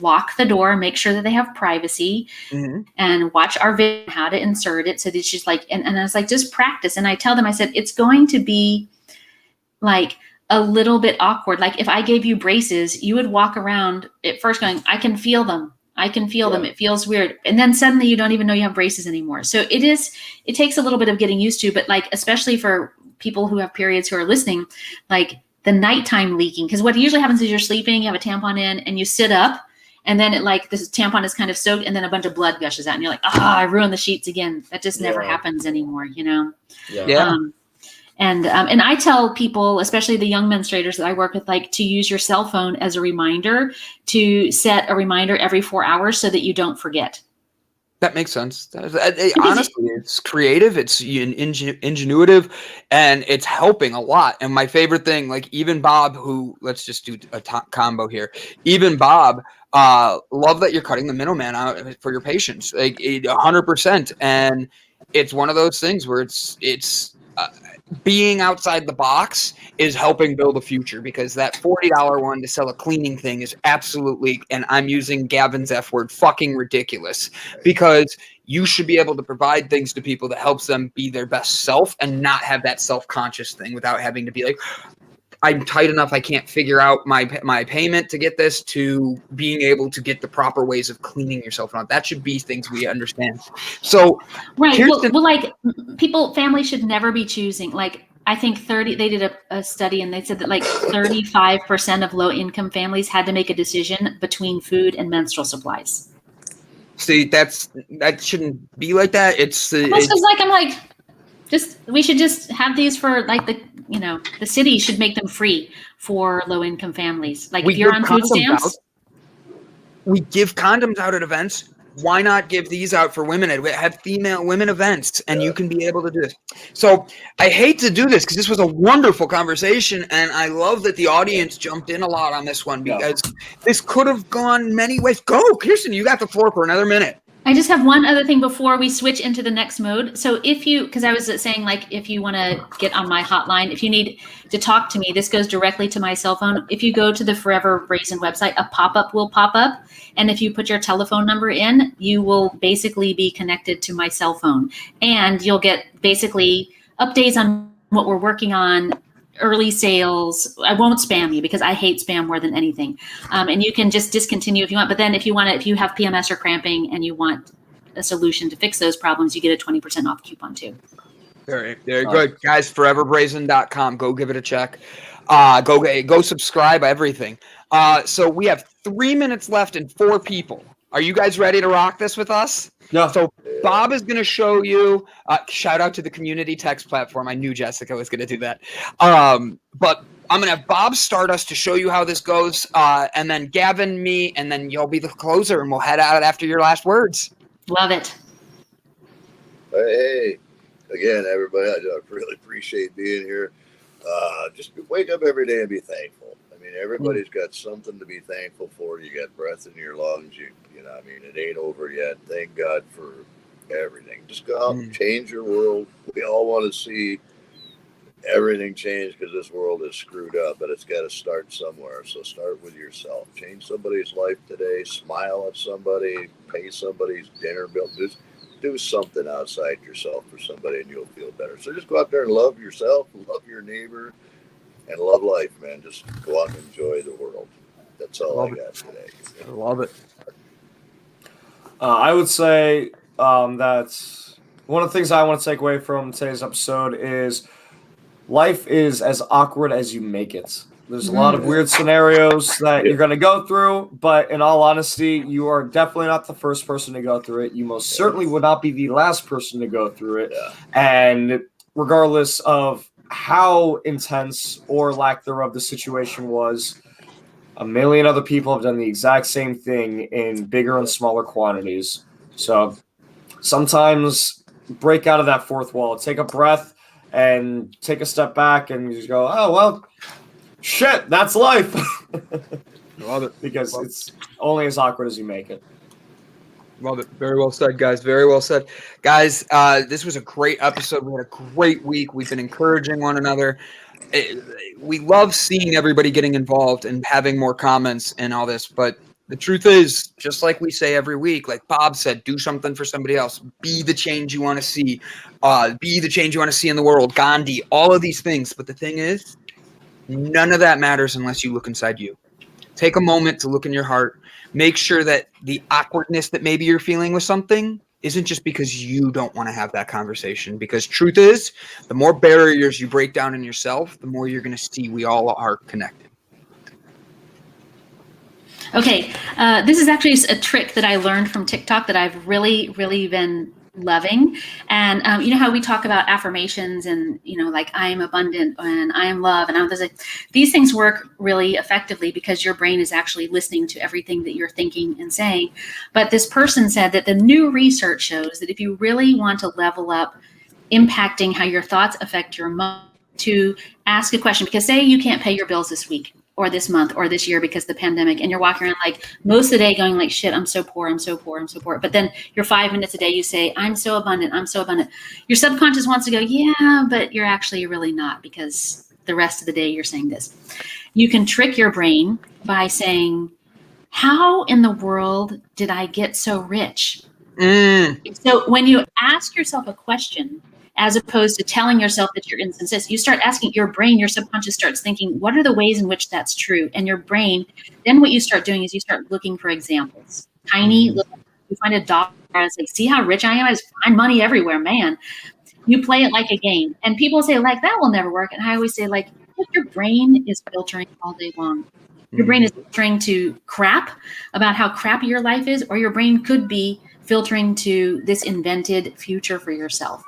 lock the door, make sure that they have privacy, and watch our video on how to insert it. So that she's like, and I was like, just practice. And I tell them, I said, it's going to be like a little bit awkward. Like if I gave you braces, you would walk around at first going, I can feel them. I can feel them. It feels weird. And then suddenly you don't even know you have braces anymore. So it takes a little bit of getting used to, but like, especially for people who have periods who are listening, like the nighttime leaking, because what usually happens is you're sleeping, you have a tampon in and you sit up, and then it like this tampon is kind of soaked, and then a bunch of blood gushes out and you're like, I ruined the sheets again. That just never happens anymore, you know? And I tell people, especially the young menstruators that I work with, like to use your cell phone as a reminder, to set a reminder every 4 hours so that you don't forget. That makes sense. Honestly, it's creative, it's ingenuitive, and it's helping a lot. And my favorite thing, like even Bob, who, let's just do a combo here. Even Bob, love that you're cutting the middleman out for your patients, like 100%. And it's one of those things where it's being outside the box is helping build a future, because that $40 one to sell a cleaning thing is absolutely, and I'm using Gavin's F word, fucking ridiculous, because you should be able to provide things to people that helps them be their best self and not have that self-conscious thing without having to be like, I'm tight enough, I can't figure out my payment to get this, to being able to get the proper ways of cleaning yourself out. That should be things we understand. So, right. Well, like families should never be choosing. Like I think they did a study and they said that like 35% of low income families had to make a decision between food and menstrual supplies. See, that shouldn't be like that. We should just have these for like the city should make them free for low income families. Like if you're on food stamps, we give condoms out at events. Why not give these out for women? Have female women events, and you can be able to do this. So I hate to do this because this was a wonderful conversation, and I love that the audience jumped in a lot on this one, because this could have gone many ways. Go, Kirsten, you got the floor for another minute. I just have one other thing before we switch into the next mode. So because I was saying, like, if you want to get on my hotline, if you need to talk to me, this goes directly to my cell phone. If you go to the Forever Brazen website, a pop-up will pop up. And if you put your telephone number in, you will basically be connected to my cell phone. And you'll get basically updates on what we're working on, early sales. I won't spam you because I hate spam more than anything. And you can just discontinue if you want. But then if you have PMS or cramping and you want a solution to fix those problems, you get a 20% off coupon too. Very, very good. Guys, foreverbrazen.com. Go give it a check. Go subscribe, everything. So we have 3 minutes left and 4 people. Are you guys ready to rock this with us? Yeah. So Bob is going to show you, shout out to the community text platform. I knew Jessica was going to do that. But I'm going to have Bob start us to show you how this goes. And then Gavin, me, and then you'll be the closer, and we'll head out after your last words. Love it. Hey, again, everybody, I really appreciate being here. Just wake up every day and be thankful. I mean, everybody's got something to be thankful for. You got breath in your lungs. It ain't over yet. Thank God for everything. Just go out and change your world. We all want to see everything change because this world is screwed up, but it's got to start somewhere. So start with yourself. Change somebody's life today. Smile at somebody. Pay somebody's dinner bill. Just do something outside yourself for somebody, and you'll feel better. So just go out there and love yourself, love your neighbor, and love life, man. Just go out and enjoy the world. That's all I got today. I love it. I would say that's one of the things I want to take away from today's episode is life is as awkward as you make it. There's a lot of weird scenarios that you're going to go through, but in all honesty, you are definitely not the first person to go through it. You most certainly would not be the last person to go through it. And regardless of how intense or lack thereof the situation was, a million other people have done the exact same thing in bigger and smaller quantities. So sometimes break out of that fourth wall, take a breath, and take a step back and just go, oh, well, shit, that's life. Love it. Because it's only as awkward as you make it. Love it. Very well said, guys. Very well said. Guys, this was a great episode. We had a great week. We've been encouraging one another. We love seeing everybody getting involved and having more comments and all this. But the truth is, just like we say every week, like Bob said, do something for somebody else. Be the change you want to see. Be the change you want to see in the world. Gandhi, all of these things. But the thing is, none of that matters unless you look inside you. Take a moment to look in your heart. Make sure that the awkwardness that maybe you're feeling with something isn't just because you don't want to have that conversation. Because truth is, the more barriers you break down in yourself, the more you're going to see we all are connected. Okay, this is actually a trick that I learned from TikTok that I've really, really been loving. And you know how we talk about affirmations and, you know, like I am abundant and I am love and these things work really effectively because your brain is actually listening to everything that you're thinking and saying. But this person said that the new research shows that if you really want to level up impacting how your thoughts affect your mind, to ask a question, because say you can't pay your bills this week or this month or this year because of the pandemic, and you're walking around like most of the day going like, shit, I'm so poor, I'm so poor, I'm so poor. But then you're 5 minutes a day, you say, I'm so abundant, I'm so abundant. Your subconscious wants to go, yeah, but you're actually really not, because the rest of the day you're saying this. You can trick your brain by saying, how in the world did I get so rich? So when you ask yourself a question, as opposed to telling yourself that you're inconsistent, you start asking your brain, your subconscious starts thinking, what are the ways in which that's true? And your brain, then what you start doing is you start looking for examples. You find a dollar, and it's like, see how rich I am? I just find money everywhere, man. You play it like a game. And people say, like, that will never work. And I always say, like, look, your brain is filtering all day long. Your brain is filtering to crap about how crappy your life is, or your brain could be filtering to this invented future for yourself.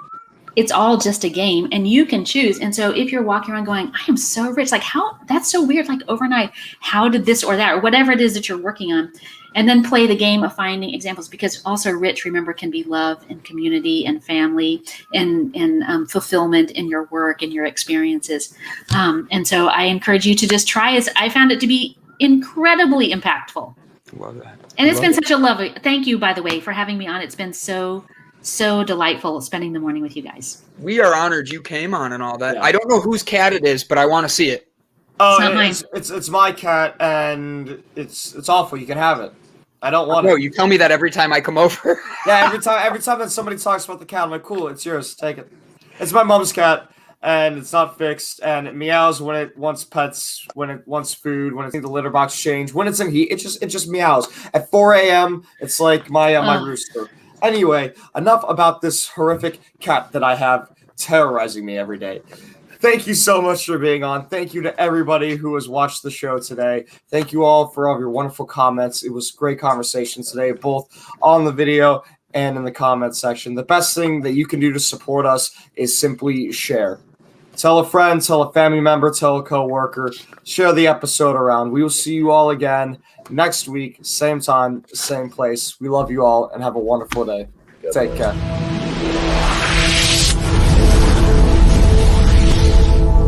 It's all just a game, and you can choose. And so if you're walking around going, I am so rich, like how, that's so weird, like overnight, how did this or that, or whatever it is that you're working on, and then play the game of finding examples, because also rich, remember, can be love and community and family and fulfillment in your work and your experiences. And so I encourage you to just try it. I found it to be incredibly impactful. Love that. And it's been such a lovely, thank you, by the way, for having me on. It's been so delightful spending the morning with you guys. We are honored you came on and all that. Yeah. I don't know whose cat it is, but I want to see it. Oh, It's it's my cat, and it's awful. You can have it. I don't want No, it. you tell me that every time I come over. Yeah, every time that somebody talks about the cat, I'm like, cool, it's yours, take it. It's my mom's cat, and it's not fixed, and it meows when it wants pets, when it wants food, when it needs the litter box change, when it's in heat, it just meows. At 4 a.m., it's like my rooster. Anyway, enough about this horrific cat that I have terrorizing me every day. Thank you so much for being on. Thank you to everybody who has watched the show today. Thank you all for all of your wonderful comments. It was great conversation today, both on the video and in the comments section. The best thing that you can do to support us is simply share. Tell a friend, tell a family member, tell a coworker. Share the episode around. We will see you all again next week, same time, same place. We love you all and have a wonderful day. Take care.